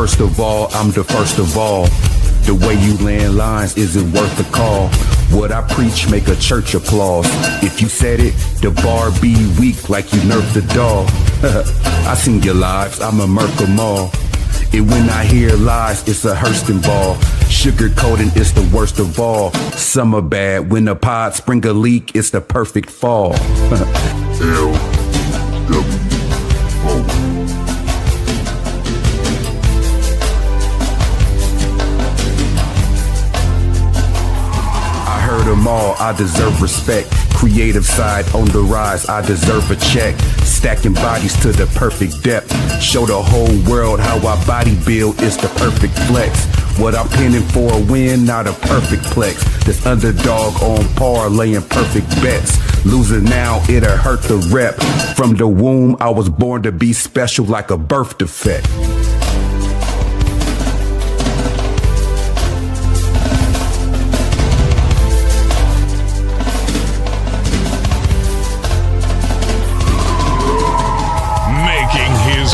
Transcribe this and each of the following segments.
First of all, I'm the first of all. The way you land lines isn't worth the call. What I preach make a church applause. If you said it, the bar be weak like you nerfed the dog. I seen your lives, I'ma murk them all. And when I hear lies, it's a Hurston ball. Sugarcoating is the worst of all. Summer bad, when the pod spring a leak, it's the perfect fall. Them all, I deserve respect. Creative side on the rise, I deserve a check. Stacking bodies to the perfect depth. Show the whole world how I body build, it's the perfect flex. What I'm pinning for a win, not a perfect plex. This underdog on par, laying perfect bets. Losing now, it'll hurt the rep. From the womb, I was born to be special like a birth defect.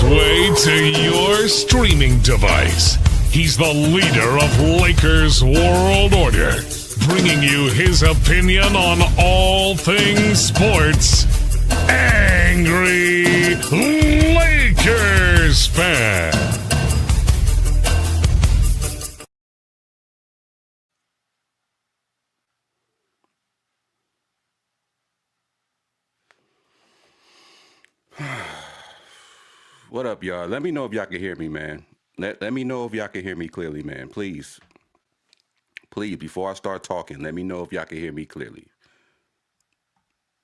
Way to your streaming device. He's the leader of Lakers World Order, bringing you his opinion on all things sports. Angry Lakers fan. What up, y'all? Let me know if y'all can hear me, man. Let me know if y'all can hear me clearly, man. Please. Please, before I start talking, let me know if y'all can hear me clearly.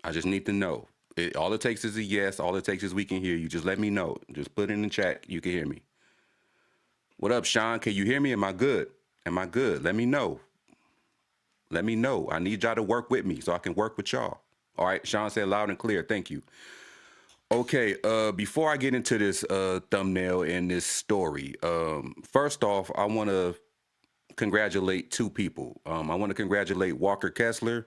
I just need to know. All it takes is a yes. All it takes is we can hear you. Just let me know. Just put it in the chat. You can hear me. What up, Sean? Can you hear me? Am I good? Am I good? Let me know. Let me know. I need y'all to work with me so I can work with y'all. All right. Sean said loud and clear. Thank you. Okay, before I get into this thumbnail and this story, first off, I want to congratulate two people. I want to congratulate Walker Kessler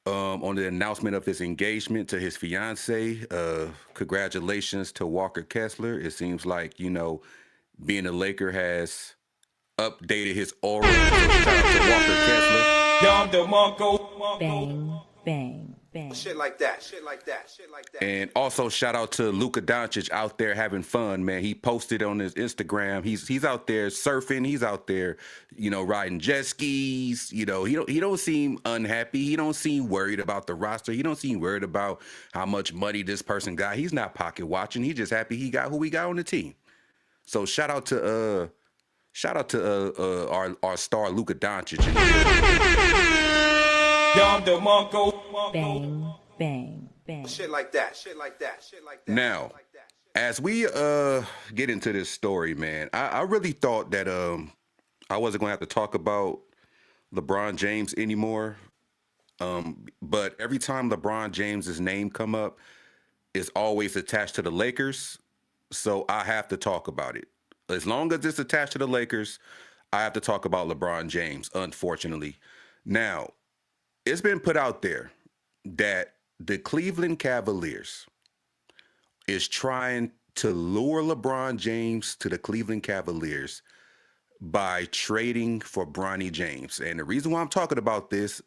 on the announcement of his engagement to his fiance. Congratulations to Walker Kessler. It seems like, you know, being a Laker has updated his aura. So shout out to Walker Kessler. Bang, bang. Shit like that, shit like that, shit like that. And also shout out to Luka Doncic out there having fun, man. He posted on his Instagram. He's out there surfing. He's out there, you know, riding jet skis. You know, he don't seem unhappy. He don't seem worried about the roster. He don't seem worried about how much money this person got. He's not pocket watching. He's just happy he got who he got on the team. So shout out to our star Luka Doncic. Bang, bang, bang. Shit like that, shit like that, shit like that. Now, as we get into this story, man, I really thought that I wasn't gonna have to talk about LeBron James anymore. But every time LeBron James's name come up, it's always attached to the Lakers. So I have to talk about it. As long as it's attached to the Lakers, I have to talk about LeBron James, unfortunately. Now, it's been put out there that the Cleveland Cavaliers is trying to lure LeBron James to the Cleveland Cavaliers by trading for Bronny James. And the reason why I'm talking about this,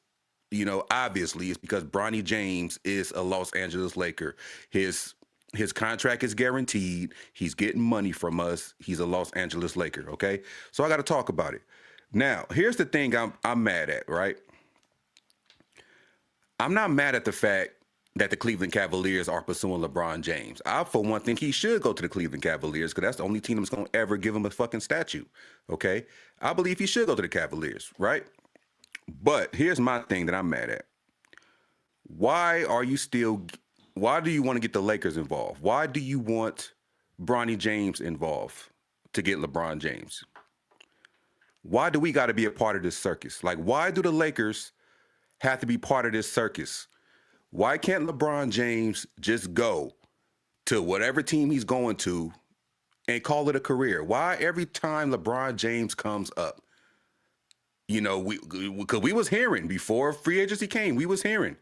you know, obviously is because Bronny James is a Los Angeles Laker. His contract is guaranteed. He's getting money from us. He's a Los Angeles Laker, okay? So I got to talk about it. Now, here's the thing I'm mad at, right? I'm not mad at the fact that the Cleveland Cavaliers are pursuing LeBron James. I, for one, think he should go to the Cleveland Cavaliers because that's the only team that's going to ever give him a fucking statue, okay? I believe he should go to the Cavaliers, right? But here's my thing that I'm mad at. Why do you want to get the Lakers involved? Why do you want Bronny James involved to get LeBron James? Why do we got to be a part of this circus? Like, why do the Lakers have to be part of this circus? Why can't LeBron James just go to whatever team he's going to and call it a career? Why every time LeBron James comes up, you know, because we was hearing before free agency came, we was hearing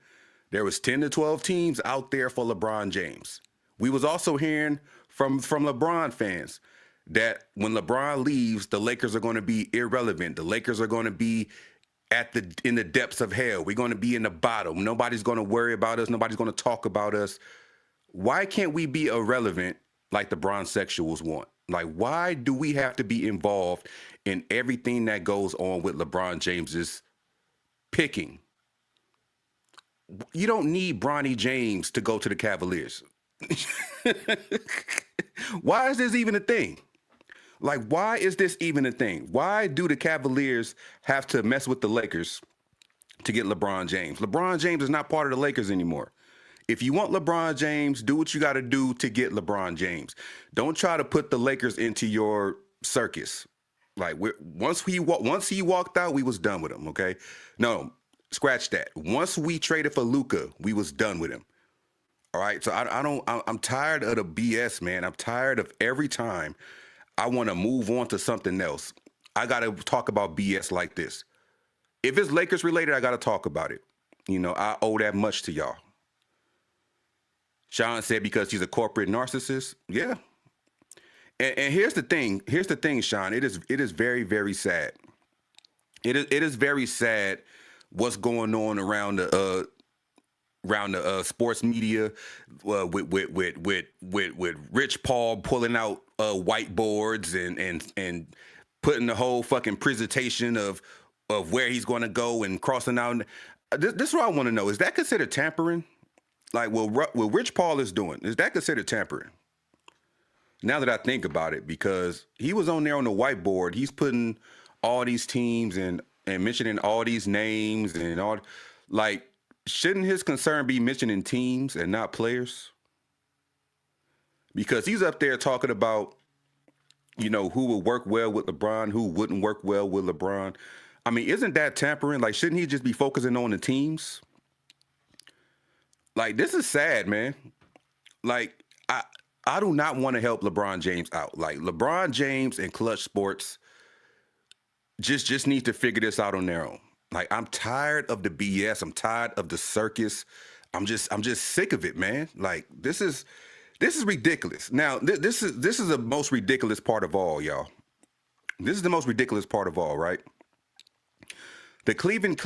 there was 10 to 12 teams out there for LeBron James. We was also hearing from LeBron fans that when LeBron leaves, the Lakers are going to be irrelevant. The Lakers are going to be in the depths of hell. We're going to be in the bottom. Nobody's going to worry about us. Nobody's going to talk about us. Why can't we be irrelevant like the Bronsexuals want? Like, why do we have to be involved in everything that goes on with LeBron James's picking? You don't need Bronny James to go to the Cavaliers. Why is this even a thing? Like, why is this even a thing? Why do the Cavaliers have to mess with the Lakers to get LeBron James? LeBron James is not part of the Lakers anymore. If you want LeBron James, do what you got to do to get LeBron James. Don't try to put the Lakers into your circus. Like, once he walked out, we was done with him, okay? No, scratch that. Once we traded for Luka, we was done with him. All right? So I'm tired of the BS, man. I'm tired of every time I want to move on to something else, I got to talk about BS like this. If it's Lakers related, I got to talk about it. You know, I owe that much to y'all. Sean said because he's a corporate narcissist. Yeah. And here's the thing. Here's the thing, Sean. It is very, very sad. It is very sad what's going on around the sports media with Rich Paul pulling out whiteboards and putting the whole fucking presentation of where he's going to go and crossing out. This is what I want to know. Is that considered tampering? Like, what Rich Paul is doing, is that considered tampering? Now that I think about it, because he was on there on the whiteboard, he's putting all these teams and mentioning all these names and all. Like, shouldn't his concern be mentioning teams and not players? Because he's up there talking about, you know, who would work well with LeBron, who wouldn't work well with LeBron. I mean, isn't that tampering? Like, shouldn't he just be focusing on the teams? Like, this is sad, man. Like, I do not want to help LeBron James out. Like, LeBron James and Klutch Sports just need to figure this out on their own. Like, I'm tired of the BS. I'm tired of the circus. I'm just sick of it, man. Like, this is ridiculous. Now, this is the most ridiculous part of all, y'all. This is the most ridiculous part of all, right? The Cleveland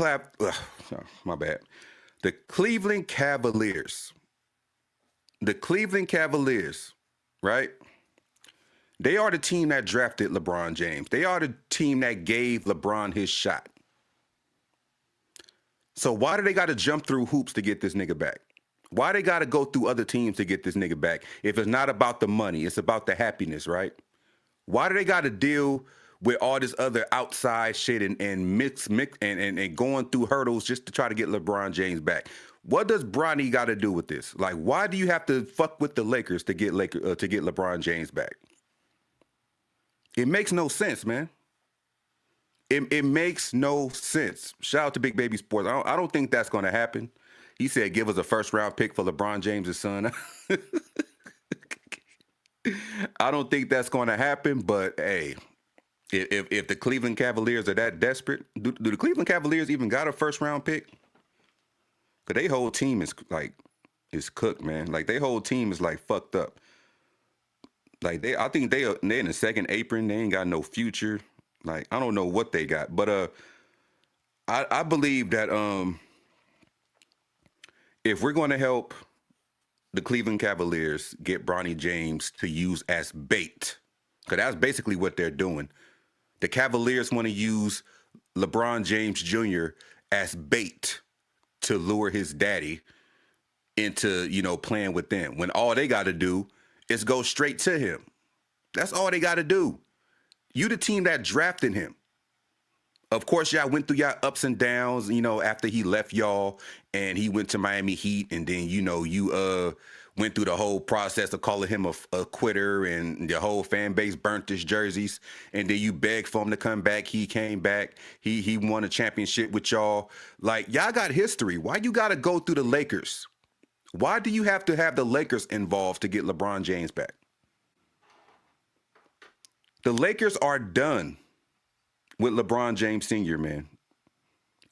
Cavaliers. The Cleveland Cavaliers, right? They are the team that drafted LeBron James. They are the team that gave LeBron his shot. So why do they got to jump through hoops to get this nigga back? Why they got to go through other teams to get this nigga back? If it's not about the money, it's about the happiness, right? Why do they got to deal with all this other outside shit and mix and going through hurdles just to try to get LeBron James back? What does Bronny got to do with this? Like, why do you have to fuck with the Lakers to get LeBron James back? It makes no sense, man. It makes no sense. Shout out to Big Baby Sports. I don't think that's going to happen. He said, give us a first-round pick for LeBron James' son. I don't think that's going to happen, but hey, if the Cleveland Cavaliers are that desperate, do the Cleveland Cavaliers even got a first-round pick? Because their whole team is cooked, man. Like, their whole team is like fucked up. Like, I think they're in the second apron. They ain't got no future. Like, I don't know what they got, but I believe that if we're going to help the Cleveland Cavaliers get Bronny James to use as bait, because that's basically what they're doing. The Cavaliers want to use LeBron James Jr. as bait to lure his daddy into, you know, playing with them, when all they got to do is go straight to him. That's all they got to do. You the team that drafted him. Of course, y'all went through y'all ups and downs, you know, after he left y'all and he went to Miami Heat, and then, you know, you went through the whole process of calling him a quitter, and the whole fan base burnt his jerseys, and then you begged for him to come back. He came back. He won a championship with y'all. Like, y'all got history. Why you got to go through the Lakers? Why do you have to have the Lakers involved to get LeBron James back? The Lakers are done with LeBron James Sr., man.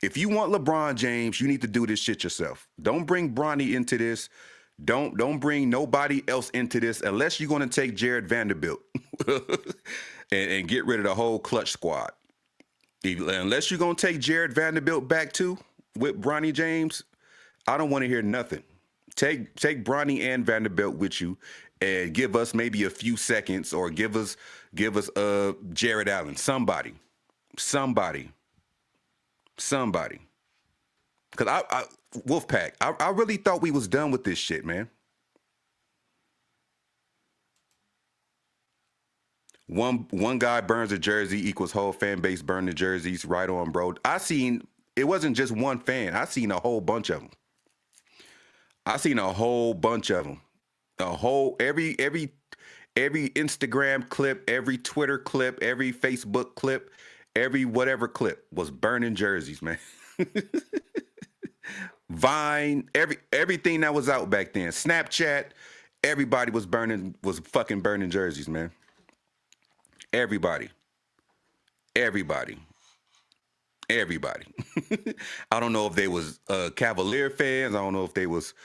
If you want LeBron James, you need to do this shit yourself. Don't bring Bronny into this. Don't bring nobody else into this unless you're going to take Jared Vanderbilt and get rid of the whole Klutch squad. Unless you're going to take Jared Vanderbilt back too with Bronny James, I don't want to hear nothing. Take Bronny and Vanderbilt with you and give us maybe a few seconds, or give us Jared Allen, somebody. Because I Wolfpack, I really thought we was done with this shit, man. One guy burns a jersey equals whole fan base burn the jerseys. Right on, bro. It wasn't just one fan. I seen a whole bunch of them. Every Instagram clip, every Twitter clip, every Facebook clip, every whatever clip was burning jerseys, man. Vine, everything that was out back then. Snapchat, everybody was fucking burning jerseys, man. Everybody. I don't know if they was Cavalier fans. I don't know if they was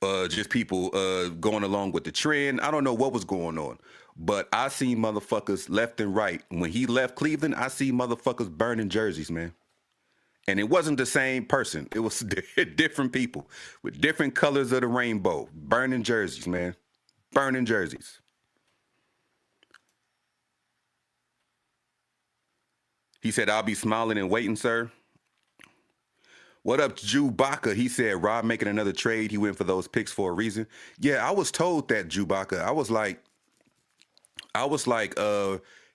just people going along with the trend. I don't know what was going on. But I seen motherfuckers left and right. When he left Cleveland, I see motherfuckers burning jerseys, man. And it wasn't the same person. It was different people with different colors of the rainbow. Burning jerseys, man. Burning jerseys. He said, I'll be smiling and waiting, sir. What up, Chewbacca? He said, Rob making another trade. He went for those picks for a reason. Yeah, I was told that, Chewbacca. I was like,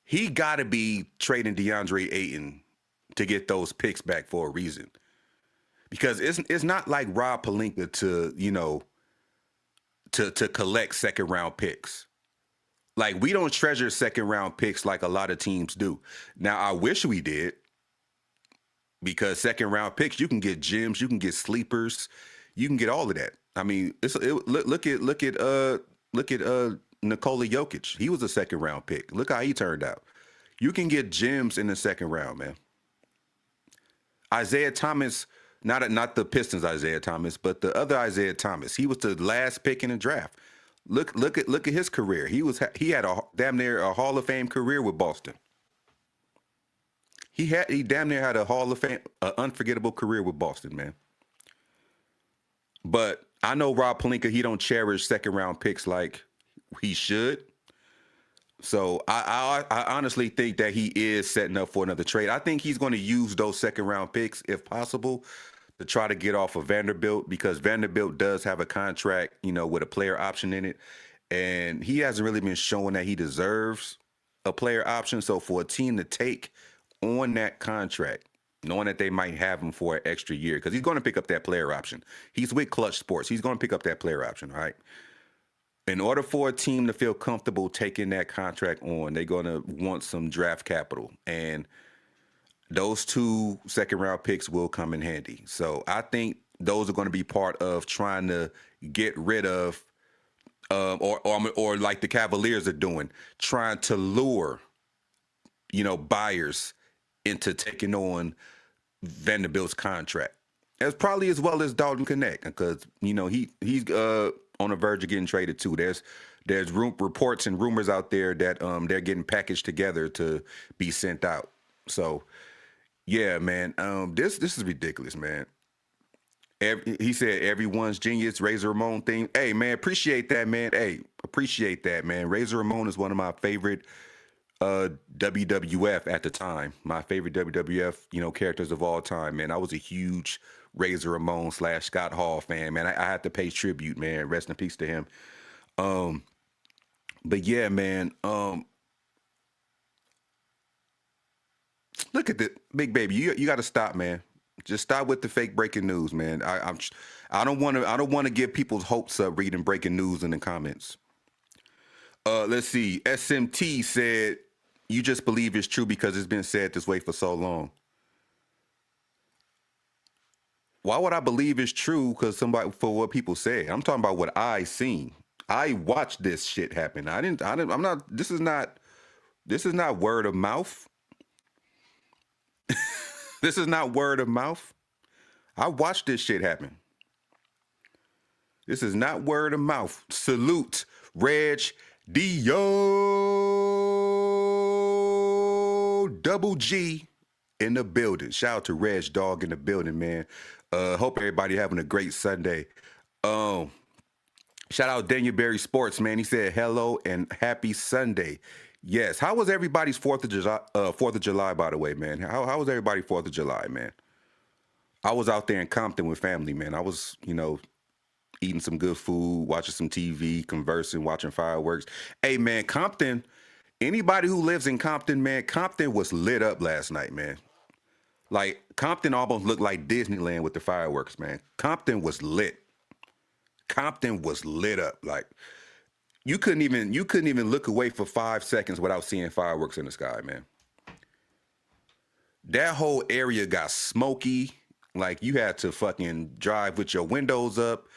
he got to be trading DeAndre Ayton to get those picks back for a reason. Because it's not like Rob Pelinka to collect second round picks. Like, we don't treasure second round picks like a lot of teams do. Now, I wish we did, because second round picks, you can get gems, you can get sleepers, you can get all of that. I mean, look at Nikola Jokic. He was a second round pick. Look how he turned out. You can get gems in the second round, man. Isaiah Thomas, not the Pistons Isaiah Thomas, but the other Isaiah Thomas. He was the last pick in the draft. Look at his career. He had a damn near a Hall of Fame career with Boston. He damn near had a Hall of Fame, unforgettable career with Boston, man. But I know Rob Pelinka, he don't cherish second round picks like he should. So I honestly think that he is setting up for another trade. I think he's going to use those second round picks, if possible, to try to get off of Vanderbilt, because Vanderbilt does have a contract, with a player option in it. And he hasn't really been showing that he deserves a player option. So for a team to take on that contract, knowing that they might have him for an extra year, because he's going to pick up that player option. He's with Klutch Sports. He's going to pick up that player option, all right? In order for a team to feel comfortable taking that contract on, they're going to want some draft capital. And those 2 second round picks will come in handy. So I think those are going to be part of trying to get rid of, or like the Cavaliers are doing, trying to lure, buyers into taking on Vanderbilt's contract. As probably as well as Dalton Connect, because he's on the verge of getting traded too. There's reports and rumors out there that they're getting packaged together to be sent out. So yeah, man, this is ridiculous, man. He said everyone's genius, Razor Ramon thing. Hey, man, appreciate that, man. Hey, appreciate that, man. Razor Ramon is one of my favorite WWF at the time. My favorite WWF, characters of all time, man. I was a huge Razor Ramon / Scott Hall fan, man. I had to pay tribute, man. Rest in peace to him. But yeah, man. Look at the Big Baby. You got to stop, man. Just stop with the fake breaking news, man. I don't want to get people's hopes up reading breaking news in the comments. Let's see. SMT said, "You just believe it's true because it's been said this way for so long." Why would I believe it's true? Because for what people say. I'm talking about what I seen. I watched this shit happen. This is not word of mouth. This is not word of mouth. I watched this shit happen. This is not word of mouth. Salute, Reg Dio Double G in the building. Shout out to Reg Dog in the building, man. Hope everybody having a great Sunday. Shout out Daniel Berry Sports, man. He said hello and happy Sunday. Yes. How was everybody's 4th of July, by the way, man? How was everybody 4th of July, man? I was out there in Compton with family, man. I was, eating some good food, watching some TV, conversing, watching fireworks. Hey, man, Compton, anybody who lives in Compton, man, Compton was lit up last night, man. Like, Compton almost looked like Disneyland with the fireworks, man. Compton was lit. Compton was lit up. Like, you couldn't even look away for 5 seconds without seeing fireworks in the sky, man. That whole area got smoky. Like, you had to fucking drive with your windows up.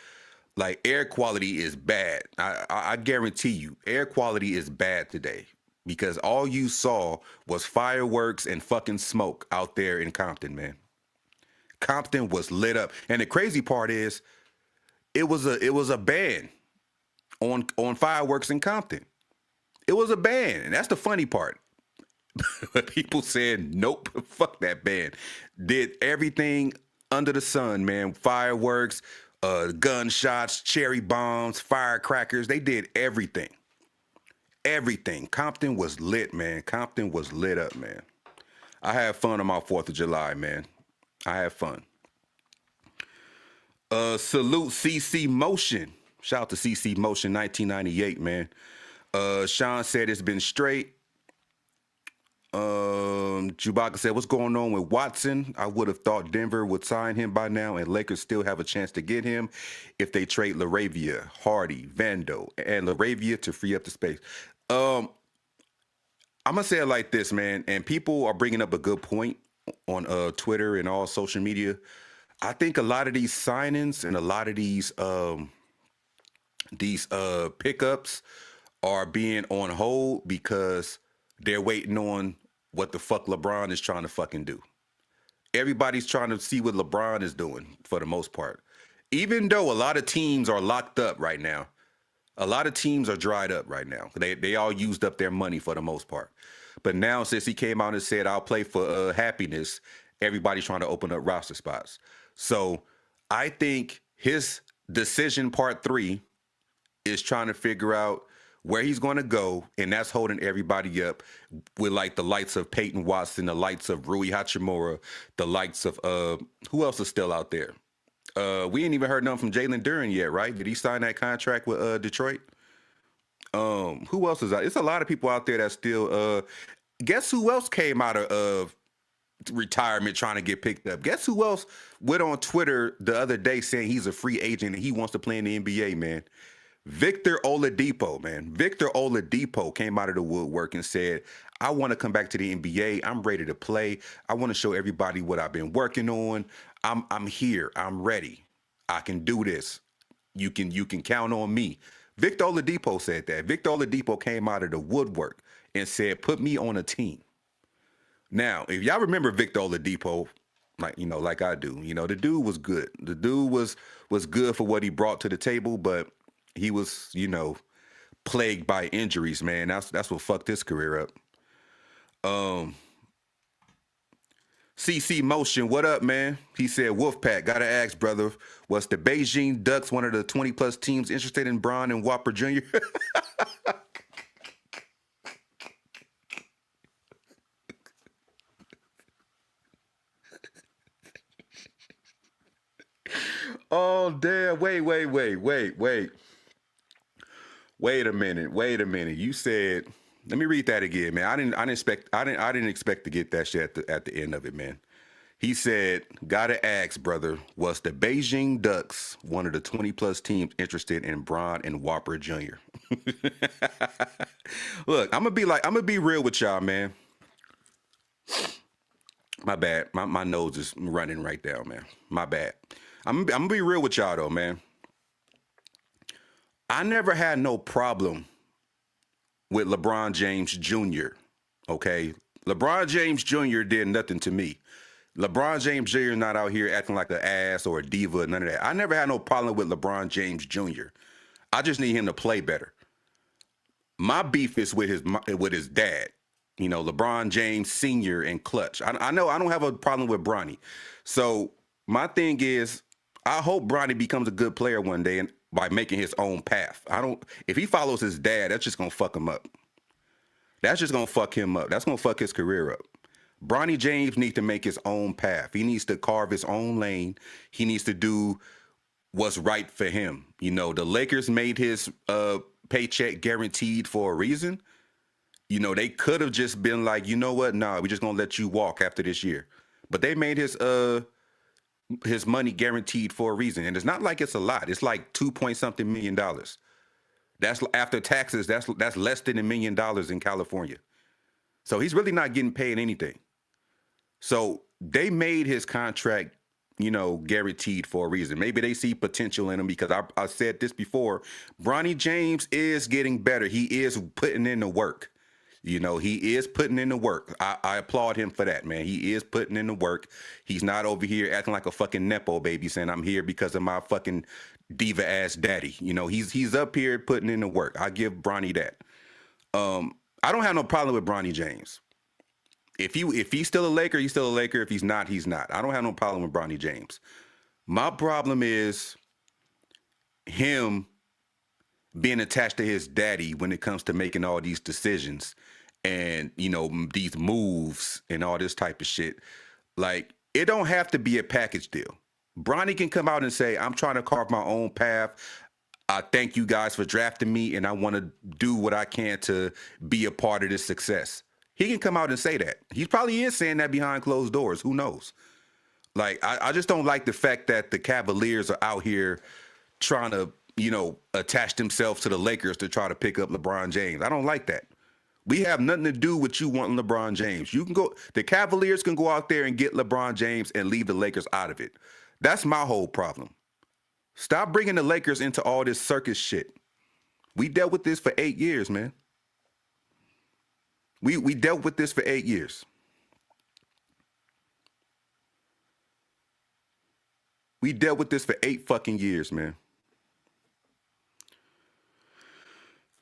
Like, air quality is bad. I guarantee you, air quality is bad today because all you saw was fireworks and fucking smoke out there in Compton, man. Compton was lit up. And the crazy part is, it was a ban on fireworks in Compton. It was a ban, and that's the funny part. But people said, nope, fuck that ban. Did everything under the sun, man. Fireworks, gunshots, cherry bombs, firecrackers. They did everything. Everything. Compton was lit, man. Compton was lit up, man. I had fun on my 4th of July, man. I had fun. Salute CC Motion. Shout out to CC Motion 1998, man. Sean said it's been straight. Chewbacca said, what's going on with Watson? I would have thought Denver would sign him by now, and Lakers still have a chance to get him if they trade LaRavia, Hardy, Vando, and LaRavia to free up the space. I'm going to say it like this, man, and people are bringing up a good point on Twitter and all social media. I think a lot of these signings and a lot of these pickups are being on hold because they're waiting on what the fuck LeBron is trying to fucking do. Everybody's trying to see what LeBron is doing for the most part. Even though a lot of teams are locked up right now, a lot of teams are dried up right now. They all used up their money for the most part. But now since he came out and said, I'll play for happiness, everybody's trying to open up roster spots. So I think his decision part 3 is trying to figure out where he's going to go, and that's holding everybody up with like the lights of Peyton Watson, the lights of Rui Hachimura, the lights of who else is still out there? We ain't even heard nothing from Jalen Duren yet, right? Did he sign that contract with Detroit? Who else is out? It's a lot of people out there that still. Guess who else came out of retirement trying to get picked up? Guess who else went on Twitter the other day saying he's a free agent and he wants to play in the NBA, man? Victor Oladipo, man. Victor Oladipo came out of the woodwork and said, I want to come back to the NBA. I'm ready to play. I want to show everybody what I've been working on. I'm here. I'm ready. I can do this. You can count on me. Victor Oladipo said that. Victor Oladipo came out of the woodwork and said, put me on a team. Now, if y'all remember Victor Oladipo, like I do, the dude was good. The dude was good for what he brought to the table, but he was, plagued by injuries, man. That's what fucked his career up. CC Motion, what up, man? He said, Wolfpack, gotta ask, brother, was the Beijing Ducks one of the 20-plus teams interested in Bron and Whopper Jr.? Oh, damn. Wait. Wait a minute. You said, let me read that again, man. I didn't expect to get that shit at the end of it, man. He said, gotta ask, brother, was the Beijing Ducks one of the 20-plus teams interested in Bron and Whopper Jr.? Look, I'm gonna be real with y'all, man. My bad. My nose is running right down, man. My bad. I'm gonna be real with y'all though, man. I never had no problem with LeBron James Jr., okay? LeBron James Jr. did nothing to me. LeBron James Jr. not out here acting like an ass or a diva, none of that. I never had no problem with LeBron James Jr. I just need him to play better. My beef is with his dad. You know, LeBron James Sr. and Klutch. I know I don't have a problem with Bronny. So my thing is, I hope Bronny becomes a good player one day and by making his own path. If he follows his dad, that's just gonna fuck him up. That's just gonna fuck him up. That's gonna fuck his career up. Bronny James needs to make his own path. He needs to carve his own lane. He needs to do what's right for him. You know, the Lakers made his paycheck guaranteed for a reason. You know, they could have just been like, you know what? Nah, we're just gonna let you walk after this year. But they made his money guaranteed for a reason. And it's not like it's a lot. It's like $2-point-something million. That's after taxes, that's less than $1 million in California. So he's really not getting paid anything. So they made his contract, you know, guaranteed for a reason. Maybe they see potential in him because I said this before. Bronny James is getting better. He is putting in the work. You know, he is putting in the work. I applaud him for that, man. He is putting in the work. He's not over here acting like a fucking Nepo baby saying I'm here because of my fucking diva ass daddy. You know, he's up here putting in the work. I give Bronny that. I don't have no problem with Bronny James. If he's still a Laker, he's still a Laker. If he's not, he's not. I don't have no problem with Bronny James. My problem is him being attached to his daddy when it comes to making all these decisions and, you know, these moves and all this type of shit. Like, it don't have to be a package deal. Bronny can come out and say, I'm trying to carve my own path. I thank you guys for drafting me, and I want to do what I can to be a part of this success. He can come out and say that. He probably is saying that behind closed doors. Who knows? Like, I just don't like the fact that the Cavaliers are out here trying to, you know, attach themselves to the Lakers to try to pick up LeBron James. I don't like that. We have nothing to do with you wanting LeBron James. You can go, the Cavaliers can go out there and get LeBron James and leave the Lakers out of it. That's my whole problem. Stop bringing the Lakers into all this circus shit. We dealt with this for 8 years, man. We dealt with this for 8 years. We dealt with this for 8 fucking years, man.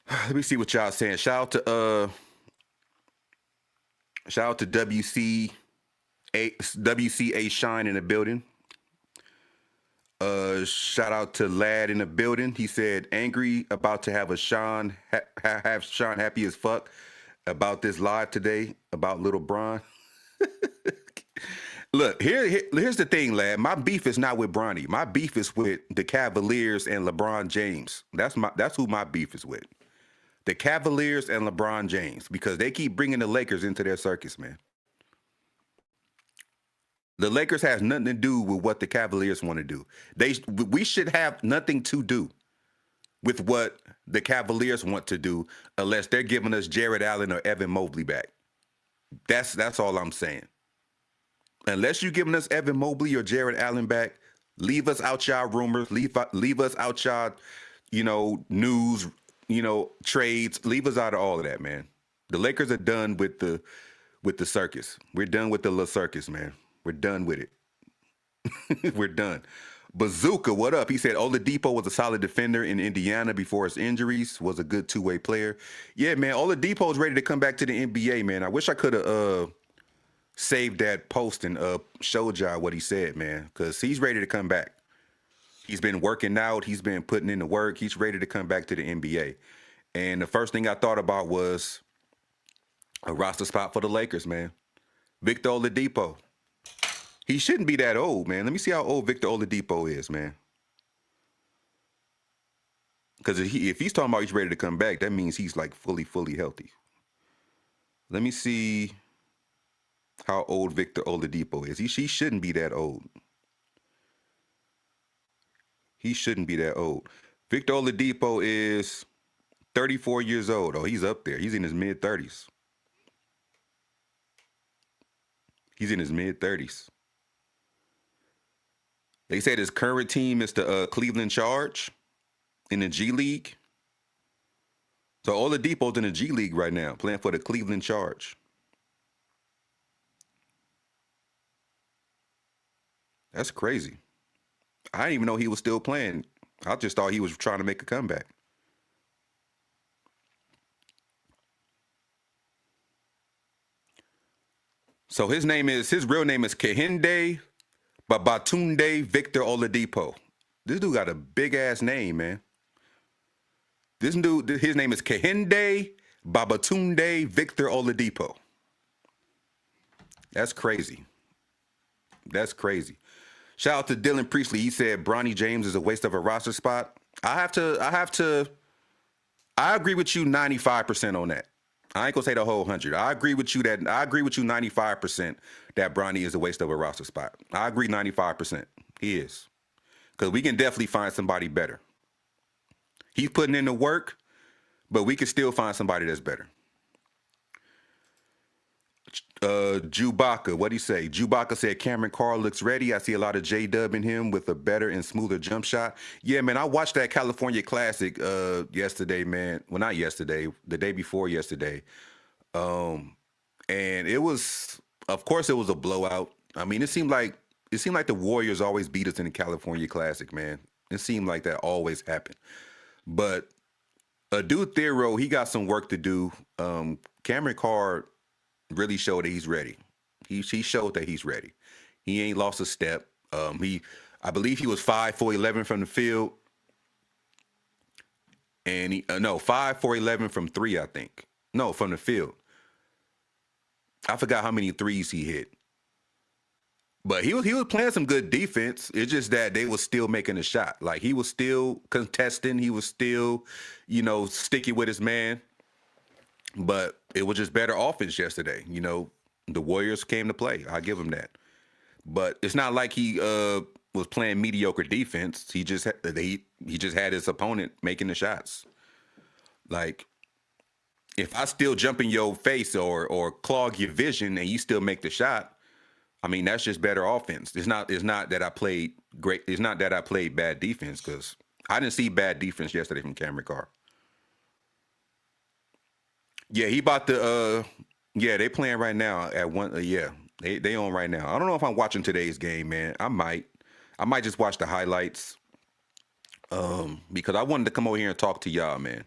Let me see what y'all saying. Shout out to WCA Shine in the building. Shout out to Lad in the building. He said, angry about to have a Sean have Sean happy as fuck about this live today about Little Bron. Look, here's the thing, Lad. My beef is not with Bronny. My beef is with the Cavaliers and LeBron James. That's who my beef is with. The Cavaliers and LeBron James, because they keep bringing the Lakers into their circus, man. The Lakers has nothing to do with what the Cavaliers want to do. We should have nothing to do with what the Cavaliers want to do unless they're giving us Jared Allen or Evan Mobley back. That's all I'm saying. Unless you're giving us Evan Mobley or Jared Allen back, leave us out y'all rumors, leave us out y'all, you know, news, you know, trades. Leave us out of all of that, man. The Lakers are done with the circus. We're done with the little circus, man. We're done with it. We're done. Bazooka, what up? He said Oladipo was a solid defender in Indiana before his injuries, was a good two-way player. Yeah, man, Oladipo's ready to come back to the NBA, man. I wish I could have saved that post and showed y'all what he said, man, because he's ready to come back. He's been working out. He's been putting in the work. He's ready to come back to the NBA. And the first thing I thought about was a roster spot for the Lakers, man. Victor Oladipo. He shouldn't be that old, man. Let me see how old Victor Oladipo is, man. Because if he's talking about he's ready to come back, that means he's like fully healthy. Let me see how old Victor Oladipo is. He shouldn't be that old. He shouldn't be that old. Victor Oladipo is 34 years old. Oh, he's up there. He's in his mid-30s. He's in his mid-30s. They said his current team is the Cleveland Charge in the G League. So Oladipo's in the G League right now, playing for the Cleveland Charge. That's crazy. I didn't even know he was still playing. I just thought he was trying to make a comeback. So his real name is Kehinde Babatunde Victor Oladipo. This dude got a big ass name, man. This dude, his name is Kehinde Babatunde Victor Oladipo. That's crazy. That's crazy. Shout out to Dylan Priestley. He said Bronny James is a waste of a roster spot. I agree with you 95% on that. I ain't gonna say the whole 100. I agree with you 95% that Bronny is a waste of a roster spot. I agree 95%. He is. Because we can definitely find somebody better. He's putting in the work, but we can still find somebody that's better. Jubaka, what'd he say? Jubaka said Cameron Carr looks ready. I see a lot of J-Dub in him with a better and smoother jump shot. Yeah, man, I watched that California Classic yesterday, man. Well, not yesterday, the day before yesterday. And it was, of course, it was a blowout. I mean, it seemed like the Warriors always beat us in the California Classic, man. It seemed like that always happened. But dude Thero, he got some work to do. Cameron Carr really showed that he's ready. He showed that he's ready. He ain't lost a step. I believe he was 5 for 11 from the field, and 5 for 11 from 3. I think from the field. I forgot how many threes he hit, but he was playing some good defense. It's just that they was still making a shot. Like he was still contesting. He was still, sticky with his man. But it was just better offense yesterday. The Warriors came to play. I give him that. But it's not like he was playing mediocre defense. He just had his opponent making the shots. Like, if I still jump in your face or clog your vision and you still make the shot, I mean, that's just better offense. It's not that I played great. It's not that I played bad defense, because I didn't see bad defense yesterday from Cameron Carr. Yeah, he about to they playing right now at one. They on right now. I don't know if I'm watching today's game, man. I might just watch the highlights. Because I wanted to come over here and talk to y'all, man.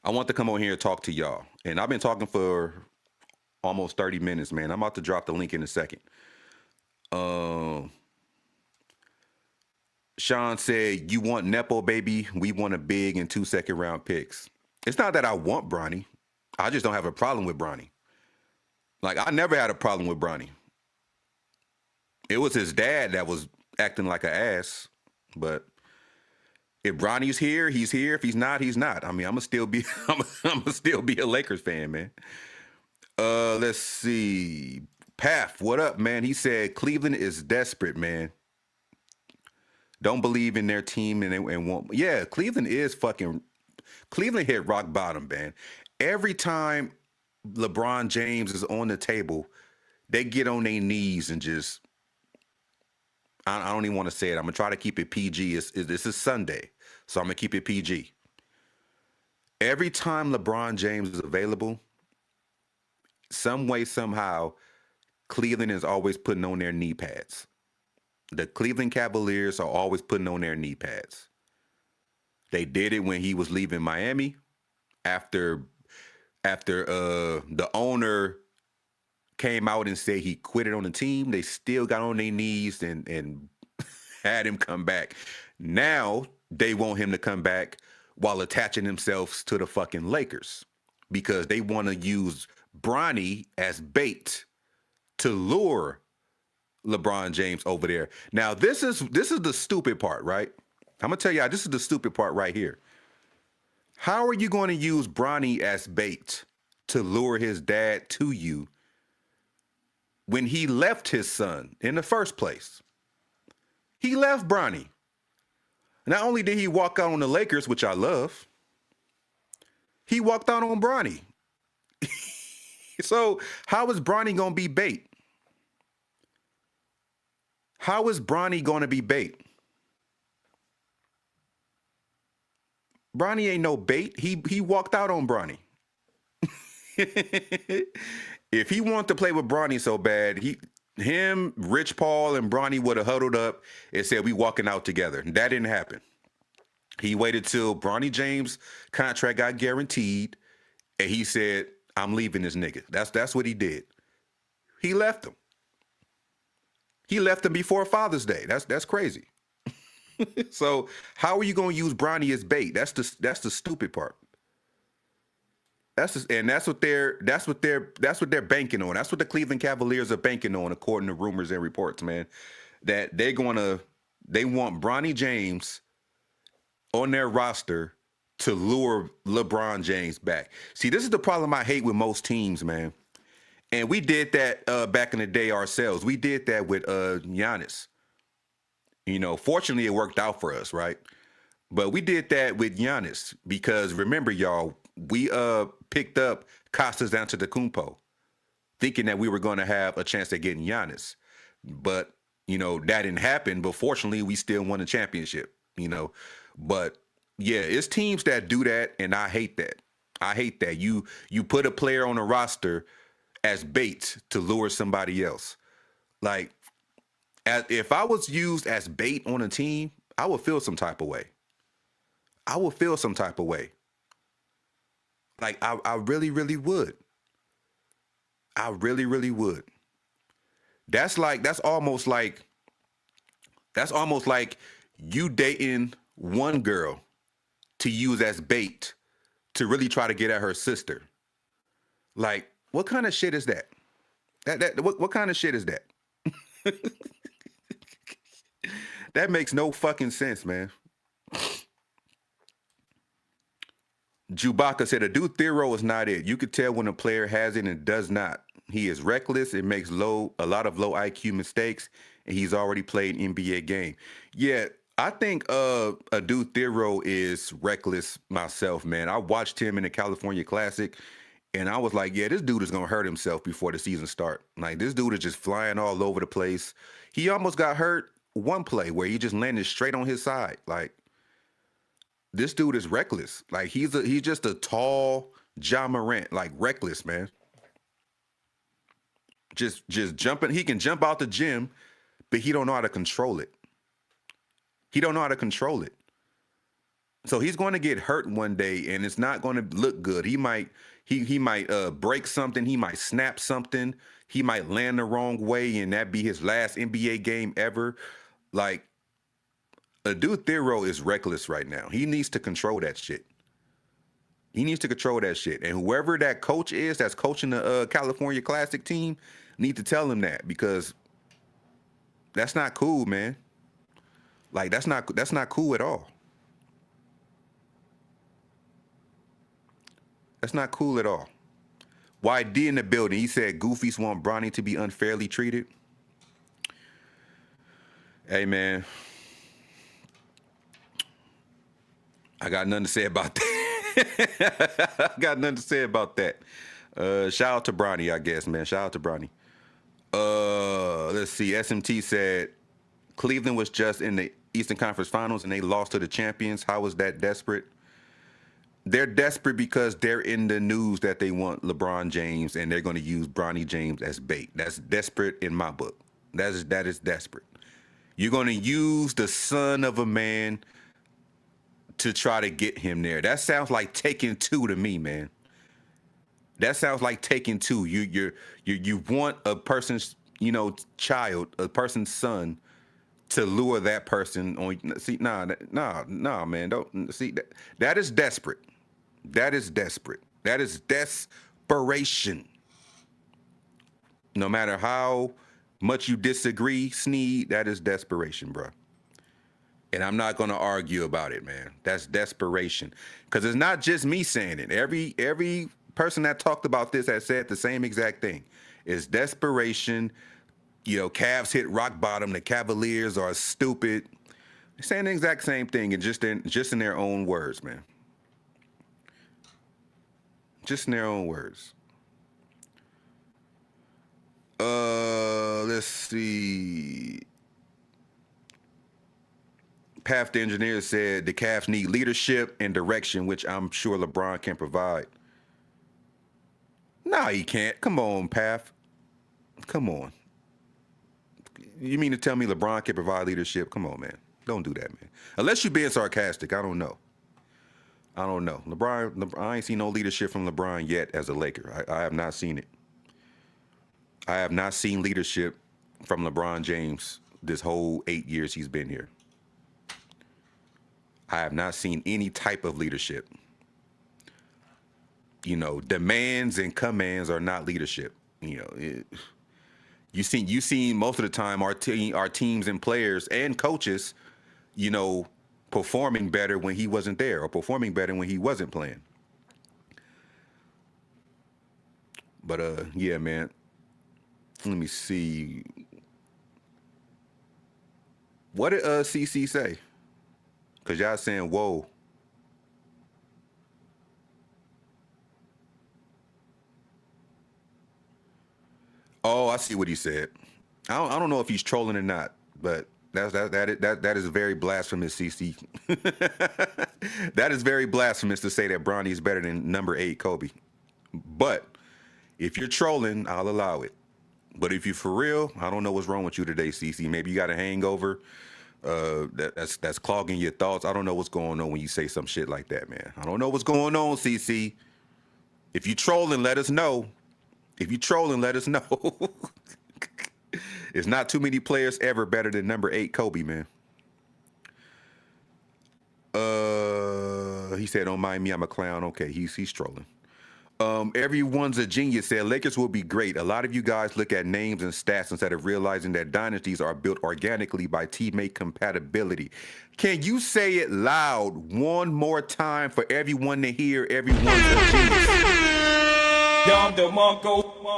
I want to come over here and talk to y'all. And I've been talking for almost 30 minutes, man. I'm about to drop the link in a second. Sean said, you want Nepo, baby? We want a big and 2 second-round picks. It's not that I want Bronny. I just don't have a problem with Bronny. Like, I never had a problem with Bronny. It was his dad that was acting like an ass. But if Bronny's here, he's here. If he's not, he's not. I mean, I'm gonna still be a Lakers fan, man. Let's see. Path, what up, man? He said Cleveland is desperate, man. Don't believe in their team and won't. Yeah, Cleveland hit rock bottom, man. Every time LeBron James is on the table, they get on their knees and just, I don't even want to say it. I'm going to try to keep it PG. This is Sunday, so I'm going to keep it PG. Every time LeBron James is available, some way, somehow, Cleveland is always putting on their knee pads. The Cleveland Cavaliers are always putting on their knee pads. They did it when he was leaving Miami. After the owner came out and said he quit it on the team, they still got on their knees and had him come back. Now they want him to come back while attaching themselves to the fucking Lakers, because they want to use Bronny as bait to lure LeBron James over there. Now, this is the stupid part, right? I'm going to tell y'all, this is the stupid part right here. How are you going to use Bronny as bait to lure his dad to you when he left his son in the first place? He left Bronny. Not only did he walk out on the Lakers, which I love, he walked out on Bronny. So how is Bronny going to be bait? How is Bronny going to be bait? Bronny ain't no bait. He walked out on Bronny. If he wanted to play with Bronny so bad, him, Rich Paul, and Bronny would have huddled up and said, "We walking out together." That didn't happen. He waited till Bronny James' contract got guaranteed, and he said, "I'm leaving this nigga." That's what he did. He left him. He left him before Father's Day. That's crazy. So how are you gonna use Bronny as bait? That's the stupid part. That's what they're banking on. That's what the Cleveland Cavaliers are banking on, according to rumors and reports, man. That they want Bronny James on their roster to lure LeBron James back. See, this is the problem I hate with most teams, man. And we did that back in the day ourselves. We did that with Giannis. You know, fortunately, it worked out for us, right? But we did that with Giannis because remember, y'all, we picked up Kostas Antetokounmpo, thinking that we were going to have a chance at getting Giannis. But, you know, that didn't happen. But fortunately, we still won the championship, you know. But, yeah, it's teams that do that, and I hate that. I hate that. You put a player on a roster as bait to lure somebody else. Like, if I was used as bait on a team, I would feel some type of way. I would feel some type of way. Like, I really, really would. I really, really would. That's almost like you dating one girl to use as bait to really try to get at her sister. Like, what kind of shit is that? What kind of shit is that? That makes no fucking sense, man. Chewbacca said, Adou-Thiero is not it. You could tell when a player has it and does not. He is reckless. It makes a lot of low IQ mistakes, and he's already played an NBA game. Yeah, I think Adou-Thiero is reckless myself, man. I watched him in the California Classic, and I was like, yeah, this dude is going to hurt himself before the season starts. Like, this dude is just flying all over the place. He almost got hurt one play where he just landed straight on his side. Like, this dude is reckless. Like, he's just a tall Ja Morant, like reckless, man. Just jumping. He can jump out the gym, but he don't know how to control it. He don't know how to control it. So he's going to get hurt one day, and it's not going to look good. He might break something. He might snap something. He might land the wrong way, and that be his last NBA game ever. Like, Adou-Thiero is reckless right now. He needs to control that shit. He needs to control that shit. And whoever that coach is that's coaching the California Classic team need to tell him that, because that's not cool, man. Like, that's not cool at all. That's not cool at all. YD in the building. He said Goofies want Bronny to be unfairly treated. Hey, man. I got nothing to say about that. I got nothing to say about that. Shout out to Bronny, I guess, man. Shout out to Bronny. Let's see. SMT said Cleveland was just in the Eastern Conference Finals and they lost to the champions. How was that desperate? They're desperate because they're in the news that they want LeBron James and they're going to use Bronny James as bait. That's desperate in my book. That is desperate. You're going to use the son of a man to try to get him there. That sounds like Taken Two to me, man. That sounds like Taken Two. You want a person's, child, a person's son, to lure that person on. See, nah, man. Don't see that. That is desperate. That is desperate. That is desperation. No matter how much you disagree, Sneed, that is desperation, bro. And I'm not going to argue about it, man. That's desperation. Because it's not just me saying it. Every person that talked about this has said the same exact thing. It's desperation. Cavs hit rock bottom. The Cavaliers are stupid. They're saying the exact same thing, and just in their own words, man. Just in their own words. Let's see. Path the Engineer said the Cavs need leadership and direction, which I'm sure LeBron can provide. No, he can't. Come on, Path. Come on. You mean to tell me LeBron can provide leadership? Come on, man. Don't do that, man. Unless you're being sarcastic, I don't know. LeBron, I ain't seen no leadership from LeBron yet as a Laker. I have not seen it. I have not seen leadership from LeBron James this whole 8 years he's been here. I have not seen any type of leadership. You know, demands and commands are not leadership. You know, you seen most of the time our teams and players and coaches, you know, performing better when he wasn't there or performing better when he wasn't playing. But yeah, man. Let me see. What did CC say? Cause y'all saying whoa. Oh, I see what he said. I don't know if he's trolling or not, but that is very blasphemous, CC. That is very blasphemous to say that Bronny is better than number 8 Kobe. But if you're trolling, I'll allow it. But if you're for real, I don't know what's wrong with you today, CC. Maybe you got a hangover. That's clogging your thoughts. I don't know what's going on when you say some shit like that, man. I don't know what's going on, CC. If you trolling, let us know. If you trolling, let us know. It's not too many players ever better than number 8 Kobe, man. He said, "Don't mind me, I'm a clown." Okay, he's trolling. Everyone's a genius said Lakers will be great. A lot of you guys look at names and stats instead of realizing that dynasties are built organically by teammate compatibility. Can you say it loud one more time for everyone to hear? Everyone's a genius.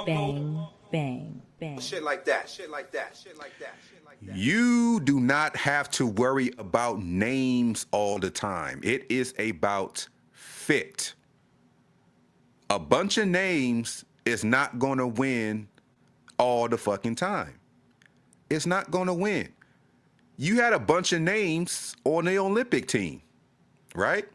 Bang, bang, bang. Shit like that. Shit like that. Shit like that. Shit like that. You do not have to worry about names all the time. It is about fit. A bunch of names is not going to win all the fucking time. It's not going to win. You had a bunch of names on the Olympic team, right?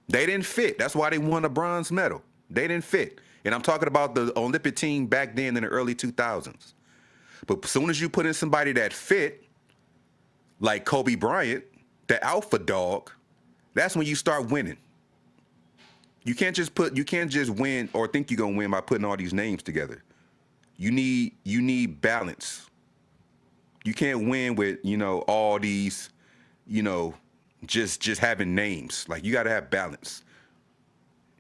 They didn't fit. That's why they won a bronze medal. They didn't fit. And I'm talking about the Olympic team back then in the early 2000s. But as soon as you put in somebody that fit, like Kobe Bryant, the alpha dog, that's when you start winning. You can't just win or think you're gonna win by putting all these names together. You need balance. You can't win with, you know, all these, you know, just having names. Like, you gotta have balance.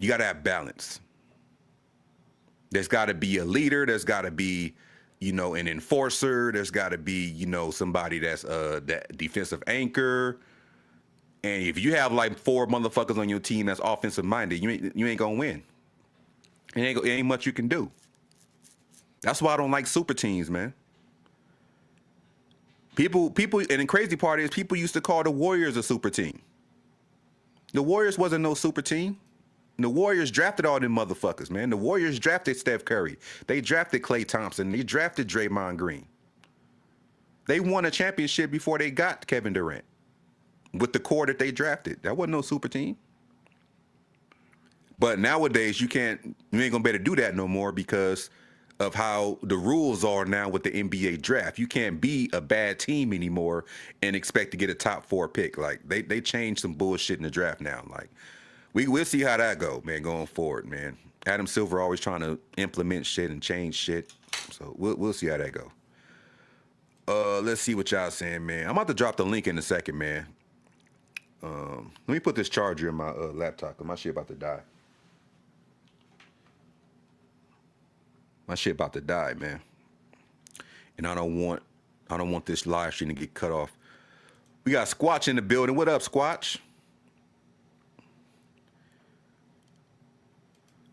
You gotta have balance. There's gotta be a leader, there's gotta be, you know, an enforcer, there's gotta be, you know, somebody that's that defensive anchor. And if you have like 4 motherfuckers on your team that's offensive minded, you ain't gonna win. It ain't much you can do. That's why I don't like super teams, man. People, and the crazy part is people used to call the Warriors a super team. The Warriors wasn't no super team. The Warriors drafted all them motherfuckers, man. The Warriors drafted Steph Curry. They drafted Klay Thompson. They drafted Draymond Green. They won a championship before they got Kevin Durant. With the core that they drafted. That wasn't no super team. But nowadays, you ain't gonna be able to do that no more because of how the rules are now with the NBA draft. You can't be a bad team anymore and expect to get a top 4 pick. Like, they changed some bullshit in the draft now. Like, we'll see how that go, man, going forward, man. Adam Silver always trying to implement shit and change shit. So we'll see how that go. Let's see what y'all saying, man. I'm about to drop the link in a second, man. Let me put this charger in my laptop because my shit about to die. My shit about to die, man. And I don't want this live stream to get cut off. We got Squatch in the building. What up, Squatch?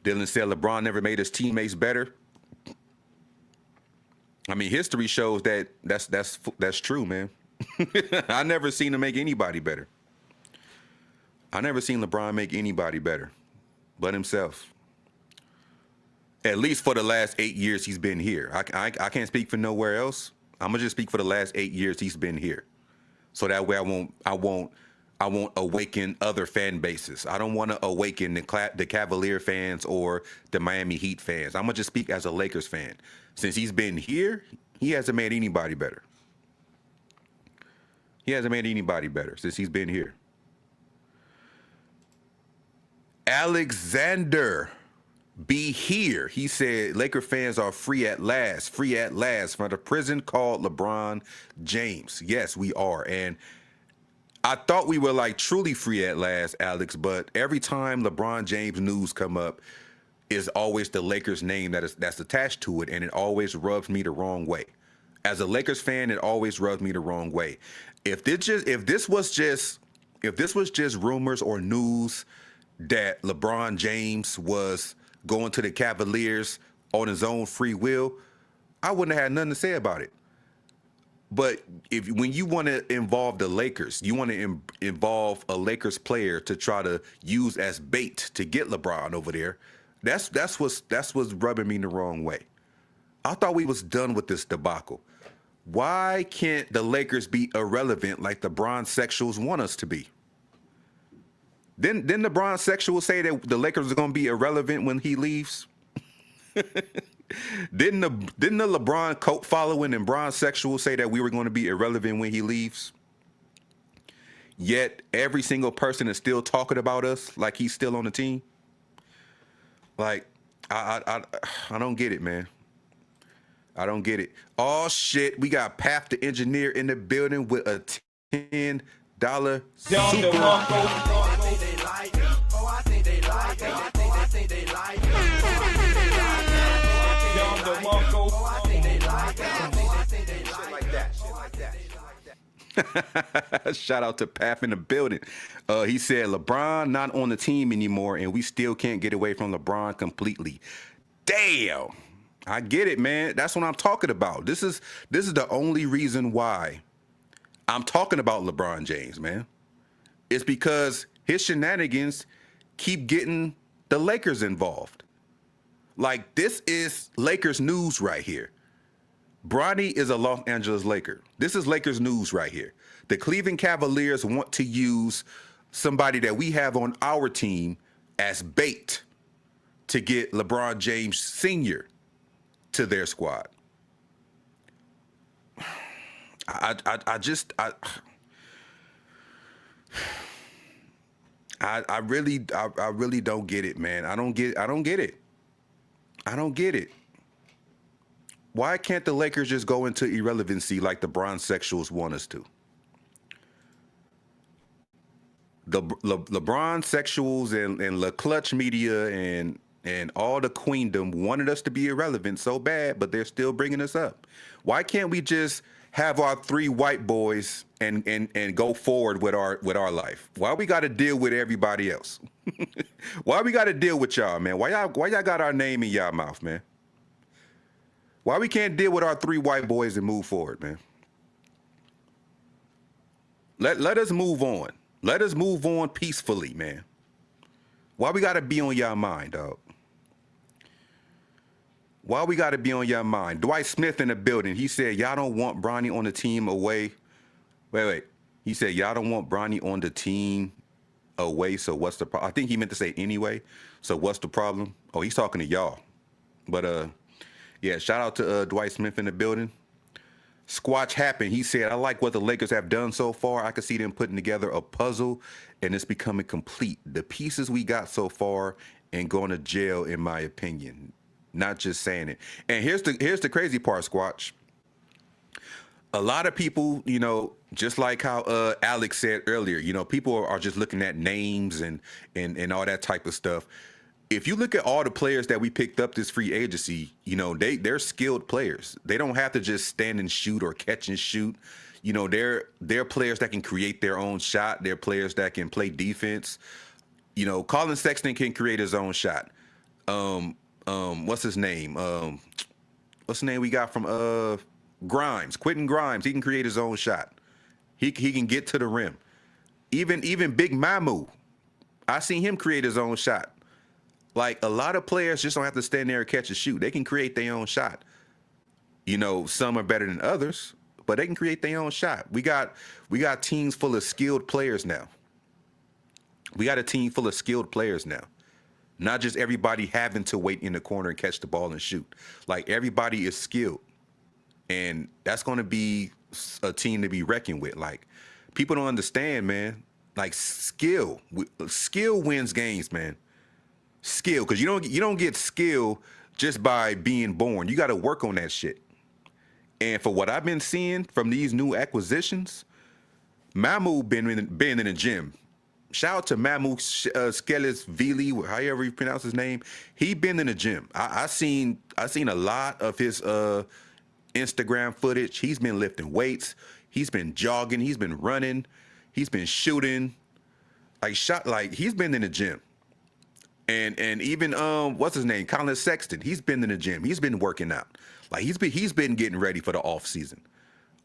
Dylan said LeBron never made his teammates better. I mean, history shows that that's true, man. I never seen him make anybody better. I never seen LeBron make anybody better but himself. At least for the last 8 years he's been here. I can't speak for nowhere else. I'm gonna just speak for the last 8 years he's been here. So that way I won't awaken other fan bases. I don't want to awaken the Cavalier fans or the Miami Heat fans. I'm gonna just speak as a Lakers fan. Since he's been here, he hasn't made anybody better. He hasn't made anybody better since he's been here. Alexander be here. He said Laker fans are free at last from the prison called LeBron James. Yes, we are. And I thought we were like truly free at last, Alex, but every time LeBron James news come up, is always the Lakers name that's attached to it, and it always rubs me the wrong way. As a Lakers fan, it always rubs me the wrong way. If this was just rumors or news that LeBron James was going to the Cavaliers on his own free will, I wouldn't have had nothing to say about it. But when you want to involve the Lakers, you want to involve a Lakers player to try to use as bait to get LeBron over there, that's what's rubbing me the wrong way. I thought we was done with this debacle. Why can't the Lakers be irrelevant like the Bronsexuals want us to be? Didn't the Bronsexuals say that the Lakers are going to be irrelevant when he leaves? Didn't the LeBron cult following and Bronsexuals say that we were going to be irrelevant when he leaves? Yet every single person is still talking about us like he's still on the team. Like, I don't get it, man. I don't get it. Oh shit, we got Path the engineer in the building with a $10 super. Shout out to Path in the building. He said LeBron not on the team anymore, and we still can't get away from LeBron completely. Damn. I get it, man. That's what I'm talking about. This is the only reason why I'm talking about LeBron James, man. It's because his shenanigans keep getting the Lakers involved. Like, this is Lakers news right here. Bronny is a Los Angeles Laker. This is Lakers news right here. The Cleveland Cavaliers want to use somebody that we have on our team as bait to get LeBron James Sr. to their squad. I really don't get it, man. I don't get it. I don't get it. Why can't the Lakers just go into irrelevancy like the Bronsexuals want us to? The LeBronsexuals and the Klutch media and all the queendom wanted us to be irrelevant so bad, but they're still bringing us up. Why can't we just have our three white boys and go forward with our life? Why we got to deal with everybody else? Why we got to deal with y'all, man? Why y'all got our name in y'all mouth, man? Why we can't deal with our three white boys and move forward, man? Let us move on. Let us move on peacefully, man. Why we got to be on y'all mind, dog? Why we got to be on y'all mind? Dwight Smith in the building. He said, y'all don't want Bronny on the team away. Wait. He said, y'all don't want Bronny on the team away, so what's the problem? I think he meant to say anyway, so what's the problem? Oh, he's talking to y'all. But, yeah, shout out to Dwight Smith in the building. Squatch happened. He said, I like what the Lakers have done so far. I can see them putting together a puzzle, and it's becoming complete. The pieces we got so far ain't going to jail, in my opinion. Not just saying it. And here's the crazy part, Squatch. A lot of people, you know, just like how Alex said earlier, you know, people are just looking at names and all that type of stuff. If you look at all the players that we picked up this free agency, you know, they're skilled players. They don't have to just stand and shoot or catch and shoot. You know, they're players that can create their own shot. They're players that can play defense. You know, Colin Sexton can create his own shot. What's his name? What's the name we got from Grimes? Quentin Grimes. He can create his own shot. He can get to the rim. Even Big Mamu, I seen him create his own shot. Like, a lot of players just don't have to stand there and catch and shoot. They can create their own shot. You know, some are better than others, but they can create their own shot. We got teams full of skilled players now. We got a team full of skilled players now. Not just everybody having to wait in the corner and catch the ball and shoot. Like, everybody is skilled. And that's going to be a team to be reckoned with. Like, People don't understand, man. Like skill wins games, man. Skill, because you don't get skill just by being born. You got to work on that shit. And for what I've been seeing from these new acquisitions, Mamu been in the gym. Shout out to Mamu Skelisvili, however you pronounce his name. He been in the gym. I seen a lot of his Instagram footage. He's been lifting weights. He's been jogging. He's been running. He's been shooting. He's been in the gym. And even what's his name? Colin Sexton. He's been in the gym. He's been working out. Like he's been getting ready for the off season.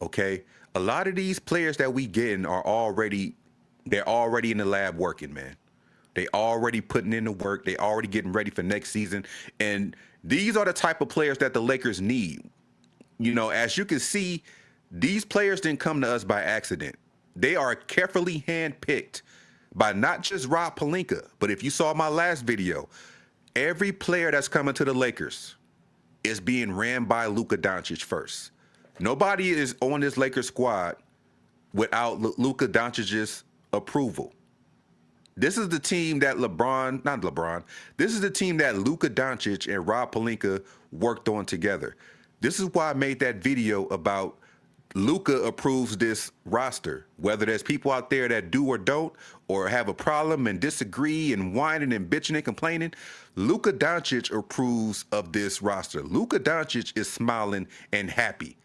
Okay? A lot of these players that we getting they're already in the lab working, man. They already putting in the work. They already getting ready for next season. And these are the type of players that the Lakers need. You know, as you can see, these players didn't come to us by accident. They are carefully handpicked by not just Rob Pelinka, but if you saw my last video, every player that's coming to the Lakers is being ran by Luka Doncic first. Nobody is on this Lakers squad without Luka Doncic's approval. This is the team that this is the team that Luka Doncic and Rob Pelinka worked on together. This is why I made that video about Luka approves this roster. Whether there's people out there that do or don't, or have a problem and disagree and whining and bitching and complaining, Luka Doncic approves of this roster. Luka Doncic is smiling and happy.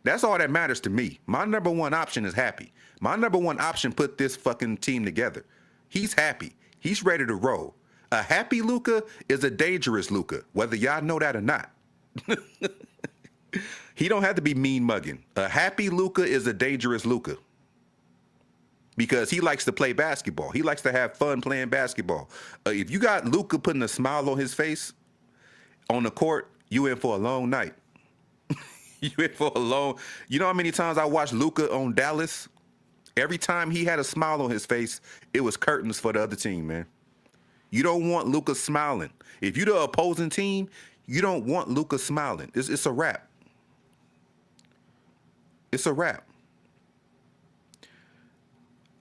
That's all that matters to me. My number one option is happy. My number one option put this fucking team together. He's happy. He's ready to roll. A happy Luka is a dangerous Luka, whether y'all know that or not. He don't have to be mean mugging. A happy Luka is a dangerous Luka because he likes to play basketball. He likes to have fun playing basketball. If you got Luka putting a smile on his face on the court, you in for a long night. You in for a long. You know how many times I watched Luka on Dallas? Every time he had a smile on his face, it was curtains for the other team, man. You don't want Luka smiling. If you're the opposing team, you don't want Luka smiling. It's a wrap. It's a wrap.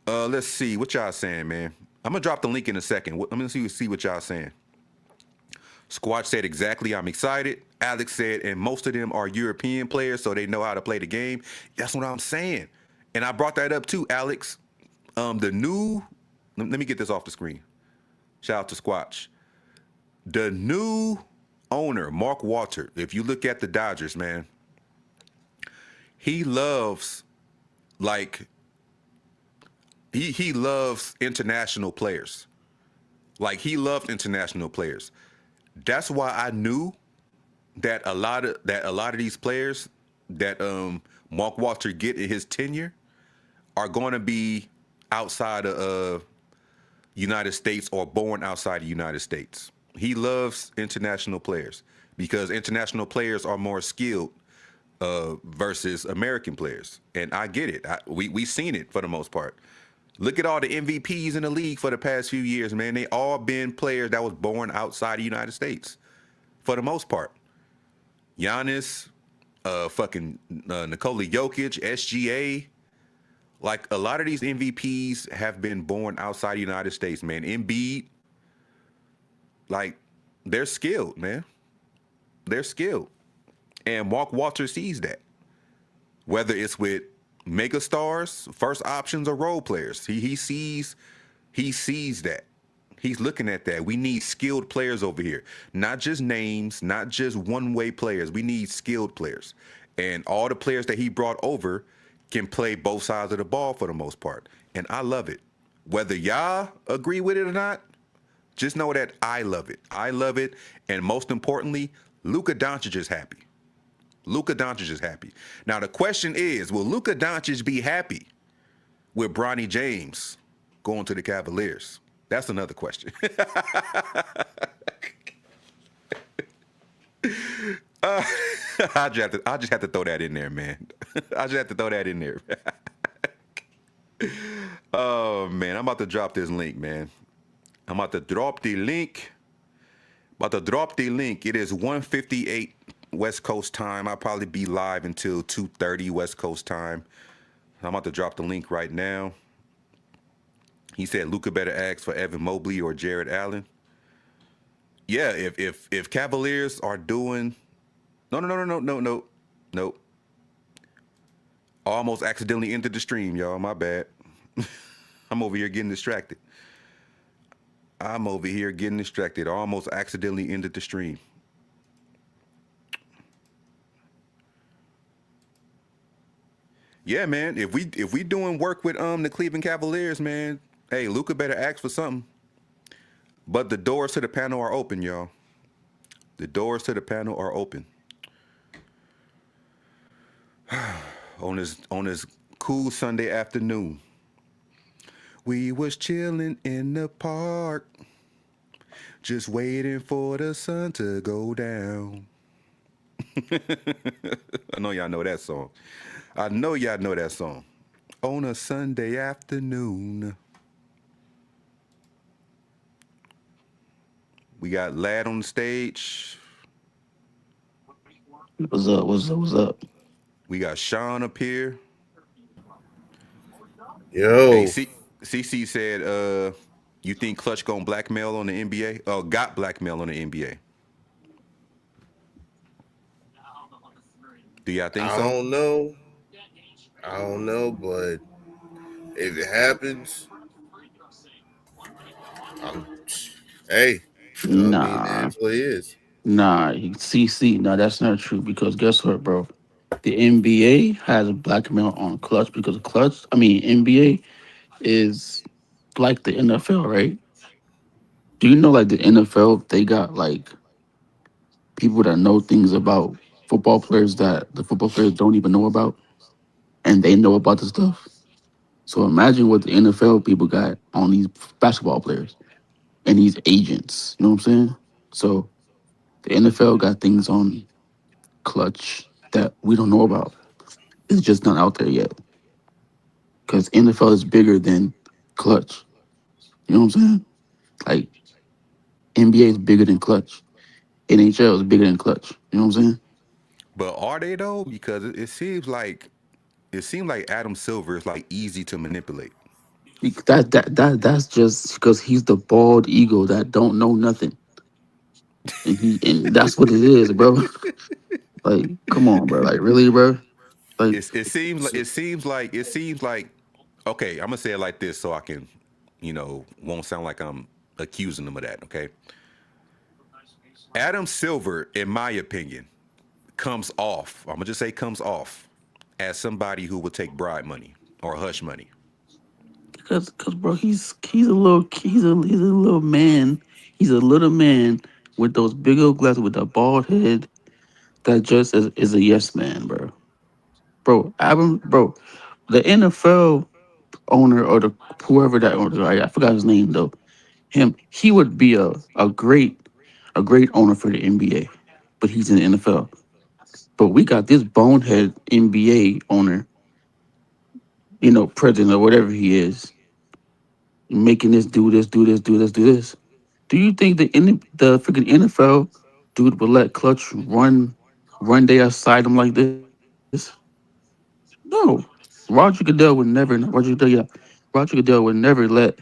Let's see what y'all saying, man. I'm gonna drop the link in a second. I'm gonna see what y'all saying. Squatch said exactly. I'm excited. Alex said, and most of them are European players, so they know how to play the game. That's what I'm saying. And I brought that up too, Alex. Let me get this off the screen. Shout out to Squatch. The new owner, Mark Walter, if you look at the Dodgers, man, he loves, he loves international players. Like, he loves international players. That's why I knew that a lot of these players that Mark Walter get in his tenure are going to be outside of United States or born outside the United States. He loves international players because international players are more skilled versus American players. And I get it. We've seen it for the most part. Look at all the MVPs in the league for the past few years, man. They all been players that was born outside the United States for the most part. Giannis, Nikola Jokic, SGA. Like, a lot of these MVPs have been born outside the United States, man. Embiid, like, they're skilled, man. They're skilled. And Mark Walter sees that. Whether it's with mega stars, first options, or role players. He sees that. He's looking at that. We need skilled players over here. Not just names, not just one-way players. We need skilled players. And all the players that he brought over can play both sides of the ball for the most part. And I love it. Whether y'all agree with it or not, just know that I love it. I love it. And most importantly, Luka Doncic is happy. Luka Doncic is happy. Now, the question is, will Luka Doncic be happy with Bronny James going to the Cavaliers? That's another question. I just have to throw that in there, man. I just have to throw that in there. Oh, man, I'm about to drop this link, man. I'm about to drop the link. It is 1:58 West Coast time. I'll probably be live until 2:30 West Coast time. I'm about to drop the link right now. He said Luca better ask for Evan Mobley or Jared Allen. Yeah, if Cavaliers are doing no. Almost accidentally entered the stream, y'all. My bad. I'm over here getting distracted. I'm over here getting distracted. Almost accidentally ended the stream. Yeah, man. If we doing work with the Cleveland Cavaliers, man, hey, Luca better ask for something. But the doors to the panel are open, y'all. The doors to the panel are open. On this cool Sunday afternoon. We was chilling in the park, just waiting for the sun to go down. I know y'all know that song. I know y'all know that song. On a Sunday afternoon. We got Lad on the stage. What's up? What's up? What's up? We got Sean up here. Hey, Yo, CC said, you think Klutch gonna blackmail on the NBA? Got blackmail on the NBA. Do y'all think I so? don't know. I don't know, but if it happens, I'm hey, you know what I mean? Nah, That's what it is. CC. Nah, that's not true. Because guess what, bro? The NBA has a blackmail on Clutch because Clutch. I mean, NBA is like the NFL, right? Do you know, like the NFL, they got like people that know things about football players that the football players don't even know about, and they know about the stuff. So imagine what the NFL people got on these basketball players and these agents. You know what I'm saying? So the NFL got things on Clutch that we don't know about. It's just not out there yet because NFL is bigger than Clutch. You know what I'm saying? Like NBA is bigger than Clutch. NHL is bigger than Clutch. You know what I'm saying? But are they though? Because it seems like Adam Silver is like easy to manipulate. That's just because he's the bald eagle that don't know nothing, and that's what it is, bro. Like, come on, bro. Like, really, bro. Like, It seems like okay, I'm gonna say it like this so I can, won't sound like I'm accusing them of that, okay? Adam Silver, in my opinion, comes off, I'm gonna just say comes off as somebody who would take bribe money or hush money. cause, bro, he's a little man. He's a little man with those big old glasses with a bald head that just is a yes man, bro. Bro, the NFL owner or the whoever that owner, I forgot his name though. He would be a great owner for the NBA, but he's in the NFL. But we got this bonehead NBA owner, president or whatever he is, making this do this, do this, do this, do this. Do you think the freaking NFL dude would let Clutch run their side him like this? No. Roger Goodell would never let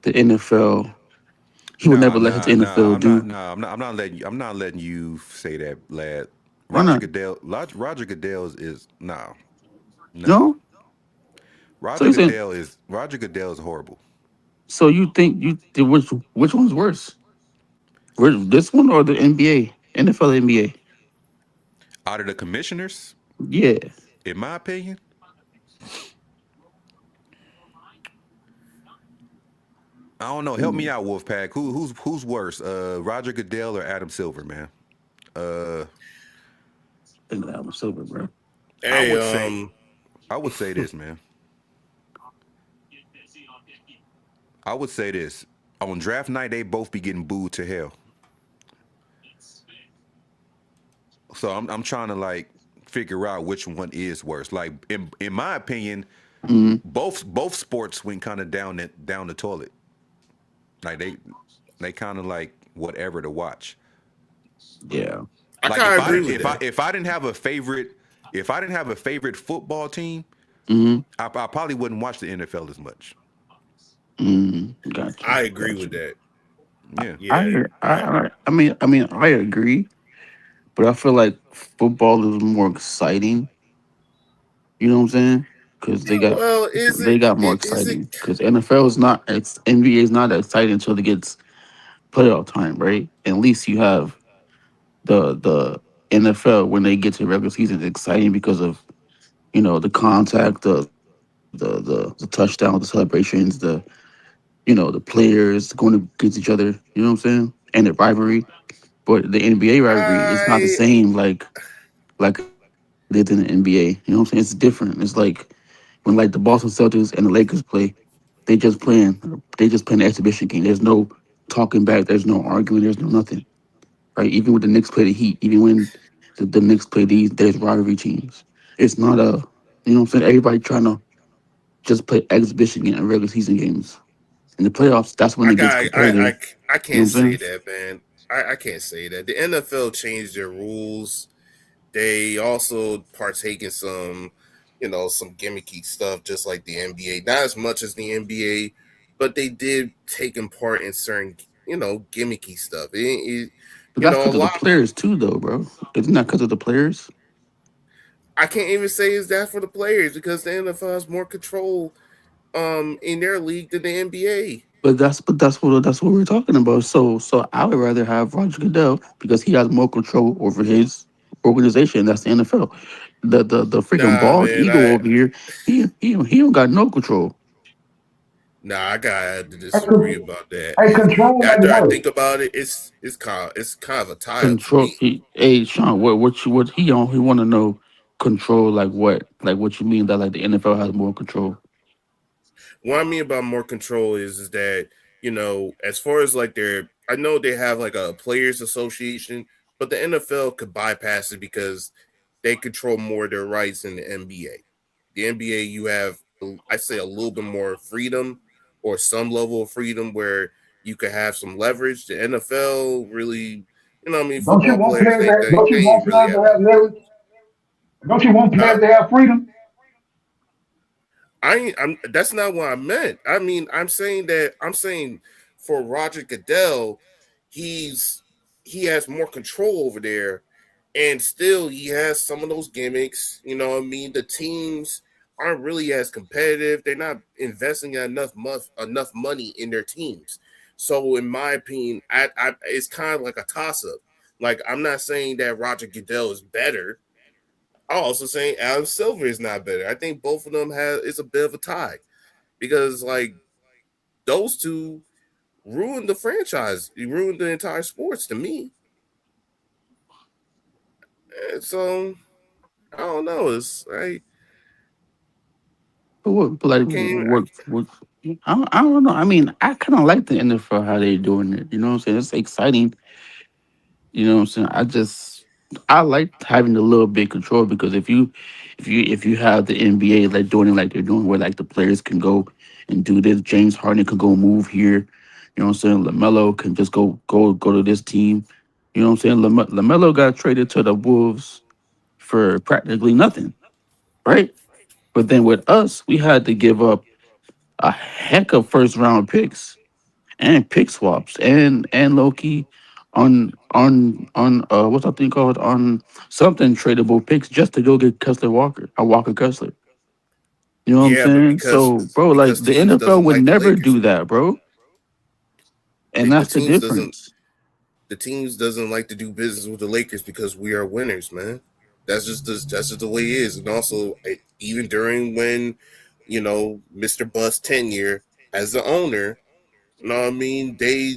the NFL. He would never Nah, let his nah, nah. NFL I'm not. do. Nah, I'm not letting you. I'm not letting you say that, lad. Why not? Roger Goodell is nah, nah. No. So Roger you saying? Goodell is Roger Goodell is horrible. So you think which one's worse? This one or the NBA, NFL, NBA? Out of the commissioners, Yeah. in my opinion, I don't know. Help me Mm, out, Wolfpack. Who's worse, Roger Goodell or Adam Silver, man? Uh, think that was silver, bro. I hey, would say, I would say this, man. I would say this. On draft night, they both be getting booed to hell. So I'm trying to like figure out which one is worse. Like in my opinion, Mm, both sports went kind of down the toilet. Like they kind of like whatever to watch. yeah. I Like kind of agree with that. if I didn't have a favorite football team, Mm-hmm. I probably wouldn't watch the NFL as much. Got you. I agree Got with you. that. Yeah. Yeah, I agree, but I feel like football is more exciting. You know what I'm saying? Because well, is they it? got more Is it? exciting. Because NFL is not. It's NBA is not exciting until it gets playoff time, right? At least you have the NFL when they get to regular season, it's exciting because of the contact, the touchdown, the celebrations, the players going against each other. You know what I'm saying? And the rivalry. But the NBA rivalry is not the I same like it is in the NBA. You know what I'm saying? It's different. It's like when like the Boston Celtics and the Lakers play, they just playing an exhibition game. There's no talking back. There's no arguing. There's no nothing. Right? Even when the Knicks play the Heat, even when the Knicks play there's rivalry teams. It's not what I'm saying? Everybody trying to just play exhibition game and regular season games. In the playoffs, that's when I it gets got competitive. I You know can't what I'm say saying? that, man. I can't say that. The NFL changed their rules. They also partake in some, some gimmicky stuff, just like the NBA. Not as much as the NBA, but they did take in part in certain, gimmicky stuff. But that's A because of the lot. players too, though, bro. Isn't that because of the players? I can't even say is that for the players because the NFL has more control in their league than the NBA. But that's what we're talking about. So I would rather have Roger Goodell because he has more control over his organization. That's the NFL. The freaking Nah, bald man, eagle over here, he don't got no control. I gotta Hey, disagree about that. control like After I what? think about it, it's kind of a tie up for Control. me. Hey, Sean, what he want to know? Control like what? Like what you mean that like the NFL has more control? What I mean about more control is that as far as like I know they have like a players association, but the NFL could bypass it because they control more of their rights than the NBA. The NBA, you have I say a little bit more freedom or some level of freedom where you could have some leverage. The NFL really, I mean, Don't you football want players players they to they, don't you they want ain't really players have to that have leverage? leverage, Don't you want huh? players to have freedom? I'm that's not what I meant. I mean, I'm saying for Roger Goodell, he's he has more control over there, and still he has some of those gimmicks. You know what I mean? The teams aren't really as competitive. They're not investing enough money in their teams. So in my opinion, it's kind of like a toss up. Like I'm not saying that Roger Goodell is better. I'm also saying Adam Silver is not better. I think both of them have it's a bit of a tie because like those two ruined the franchise. You ruined the entire sports to me. And so I don't know. It's But what? But like can't. what? I don't know. I mean, I kind of like the NFL how they doing it. You know what I'm saying? It's exciting. You know what I'm saying? I like having a little bit control because if you have the NBA like doing it like they're doing where like the players can go and do this, James Harden can go move here. You know what I'm saying? LaMelo can just go to this team. You know what I'm saying? LaMelo got traded to the Wolves for practically nothing, right? But then with us, we had to give up a heck of first round picks and pick swaps and Loki on what's that thing called on something tradable picks just to go get Kessler Walker, a Walker Kessler. You know what I'm Yeah, but saying? So, bro, like the teams NFL doesn't would like the never Lakers, do man. that, bro, and The that's the teams doesn't difference. the teams doesn't like to do business with the Lakers because we are winners, man. That's just the way it is. And also, even during when Mr. Bust tenure as the owner, you know what I mean, they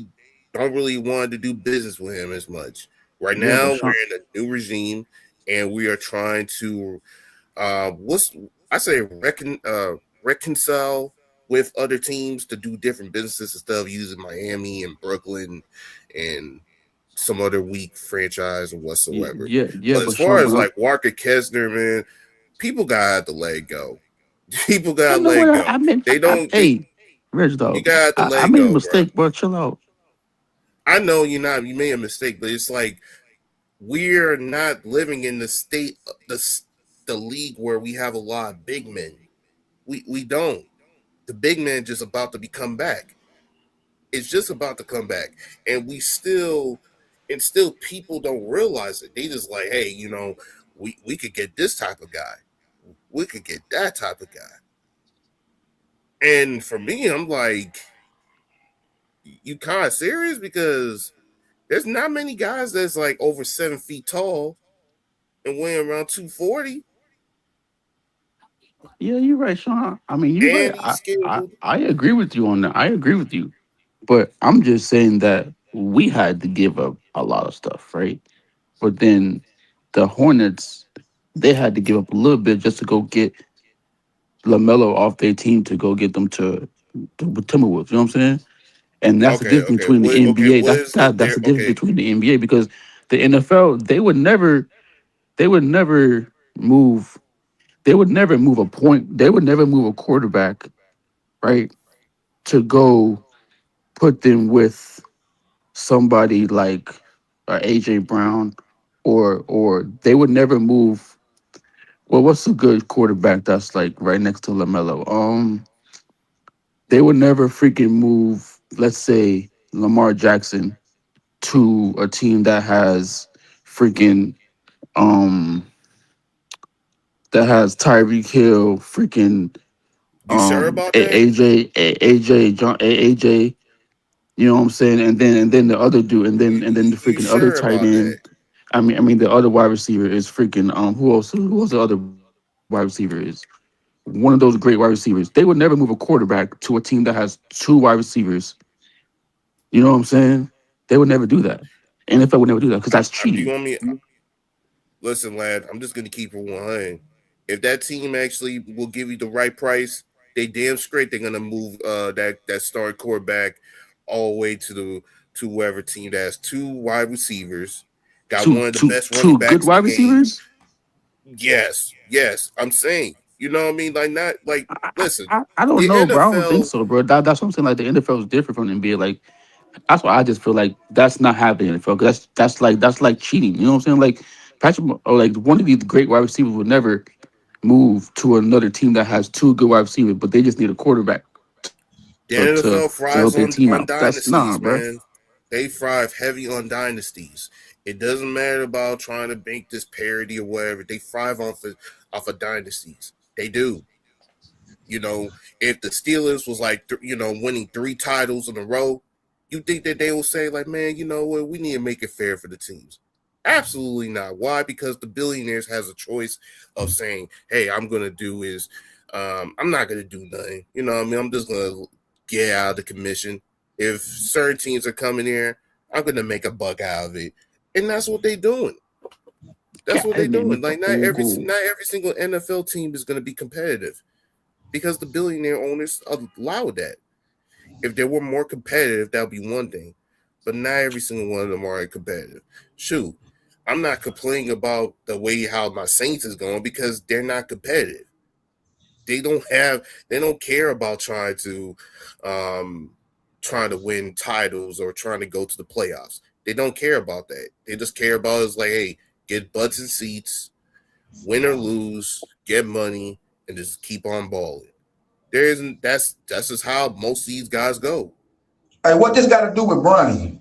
don't really want to do business with him as much. Right Yeah, now, but we're Sean, in a new regime, and we are trying to what's I say reconcile with other teams to do different businesses and stuff using Miami and Brooklyn and some other weak franchise or whatsoever. yeah, But as but far Sean, as like Walker Kessler, man, people got to let go. People got I to know let what go. I meant. They don't. Hey, Reg, You dog, got to I let made a go, bro. mistake, bro. Chill out. I know you made a mistake, but it's like we're not living in the state the league where we have a lot of big men. We don't. The big man just about to be come back. It's just about to come back, and still people don't realize it. They just like, hey, we could get this type of guy, we could get that type of guy. And for me, I'm like, you kind of serious because there's not many guys that's like over 7 feet tall and weighing around 240, Yeah, you're right, Sean. I mean, you're right. and he's I skilled. I agree with you on that. I agree with you. But I'm just saying that we had to give up a lot of stuff, right? But then the Hornets, they had to give up a little bit just to go get LaMelo off their team to go get them to Timberwolves. You know what I'm saying? And that's the Okay, difference between the NBA. what is the That's there? the difference Okay, between the NBA because the NFL they would never move move a point. They would never move a quarterback, right? To go put them with somebody like AJ Brown or they would never move. Well, what's a good quarterback that's like right next to LaMelo? They would never freaking move, let's say, Lamar Jackson to a team that has freaking um that has Tyreek Hill, freaking you sure about that? AJ, you know what I'm saying? And then the other dude, and then the You freaking other sure tight about that? end. I mean the other wide receiver is freaking who else the other wide receiver is? One of those great wide receivers. They would never move a quarterback to a team that has two wide receivers. You know what I'm saying? They would never do that. NFL would never do that because that's You cheating. want me? Listen, lad, I'm just gonna keep it 100. If that team actually will give you the right price, they damn straight they're gonna move that starting quarterback all the way to whoever team that has two wide receivers, got Two one of the two best running two good backs in the wide game. receivers. Yes, I'm saying. You know what I mean? Like not like listen, I don't the know, bro. I don't think NFL. so, bro. That's what I'm saying. Like the NFL is different from the NBA. Like that's why I just feel like that's not happening in the NFL. 'Cause that's like cheating. You know what I'm saying? Like Patrick or like one of these great wide receivers would never move to another team that has two good wide receivers, but they just need a quarterback The to NFL help thrives their team on out. That's nah, dynasties, bro. man. They thrive heavy on dynasties. It doesn't matter about trying to make this parody or whatever. They thrive off of dynasties. They do. If the Steelers was like winning 3 titles in a row, you think that they will say like, man, you know what, we need to make it fair for the teams. Absolutely not. Why? Because the billionaires has a choice of saying, hey, I'm not gonna do nothing. You know what I mean? I'm just gonna get out of the commission. If certain teams are coming here, I'm gonna make a buck out of it. And that's what they're doing. That's Yeah, what I they're mean, doing. make the Like whole goal. not every single NFL team is gonna be competitive because the billionaire owners allow that. If they were more competitive, that would be one thing. But not every single one of them are competitive. Shoot, I'm not complaining about the way how my Saints is going because they're not competitive. They don't care about um trying to win titles or trying to go to the playoffs. They don't care about that. They just care about is like, hey, get butts and seats, win or lose, get money, and just keep on balling. There isn't that's just how most of these guys go. Hey, what this got to do with Bronny?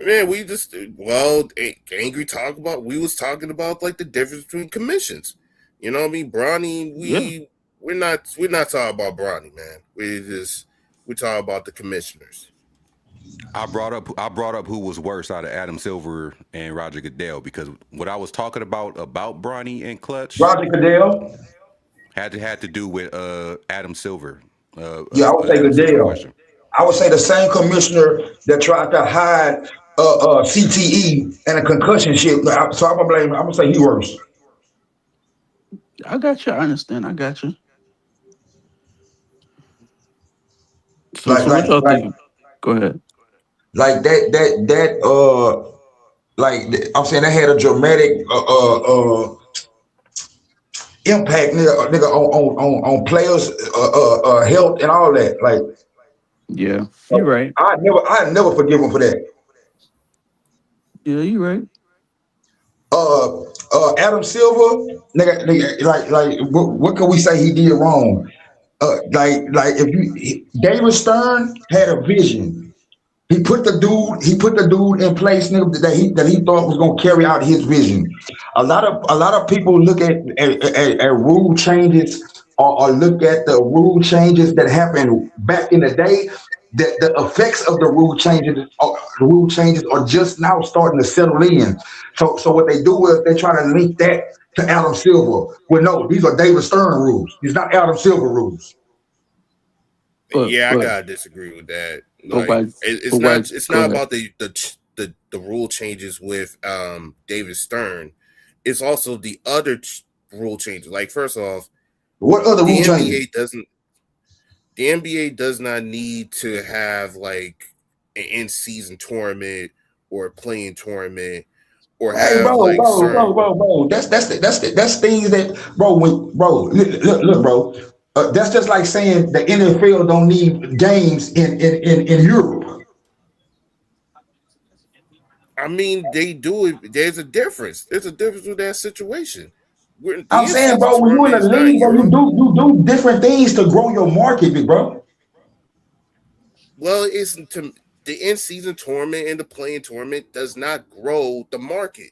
Man, we just angry talk about we was talking about like the difference between commissions. You know what I mean? Bronny, Yeah, we're not talking about Bronny, man. We talk about the commissioners. I brought up who was worse out of Adam Silver and Roger Goodell because what I was talking about Bronny and Clutch Roger Goodell. had to do with Adam Silver. Yeah, I would say Adam Silver Goodell. question. I would say the same commissioner that tried to hide CTE and a concussion shit. So I'm gonna blame. I'm gonna say he worse. I got you. I understand. I got you. So, Like so what like y'all like think? Go ahead. like I'm saying that had a dramatic impact, nigga on players' health and all that. Like Yeah, you're right. I never forgive him for that. Yeah, you're right. Adam Silver, nigga, like what can we say he did wrong? Like if you David Stern had a vision. He put the dude in place, nigga, that he thought was gonna carry out his vision. A lot of people look at rule changes or look at the rule changes that happened back in the day. The effects of the rule changes are just now starting to settle in. So what they do is they try to link that to Adam Silver. Well, no, these are David Stern rules. These not Adam Silver rules. But Yeah, I but gotta disagree with that. but Like why? it's But why? not it's Go not ahead. about the rule changes with David Stern. It's also the other rule changes. Like first off, What other the rule NBA changes? doesn't the NBA does not need to have like an in season tournament or a playing tournament or Hey, have bro, like bro, bro, certain. bro, bro. That's things that, bro. Bro, look, bro. That's just like saying the NFL don't need games in Europe. I mean, they do it. There's a difference. There's a difference with that situation. The I'm in saying, season bro, when you in tournament the is not league, bro, you Europe. do you do different things to grow your market, big bro. Well, it's to the in season tournament and the playing tournament does not grow the market.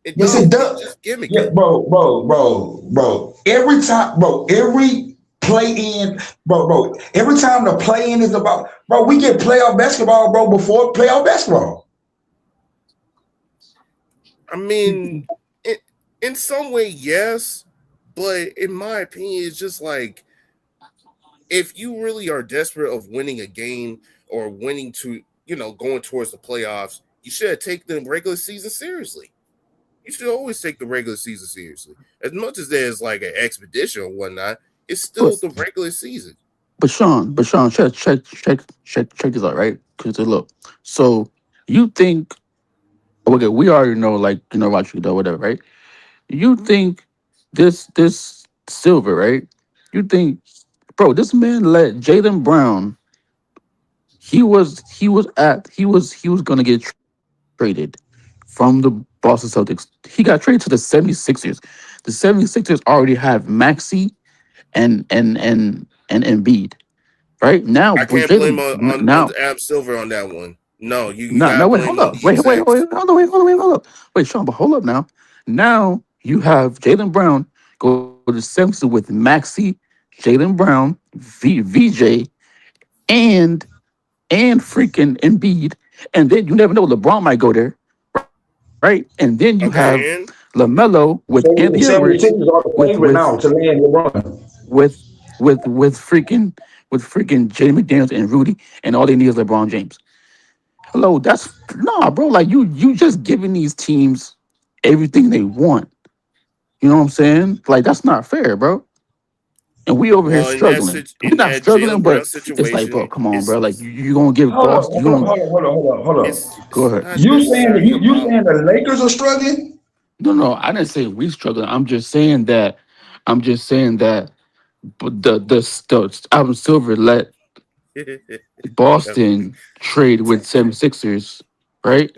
It Yes, it don't. It's does. just Yeah, gimmicky. bro. Every time, bro, every play in, bro. Every time the play in is about, bro, we get playoff basketball, bro, before playoff basketball. I mean, in some way, yes, but in my opinion, it's just like if you really are desperate of winning a game or winning to, going towards the playoffs, you should take the regular season seriously. You should always take the regular season seriously. As much as there's like an expedition or whatnot, it's still But the regular season. Sean, check this out, right? Because look, so you think okay, we already know, like Roger, whatever, right? You think this Silver, right? You think, bro, this man let Jalen Brown. He was gonna get traded from the Boston Celtics. He got traded to the 76ers. The 76ers already have Maxi and Embiid. Right now, I with can't blame Jalen on now, Ab Silver on that one. No, you no, gotta no, wait, blame hold on up, the wait, execs. hold up, wait, Sean, but hold up now. Now you have Jalen Brown go to Simpson with Maxi, Jalen Brown, VJ, and freaking Embiid, and then you never know, LeBron might go there, right? And then you have Okay, and LaMelo with Anthony So the Edwards, 76ers are the with favorite with now to land LeBron. with with freaking Jay McDaniels and Rudy, and all they need is LeBron James. Hello, that's nah, bro. Like you just giving these teams everything they want. You know what I'm saying? Like that's not fair, bro. And we over here well, struggling. We're in not that struggling, Jalen but Brown it's like, bro, situation, come on, bro. it's Like you gonna give Hold up, Boston? You hold up, gonna hold up, hold up, hold up, hold up. go it's ahead? not necessarily You about. saying the Lakers are struggling? No, no, I didn't say we struggling. I'm just saying that. I'm just saying that. But the Adam Silver let Boston trade with 76ers, right?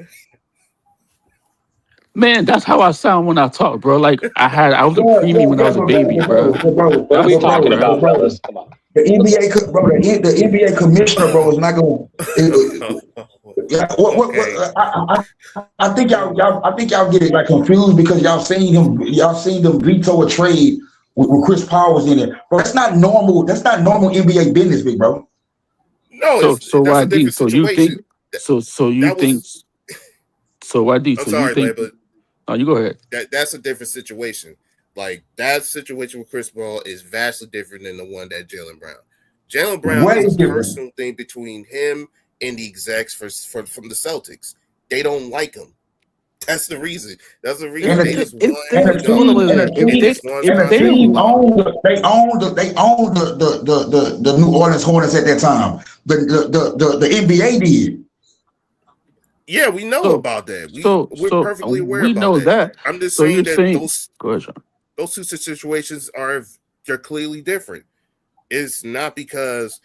Man, that's how I sound when I talk, bro. Like I was a preemie when I was a baby, bro. What are we That's me, talking bro. about, fellas? Come on. The NBA, the NBA commissioner, bro, is not going. Yeah, Okay, I think I think y'all get it like confused because y'all seen them veto a trade with Chris Paul was in it. Bro, that's not normal. That's not normal NBA business, big bro. no, So it's so that's a YD, different so you situation. think so you That think was. so YD, I'm so you sorry, Lay, think but oh you go ahead. that's a different situation. Like that situation with Chris Paul is vastly different than the one that Jalen Brown. Jalen Brown What is a is different? personal thing between him and the execs from the Celtics. They don't like him. That's the reason. That's the And reason. They the just If want and they him the hold on, gone. team wait, and wait, the It team just wants and the if they Bron. team owned the New Orleans Hornets at that time. The NBA did. Yeah, we know so about that. We're so perfectly aware we about know that. that. I'm just So saying you're that saying go ahead, Sean. those two situations are they're clearly different. It's not because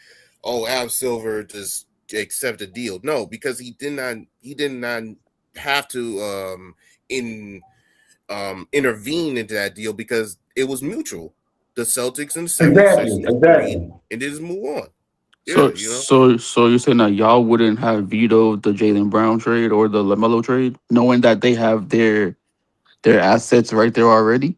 Al Silver just accept a deal. No, because he did not have to in intervene into that deal because it was mutual. The Celtics and the 76ers Exactly, agreed exactly. and just move on. So Yeah, you know. so you're saying that y'all wouldn't have vetoed the Jalen Brown trade or the LaMelo trade, knowing that they have their assets right there already?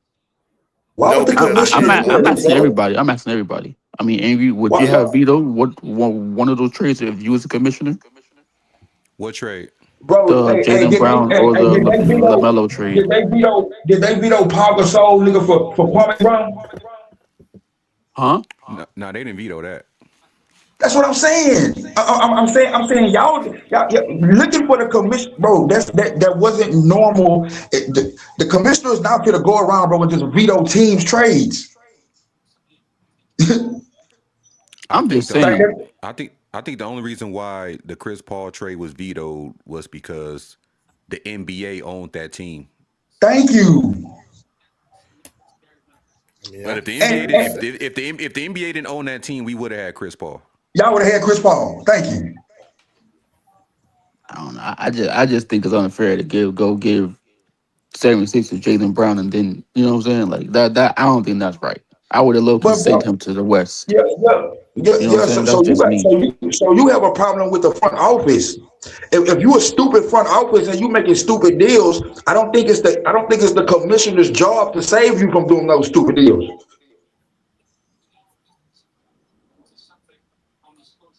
Why No, would the because I'm commissioners do I'm it, asking bro? everybody. I'm asking everybody. I mean, Angry, would you Why, have vetoed one of those trades if you was a commissioner? What trade? bro? The Hey, Jalen Brown or the LaMelo trade? did they veto Paul Gasol, nigga, for Kwame Brown? Huh? No, they didn't veto that. That's what I'm saying. I'm saying y'all looking for the commission, bro. That wasn't normal. The commissioners now could go around, bro, and just veto teams trades. I I'm think just the only Like, saying. I think the only reason why the Chris Paul trade was vetoed was because the NBA owned that team. thank you. I mean, But if the NBA And, did, and if the NBA didn't own that team, we would have had Chris Paul. y'all would have had Chris Paul. Thank you. I don't know. I just think it's unfair to give 76 to Jalen Brown and then you know what I'm saying like that. I don't think that's right. I would have low key But sent bro, him to the West. yeah, yeah, yeah, You know what I'm yeah. saying? So, That's so you just got me. so you have a problem with the front office. If you a stupid front office and you making stupid deals, I don't think it's the commissioner's job to save you from doing those stupid deals.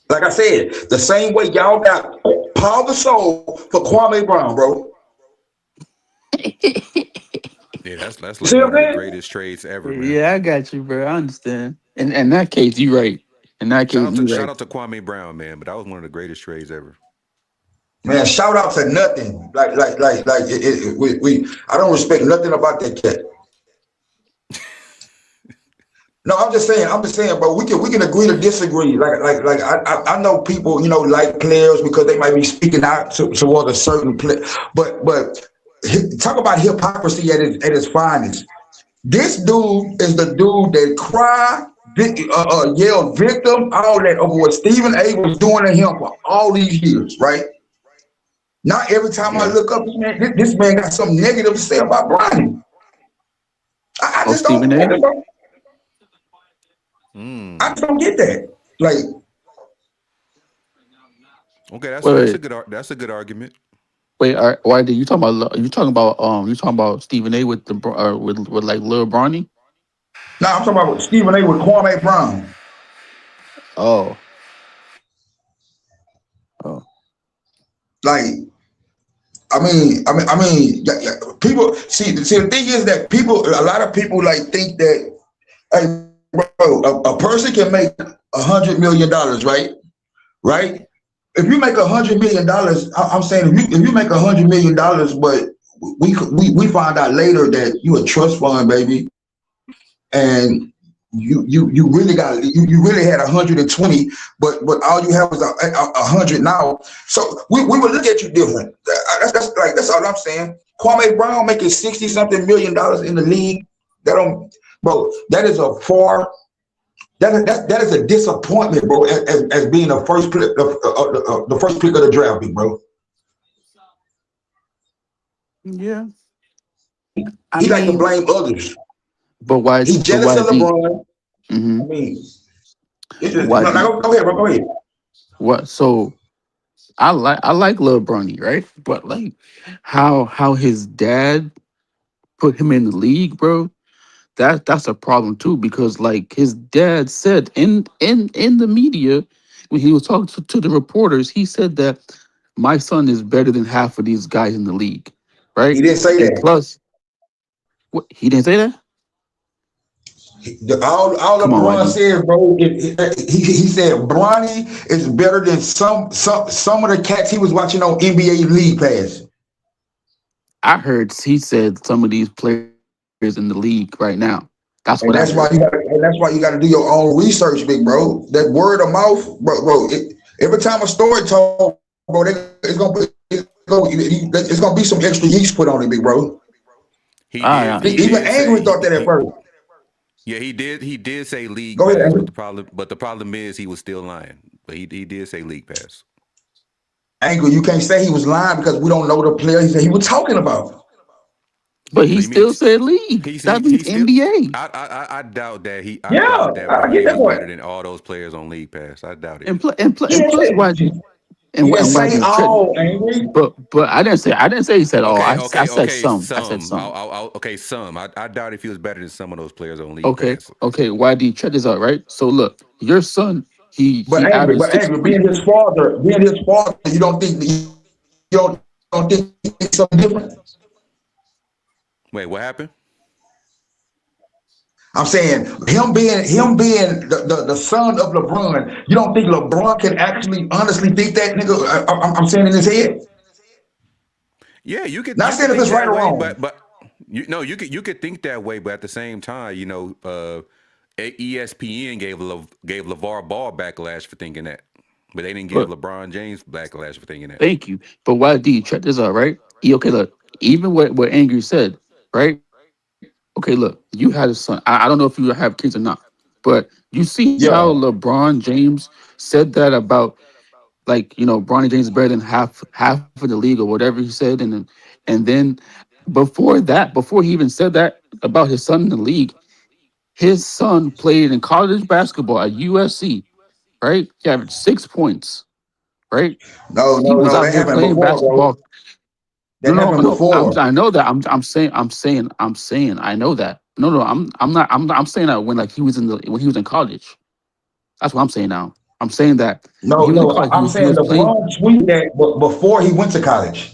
Like I said, the same way y'all got Paul Gasol for Kwame Brown, bro. Yeah, that's You like see what one I'm of the saying? greatest trades ever, man. Yeah, I got you, bro. I understand. In that case, you right. In that case, you Shout right. out to Kwame Brown, man. But that was one of the greatest trades ever. Man, shout out to nothing. We I don't respect nothing about that cat. No, I'm just saying, bro. We can agree to disagree. I know people, like players because they might be speaking out toward a certain play. But talk about hypocrisy at its finest. This dude is the dude that yelled victim, all that over what Stephen A was doing to him for all these years, right? Not every time I Yeah. look up, this man got something negative to say about Bronny. I Oh, just Stephen don't, I A. just don't, I Mm. just don't get that. Like, Okay, Wait, that's a good argument. wait. Why did you you talking about Stephen A. with with like Lil Bronny? now I'm talking about Stephen A. with Kwame Brown. Oh, oh. Like, people see. The thing is that a lot of people like think that, hey, bro, a person can make $100 million, right? Right? If you make $100 million, I'm saying if you make $100 million, but we find out later that you a trust fund, baby, and you really you really had 120, but all you have is 100 now. So we would look at you different. That's all I'm saying. Kwame Brown making 60 something $1 million in the league. That don't, bro. That is a far. That is a disappointment, bro. As being the first pick, the first pick of the draft, bro. Yeah. I He like to mean, blame others. but why? He But jealous why of is he? LeBron. Mm-hmm. I mean, it's But just why no. is he? Go ahead, bro. Go ahead. What? So I like Lil Bronny, right? But like how his dad put him in the league, bro. That's a problem too because like his dad said in the media when he was talking to the reporters, he said that my son is better than half of these guys in the league, He right? didn't say And that. plus, what he didn't say that. All Come on, LeBron YG. said, bro. He said Bronny is better than some of the cats he was watching on NBA League Pass. I heard he said some of these players in the league right now. That's And what I that's why heard. you got to do your own research, big bro. That word of mouth, bro. Every time a story told, bro, it's gonna be some extra yeast put on it, big bro. He Even did say Angry thought that at first. yeah, he did say league Go ahead, pass, Angry. but the problem is he was still lying. But he did say league pass. Angry, you can't say he was lying because we don't know the player he said he was talking about. But So he you mean still said league. That he means still? NBA. I doubt that I Yeah, doubt that I get Bronny that was better point. than all those players on League Pass. I doubt it. He And didn't plus, why say, he didn't and why say did Trent? all, Angry. But I didn't say he said all. I said Okay. some. I said Some. some. Okay, some. I doubt if he was better than some of those players on League Okay, Pass. okay. YD, check this out, right? So look, your son, he averaged But six angry, points. being his father, you don't think something different? Wait, what happened? I'm saying him being the son of LeBron. You don't think LeBron can actually honestly think that nigga? I'm saying in his head. Yeah, Not you could saying if think it's right that or way, wrong. but you could think that way, but at the same time, ESPN gave LeVar Ball backlash for thinking that, but they didn't give But LeBron James backlash for thinking that. thank you. But YD, check this out, right? Okay, look. Even what Angry said, right? Okay, look. You had a son. I don't know if you have kids or not, but you see how Yeah. LeBron James said that about, like, Bronny James is better than half of the league or whatever he said, and then before he even said that about his son in the league, his son played in college basketball at USC, right? He averaged 6 points, right? No, He no, was no. out That here happened playing before, bro. basketball. No, That no, happened no. before. I know that. I'm saying. I know that. No, no. I'm saying that when, like, when he was in college. That's what I'm saying now. I'm saying that when No, he was in no. college, I'm he saying was playing. LeBron tweeted that before he went to college.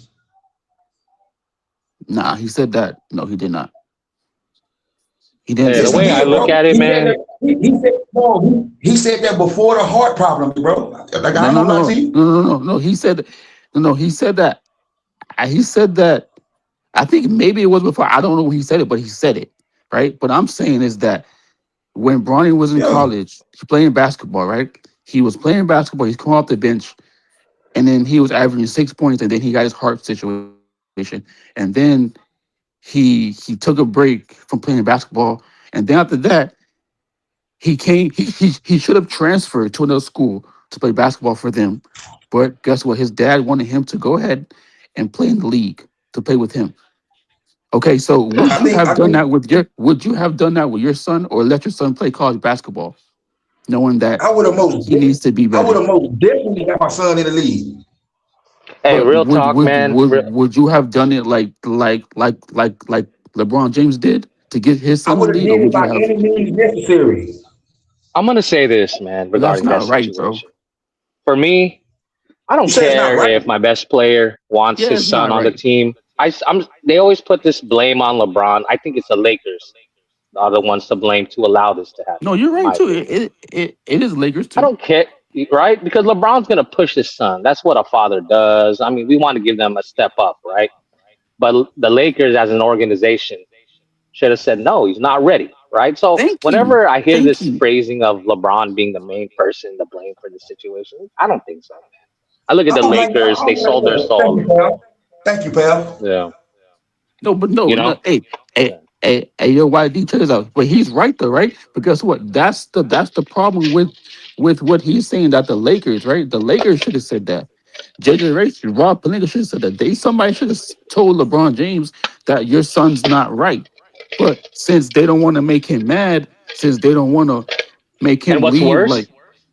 Nah, he said that. No, he did not. He didn't Hey, say the Yes, he way that. I did, look bro. at it, He said man. that. He said no. He said that before the heart problem, bro. Like I No, ain't no, gonna lie to no, you. no, no, no, no. He said, no, he said that. He said that. I think maybe it was before. I don't know when he said it, but he said it, right? But I'm saying is that when Bronny was in Yeah. college, he playing basketball, right? He was playing basketball. He's coming off the bench, and then he was averaging 6 points, and then he got his heart situation, and then he took a break from playing basketball, and then after that, he came. He should have transferred to another school to play basketball for them, but guess what? His dad wanted him to go ahead and play in the league to play with him. Okay, so I think I think would you have done that with your son, or let your son play college basketball, knowing that I would have most he needs to be I would better? have most definitely got my son in the league. Hey, But real talk, man. would you have done it like LeBron James did to get his I son in would the have league, or did it would you by have? any means necessary. I'm gonna say this, man, But that's regarding that not right, bro. situation. For me, I You don't said it's not care right. if my best player wants Yeah, his it's son not on the right. team. They always put this blame on LeBron. I think it's the Lakers are the ones to blame to allow this to happen, No, you're in right my too. opinion. It is Lakers I too. don't care, right? Because LeBron's gonna push his son. That's what a father does. I mean, we want to give them a step up, right? But the Lakers, as an organization, should have said no. He's not ready, right? So Thank you, whenever I hear thank this you. phrasing of LeBron being the main person to blame for the situation, I don't think so, man. I look at I the don't think I Lakers; they don't think sold their so. Thank soul. you, pal. Thank you, pal. Yeah, No, but no, you no. know. Hey, hey, Yeah. hey, yo, YD, check this out. But he's right though, right? But guess what? That's the problem with what he's saying, that the Lakers, right? The Lakers should have said that. JJ Racing, Rob Palinka should have said that. Somebody should have told LeBron James that your son's not right. But since they don't want to make him mad, since they don't want to make And him what's leave, like, worse,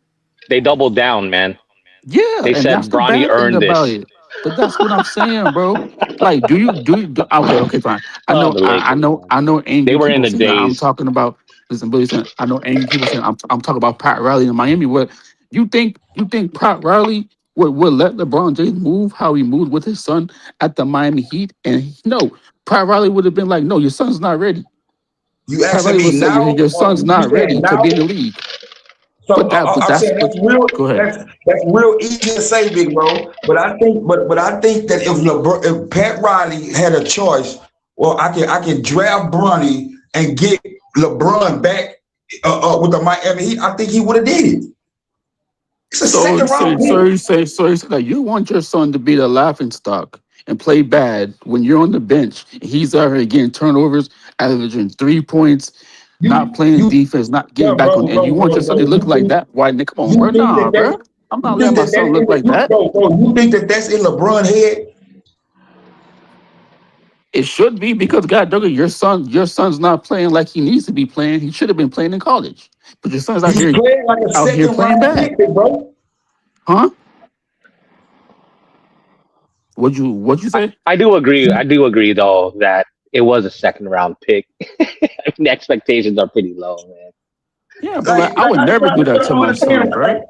they doubled down, man. yeah, They and that's said the Bronny bad thing earned about this. it. But that's what I'm saying, bro. Like, okay, okay, fine. I Oh, know, the I, I Lakers, know, man. I know. They Angry were in people the saying that I'm days. talking about. Listen, but listen, I know angry people saying I'm talking about Pat Riley in Miami. What you think Pat Riley would let LeBron James move how he moved with his son at the Miami Heat? And no, Pat Riley would have been like, no, your son's not ready. You Pat asking Riley me would say now, your or son's you not saying ready to be in now? the league. So But I'm that's saying but that's real. go ahead. That's real easy to say, big bro. But I think that if Pat Riley had a choice, well, I can draft Bronny and get LeBron back with the Miami Heat. I think he would have did it. It's a So second you say, round so pick. you say, so you say that you want your son to be the laughing stock and play bad when you're on the bench. And he's already getting turnovers, averaging 3 points, not playing You defense, not yeah, getting back on. And you want your son to look You like think that? Why, Nick? Come on, you bro. think Nah, that bro. that's I'm you not letting think my that that's son in look the, like that. you think that that's in LeBron head? It should be because God dog it, your son's not playing like he needs to be playing. He should have been playing in college. But your son's He's playing like a out here second playing round bad. pick, big bro. Huh? What'd you say? I do agree. I do agree though that it was a second round pick. I mean, the expectations are pretty low, man. Yeah, but like I would never do that to don't my son, understand. bro.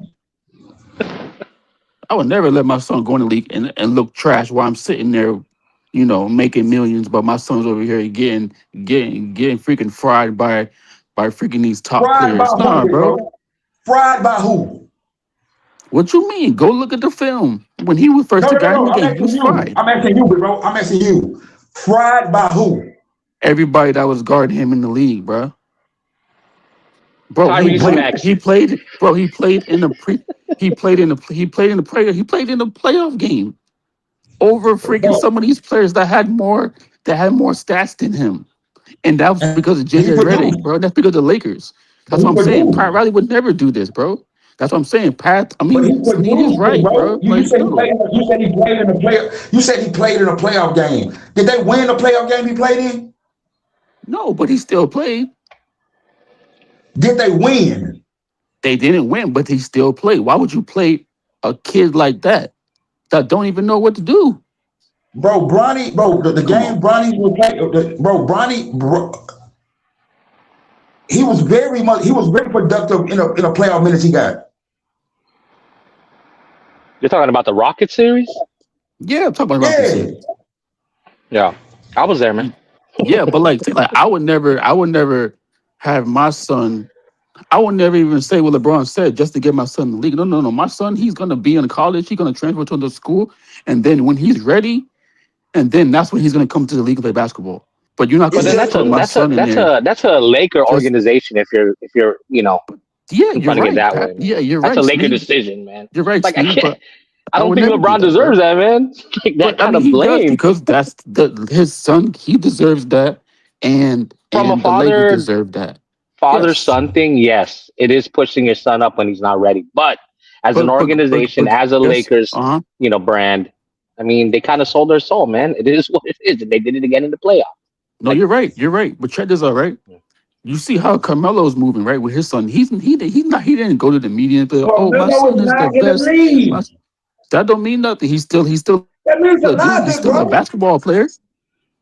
I would never let my son go in the league and look trash while I'm sitting there, making millions, but my son's over here getting freaking fried by freaking these top Fried by players. who, Nah, big bro. bro? Fried by who? What you mean? Go look at the film. When he was first No, the no, guy in no. the I'm game, he asking was you. fried. I'm asking you, big bro. I'm asking you. Fried by who? Everybody that was guarding him in the league, bro. Bro, Tyrese Maxey. he played in the playoff game over freaking Bro, some of these players that had more stats than him. And that was and because of he JJ Redick, produced. bro. That's because of the Lakers. That's what He I'm saying. Pat produced. Riley would never do this, bro. That's what I'm saying. But he Snead is produced, big right, bro. bro. You Like, said he played. no. You said he played in the play. You said he played in a playoff game. Did they win the playoff game he played in? No, but he still played. Did they win? They didn't win, but he still played. Why would you play a kid like that don't even know what to do? Bro, Bronny, bro, the Come game on. Bronny was playing, bro, Bronny, bro, he was very productive in a playoff minutes he got. You're talking about the Rocket series? Yeah, I'm talking about Rocket Yeah. series. Yeah, I was there, man. Yeah, but like I would never have my son. I would never even say what LeBron said just to get my son in the league. No, no, no. My son, he's gonna be in college. He's gonna transfer to the school, and then when he's ready, and then that's when he's gonna come to the league and play basketball. But you're not But gonna It's then just just put my son in there. that's a Laker Just organization. If you're yeah, you're running it right, that Pat. way, Yeah, man. you're That's a right, Laker Snead. decision, man. You're right, Like I Snead. can't. But I I don't would think never do LeBron that, bro. deserves that, man. Like that But I kind mean, of he does blame because that's his son. He deserves that, and from a the Lakers deserve that. father Yes, son thing. Yes, it is pushing your son up when he's not ready. But as an organization, but as a yes, Lakers, brand, I mean, they kind of sold their soul, man. It is what it is. And they did it again in the playoffs. no, Like, you're right. You're right. But check this out, right? You see how Carmelo's moving, right? With his son, he didn't go to the media and be, oh, my Carmelo son is is the not in the best. league. That don't mean nothing. He's still That means a a dude. lot, He's big still a bro. basketball player.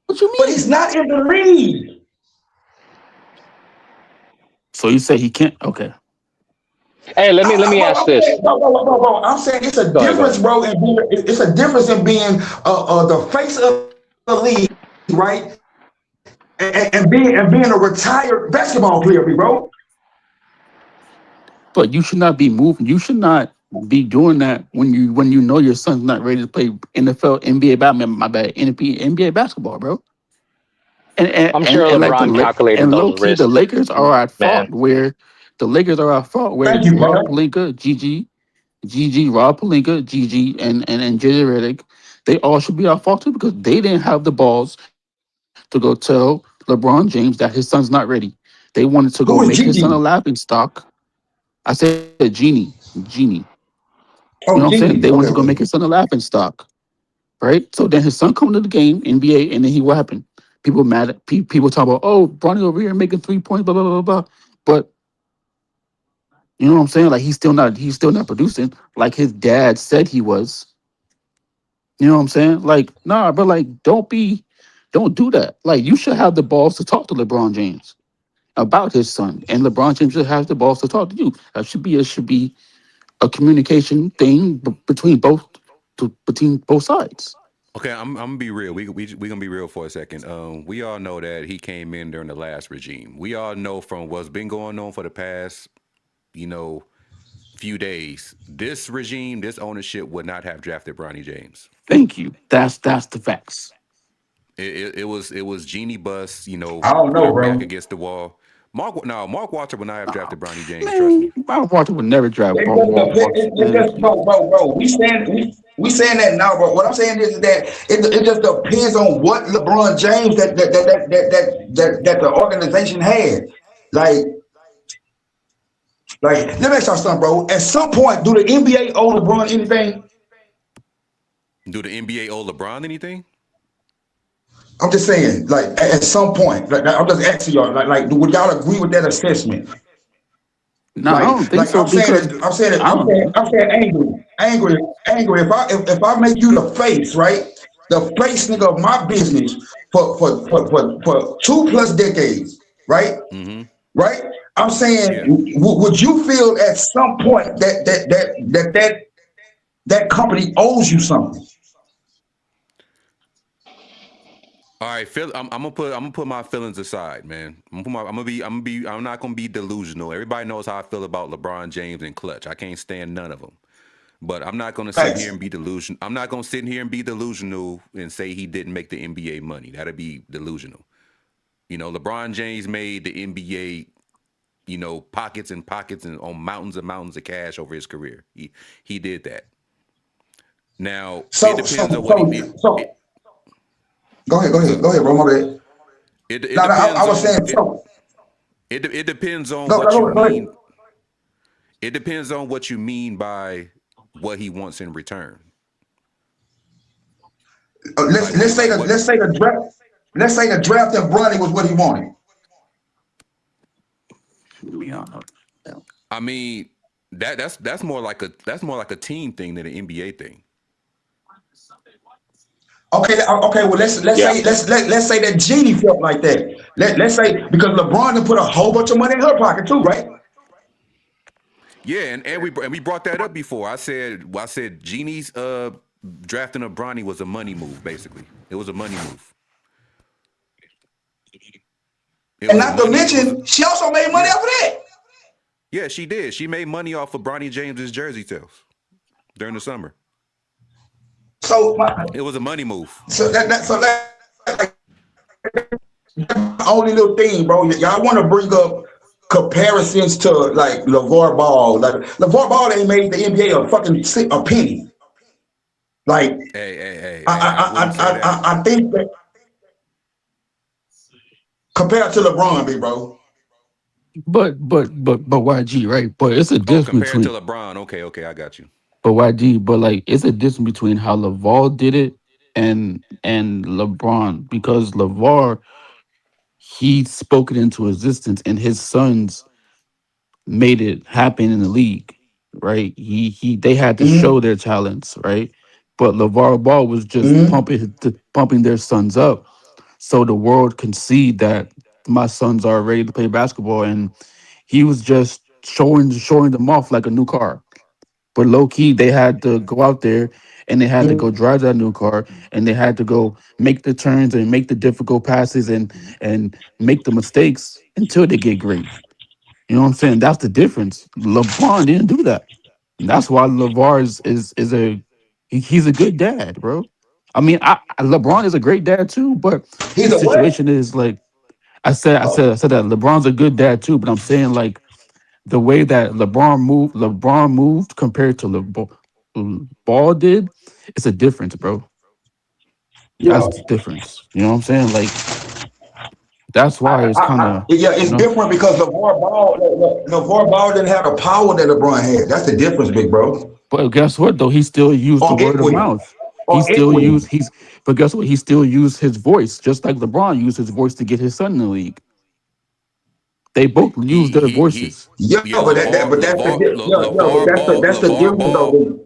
What you But mean? he's not in the league. So you say he can't? Okay. hey, let me Bro, ask this. I'm saying it's a Go ahead, go difference, ahead. bro. It's a difference in being the face of the league, right? And being a retired basketball player, bro. But you should not be moving. You should not be doing that when you know your son's not ready to play NFL, NBA, my bad, NBA basketball, bro. And I'm and, sure and like LeBron calculated low those key, the risks, Lakers are at man. fault where Thank you, Rob brother. Pelinka, Rob Pelinka, GG, and JJ Redick, they all should be at fault too because they didn't have the balls to go tell LeBron James that his son's not ready. They wanted to go Who is make his son a Gigi? laughing stock. I said Genie. You know Oh, what I'm saying? Gigi. They wanted Okay, to go make okay. his son a laughing stock, right? So then his son come to the game, NBA, and then what happened? People mad at people talk about, oh, Bronny over here making 3 points, blah blah blah blah. But you know what I'm saying? Like he's still not producing like his dad said he was. You know what I'm saying? Like, nah, but like don't do that. Like you should have the balls to talk to LeBron James about his son. And LeBron James should have the balls to talk to you. That should be a communication thing between both sides. Okay, I'm gonna be real. We gonna be real for a second. We all know that he came in during the last regime. We all know from what's been going on for the past, few days. This regime, this ownership would not have drafted Bronny James. Thank you. That's the facts. It was Genie Bus. I don't Put know, her back bro. against the wall. Mark Walter would not have drafted Bronny James. Trust Man, me. Bob Walter would never drive It's Bob just, Walter. it's Man, just bro. We saying that now, bro. What I'm saying is that it just depends on what LeBron James that the organization had. Like, let me ask y'all something, bro. At some point, do the NBA owe LeBron anything? Do the NBA owe LeBron anything? I'm just saying, like at some point, like I'm just asking y'all, like would y'all agree with that assessment? No, I don't think Like so because I don't. I'm saying angry. If I make you the face, right, the face nigga of my business for 2+ decades, right, Mm-hmm. right. I'm saying, Yeah. would you feel at some point that company owes you something? All right, Phil. I'm gonna put my feelings aside, man. I'm not gonna be delusional. Everybody knows how I feel about LeBron James and Clutch. I can't stand none of them. But I'm not gonna sit here Facts. and be delusional. I'm not gonna sit here and be delusional and say he didn't make the NBA money. That'd be delusional. LeBron James made the NBA, pockets and pockets and mountains of cash over his career. He did that. Now it So so depends on what so so. look. Go ahead, bro. My bad. It No, no, I depends was on saying it. so. It depends on Go, what you go, go ahead. mean. It depends on what you mean by what he wants in return. Let's Like what? let's say Like the what? let's say the draft. Let's say the draft of Bronny was what he wanted. Yeah. I mean, that's more like a team thing than an NBA thing. Okay, okay. Well, Yeah. let's say that Jeannie felt like that. Let's say because LeBron done put a whole bunch of money in her pocket too, right? Yeah, and we brought that up before. I said Genie's drafting of Bronny was a money move. Basically, it was a money move. It And was a not to money. It was mention, she also made money yeah, off of that. yeah. She did. She made money off of Bronny James's jersey sales during the summer. So, It was a money move. so that only little thing, bro. Y'all want to bring up comparisons to like LeVar Ball. Like LeVar Ball ain't made the NBA a fucking a penny. Like I wouldn't say that. I think that compared to LeBron, big bro. But YG, right? But it's a Oh, difference compared to between LeBron. Okay, I got you. but YG, but like it's a difference between how Lavar did it and LeBron because Lavar he spoke it into existence and his sons made it happen in the league, right? He they had to show Mm-hmm. their talents, right? But LeVar Ball was just Mm-hmm. pumping their sons up so the world can see that my sons are ready to play basketball, and he was just showing them off like a new car. But low key, they had to go out there and they had to go drive that new car and they had to go make the turns and make the difficult passes and make the mistakes until they get great. You know what I'm saying? That's the difference. LeBron didn't do that. And that's why LeVar is he's a good dad, bro. I mean, LeBron is a great dad too, but the He's a what? situation is like I said that LeBron's a good dad too, but I'm saying like the way that LeBron moved compared to LeBron Ball did, it's a difference, bro. Yeah. That's the difference. You know what I'm saying? Like that's why it's kind of Yeah, you it's know. different because LeVar Ball didn't have the power that LeBron had. That's the difference, big bro. But guess what though? He still used the Or word of equity. mouth. He Or still equity. used he's but guess what? He still used his voice, just like LeBron used his voice to get his son in the league. They both used their He voices. Yeah, yeah. but that's the that's the difference though.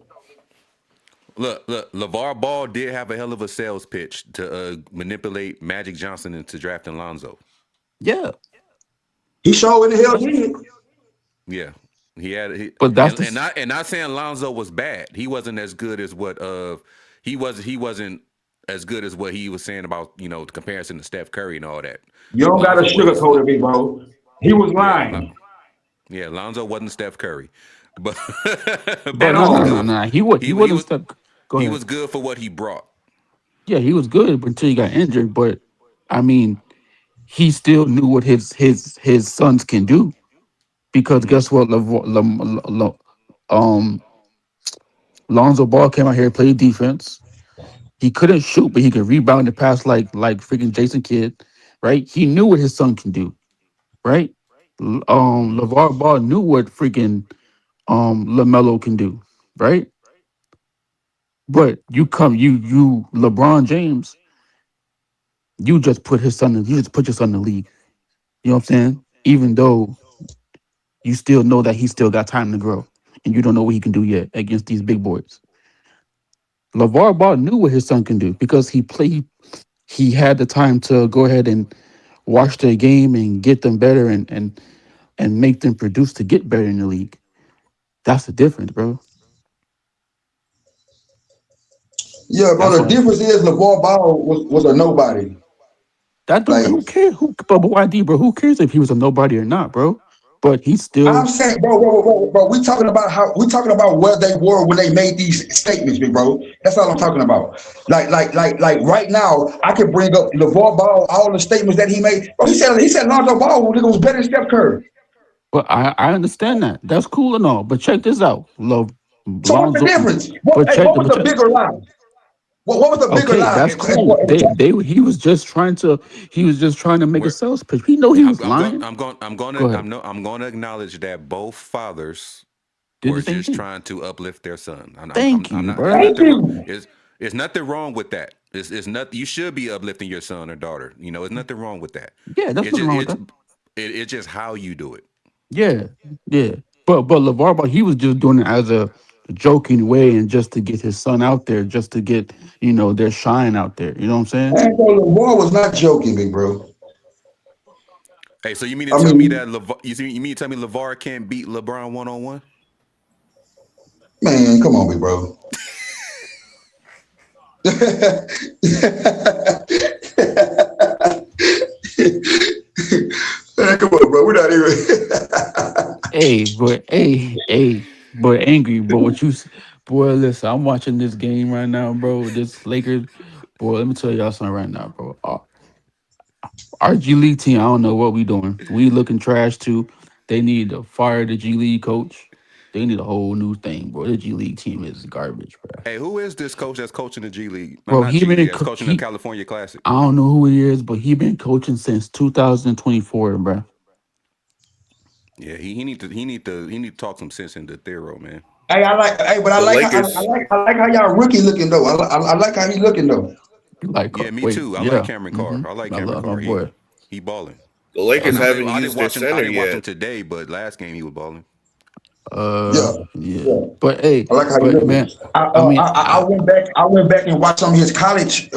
Look, LeVar Ball did have a hell of a sales pitch to manipulate Magic Johnson into drafting Lonzo. Yeah. He showed in the hell That's, did. Yeah, he had but that's the and not saying Lonzo was bad. He wasn't as good as what he wasn't as good as what he was saying about the comparison to Steph Curry and all that. You don't gotta Lonzo wasn't. sugarcoat it, big bro. He was Yeah, lying yeah. Lonzo wasn't Steph Curry, but at but he no was no no good. all. no. He He wasn't was stuck. Go he ahead. was good for what he brought. Yeah, he was good until he got injured. But I mean, he still knew what his sons can do because Hmm. guess what? Um, Lonzo Ball came out here and played defense. He couldn't shoot, but he could rebound and pass like freaking Jason Kidd, right? He knew what his son can do, right? Hmm. LeVar Ball knew what freaking LaMelo can do, right? But you LeBron James, You just put his son. You just put your son in the league. You know what I'm saying? Even though you still know that he still got time to grow, and you don't know what he can do yet against these big boys. LeVar Ball knew what his son can do because he played. He had the time to go ahead and watch their game and get them better and make them produce to get better in the league. That's the difference, bro. Yeah, That's bro. The why difference is LeVar Ball was a nobody. that don't Like who cares who but YD, bro, who cares if he was a nobody or not, bro? But he's I'm still saying, bro. We talking about where they were when they made these statements, big bro. That's all I'm talking about. Like right now, I can bring up LeVar Ball, all the statements that he made. Bro, he said Lonzo Ball was better than Steph Curry. but I understand that. That's cool and all. But check this out. So what's the Lonzo difference? but check What the was but the check bigger lie? What was the bigger okay, lie? that's cool. He was just trying to make a Where sales pitch. He know he was I'm going lying. I'm going I'm going Go to ahead. I'm no, I'm going to acknowledge that both fathers Did the were same just thing. trying to uplift their son. Thank I'm you, not. There's bro. Thank nothing wrong. you. It's nothing wrong with that. It's not. You should be uplifting your son or daughter. You know, there's nothing wrong with that. Yeah, that's It's nothing just wrong with that. it's just how you do it. Yeah, yeah. But LeVar Ball, he was just doing it as a joking way and just to get his son out there, just to get, their shine out there. You know what I'm saying? And bro, LeVar was not joking, big bro. Hey, so you mean to I tell me mean, that you mean to tell me LeVar can't beat LeBron 1-on-1? man, come on, big bro. Man, come on, bro. We're not even. But angry. But boy, listen, I'm watching this game right now, bro. This Lakers, boy, let me tell y'all something right now, bro. Our G League team, I don't know what we doing. We looking trash too. They need to fire the G League coach. They need a whole new thing, bro. The G League team is garbage, bro. Hey, who is this coach that's coaching the G League? No, Bro, not G League. That's coaching the California Classic. I don't know who he is, but he been coaching since 2024, bro. Yeah, he need to talk some sense into Thero, man. But I The like how Lakers. I like how y'all rookie looking though. I like how he looking though. You like, Yeah, me wait, too. I like yeah. Cameron Carr. I like I Cameron love my Carr. boy. He balling. The Lakers And haven't I didn't used their watch him. I center didn't watch him yet. today, but last game he was balling. Yeah, Yeah. yeah. But hey, I like how he but looking. man, I mean, I went back. I went back and watched some of his college.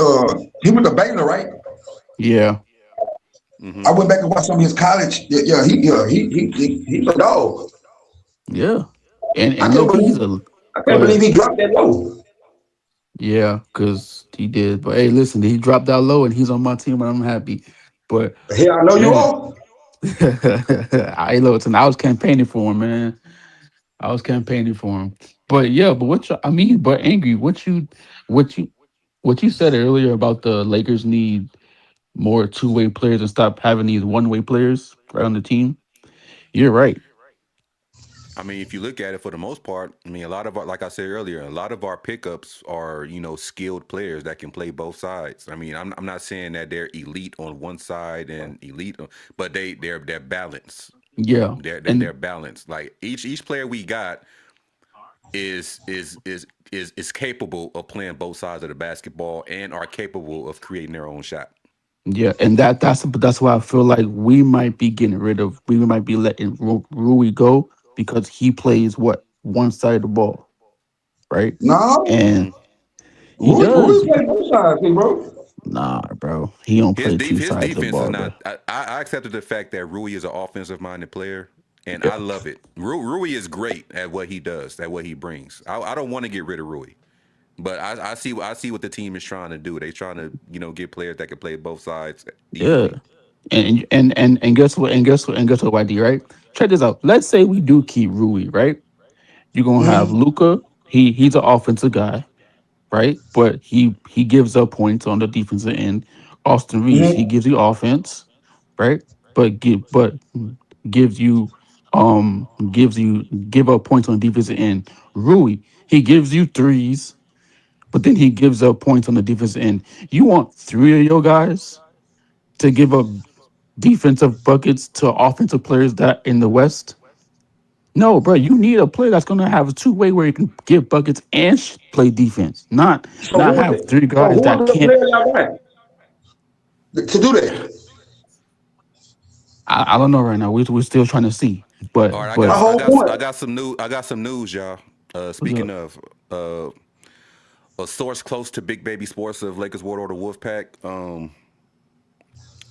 He went to Baylor, right? yeah, Hmm. I went back and watched some of his college. He's a dog. yeah. And I couldn't low key, believe I go can't believe ahead. he dropped that low. Yeah, because he did. But hey, listen, he dropped out low and he's on my team and I'm happy. But Hell, I know you man, are. I was campaigning for him, man. I was campaigning for him. But yeah, but but angry, what you what you said earlier about the Lakers need more two-way players and stop having these one-way players right on the team. You're right. I mean, if you look at it for the most part, I mean, a lot of our, like I said earlier, a lot of our pickups are, skilled players that can play both sides. I mean, I'm not saying that they're elite on one side and elite, but they're balanced. Yeah. They're And balanced. Like each player we got is capable of playing both sides of the basketball and are capable of creating their own shot. yeah, and that's why I feel like we might be letting Rui go because he plays what one side of the ball, right? No, And Hmm. he Rui does. play both sides, bro. Nah, bro, he don't play two His sides of the defense is ball, bro. not. I accepted the fact that Rui is an offensive minded player, and I love it. Rui is great at what he does, at what he brings. I don't want to get rid of Rui, but I see what the team is trying to do. They're trying to get players that can play both sides Yeah. equally. And guess what? And guess what, YD, right? Check this out. Let's say we do keep Rui, right? You're gonna have Mm-hmm. Luca. He's an offensive guy, right? But he gives up points on the defensive end. Austin Reeves, he Mm-hmm. gives you offense, right? But gives you give up points on the defensive end. Rui, he gives you threes, but then he gives up points on the defensive end. You want three of your guys to give up defensive buckets to offensive players that in the West? No, bro, you need a player that's gonna have a two-way where he can give buckets and play defense. Not So not who is have it? three So guys who that is the can't. player y'all got? to do that? I don't know right now. We're still trying to see. All right, My whole I point. got some new I got some news, y'all. what's Speaking up? of a source close to Big Baby Sports of Lakers World Order Wolfpack,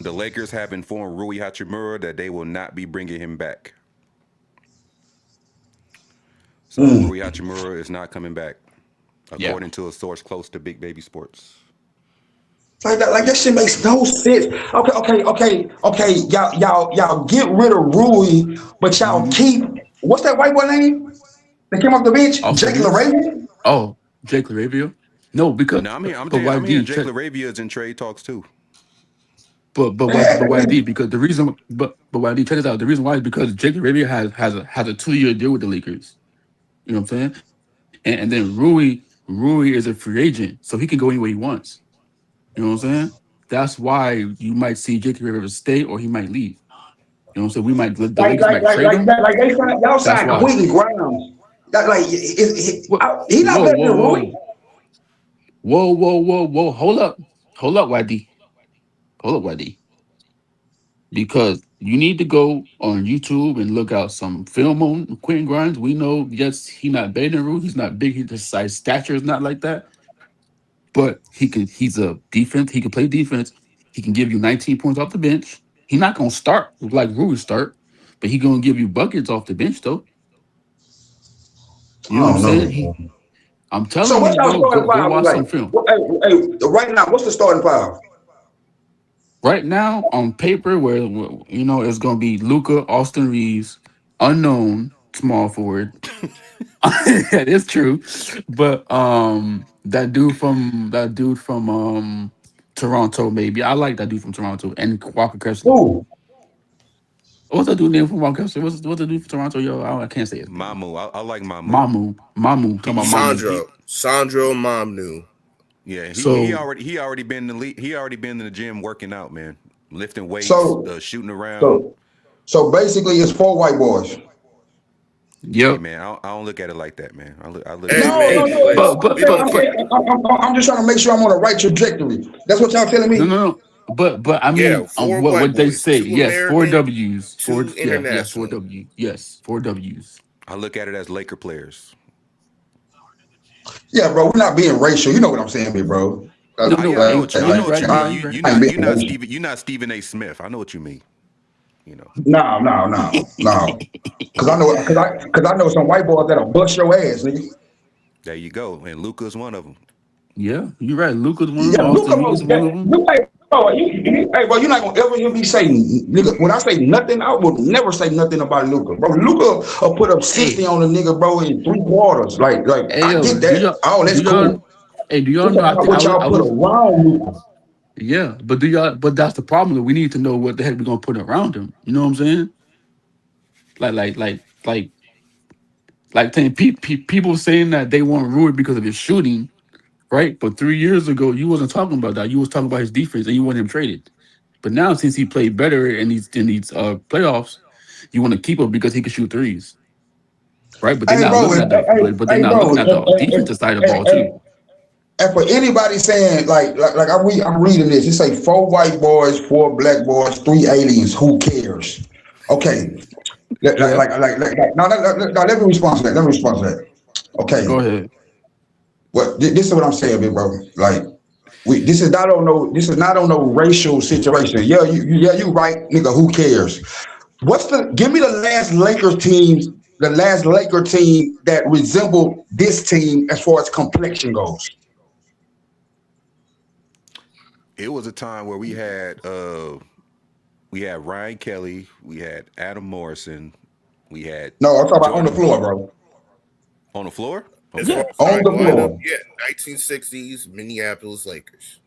the Lakers have informed Rui Hachimura that they will not be bringing him back. So Rui Hachimura is not coming back, Yeah. according to a source close to Big Baby Sports. Like that shit makes no sense. Okay. Y'all get rid of Rui, but y'all keep what's that white boy name? That came off the bench? Austin Jake Reeves? LaRavia? Oh, Jake LaRavia? No, because No, but I'm hearing YD Jake check, LaRavia is in trade talks too. but YD because the reason but YD check this out. The reason why is because Jake LaRavia has a 2-year deal with the Lakers. You know what I'm saying? And then Rui is a free agent, so he can go anywhere he wants. You know what I'm saying? That's why you might see Jake LaRavia stay or he might leave. You know what I'm saying? We might the Lakers might trade him. Like they signed, y'all That's signed why. Quentin Grimes. That like Whoa, he not whoa, better whoa, than Rui. whoa. Hold up, YD. Hold up, YD. Because you need to go on YouTube and look out some film on Quentin Grimes. We know, yes, he's not better than Rui. He's not big. His size stature is not like that. But he's a defense. He can play defense. He can give you 19 points off the bench. He's not gonna start like Rui start, but he gonna give you buckets off the bench though. I You know what I'm don't know, saying? bro. I'm So telling what's you, y'all bro. starting Go five watch like? some film. Right now, what's the starting five? Right now, on paper, where it's gonna be Luca, Austin Reeves, unknown small forward. That is true, but that dude from Toronto, maybe I like that dude from Toronto, and Walker Kessler. Who? What's that dude name from Walker Kessler? What's the dude from Toronto? Yo, I can't say his name. Mamu, I like Mamu. Mamu. Talking about Mamu. Sandro Mamnu. Yeah, So he already been in the league. He already been in the gym working out, man, lifting weights, So shooting around. so basically, it's 4 white boys. Hey, yep. man, I don't look at it like that, man. I look at Hey it No, like man, no, Hey, no. but we look at I'm just trying to make sure I'm on the right trajectory. That's what y'all telling no, me. no, no. But I mean, four what white they boys, say? 2 Yes, four American, W's. 2 Yes, four international. W. Yes, 4 W's. I look at it as Laker players. Yeah, bro. We're not being racial. You know what I'm saying, me, bro. No, no. I know what No, I you know what right. you You mean. right. You right. I ain't being racial. You're not Stephen A. Smith. I know what you mean. You know. No. Cause I know some white boys that'll bust your ass, nigga. There you go. And Luca's one of them. Yeah, you're right. Luca's one of Yeah, them. look Austin up Reeves is one of them. hey, bro, you're not gonna ever hear me say, nigga. When I say nothing, I will never say nothing about Luca, bro. Luca will put up 60 Hey, on a nigga, bro, in 3 quarters. Like hey, I yo, get that. Oh, do that's y'all, cool. hey, do y'all We're know? talking I about think what I y'all put was, around Luca. yeah, but do y'all? But that's the problem. We need to know what the heck we're gonna put around him. You know what I'm saying? Like, like, like, like, saying people saying that they want Rui because of his shooting, right? But 3 years ago, you wasn't talking about that. You was talking about his defense, and you want him traded. But now, since he played better in these playoffs, you want to keep him because he can shoot threes, right? But they're Hey, not bro, looking at but they're hey, not bro, looking at the defensive side of the ball too. and for anybody saying like I'm reading this, it say 4 white boys, 4 black boys, 3 aliens. Who cares? Okay, Yeah, now, let me respond to that. Okay, go ahead. well, this is what I'm saying, big bro. Like, this is not on no racial situation. Yeah, you right, nigga. Who cares? Give me the last Laker team that resembled this team as far as complexion goes. It was a time where we had Ryan Kelly, we had Adam Morrison, we had No, I'm talking about on the Jordan floor, bro. on the floor. As far Okay. Yeah, as On starting the lineup, floor. yeah, 1960s Minneapolis Lakers.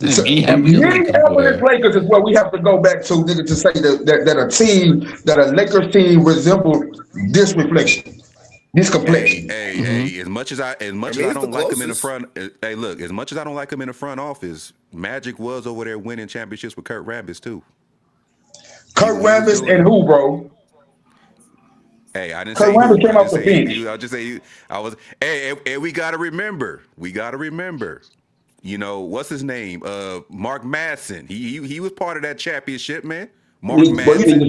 So, we the Lakers, Minneapolis boy. Lakers is what we have to go back to, nigga, to say that a Lakers team resembled this reflection, this complexion. Hmm. As much as I mean, I it's the don't like him in the closest. front, hey, look, as much as I don't like him in the front office, Magic was over there winning championships with Kurt Rambis too. Kurt He was Rambis doing and it. who, bro? Hey, I didn't Kurt say Rambis who. came I off just the say bench. I just say I was. Hey, and we gotta remember. You know, what's his name? Mark Madsen. He was part of that championship, man. Mark You Madsen.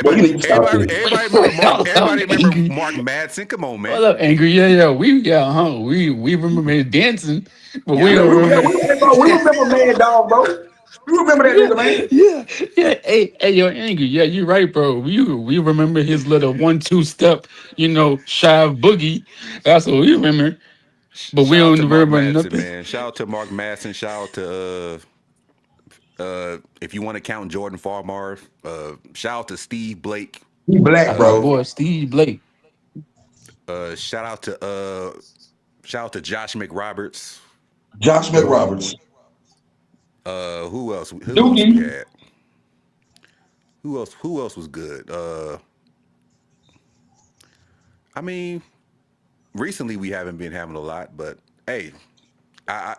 you need to stop this. Everybody remember Mark. Hold up, Everybody remember angry. Mark Madsen. Come on, man. Hold up, angry. Yeah. We remember him dancing, but we Yeah, don't remember. we remember Mad Dog, bro. You remember that Yeah, nigga, man? yeah. Hey, you're angry. Yeah, you're right, bro. We remember his little 1-2 step, shive boogie. That's what we remember. But we Shout out don't to Mark remember Madsen, nothing. man. Shout out to Mark Madsen. Shout out to if you want to count Jordan Farmar, shout out to Steve Blake. He black, That's my bro. boy, Steve Blake. Shout out to Josh McRoberts. Josh McRoberts. Who else? Who else we Doogie. had? Who else was good? I mean, recently we haven't been having a lot, but hey, I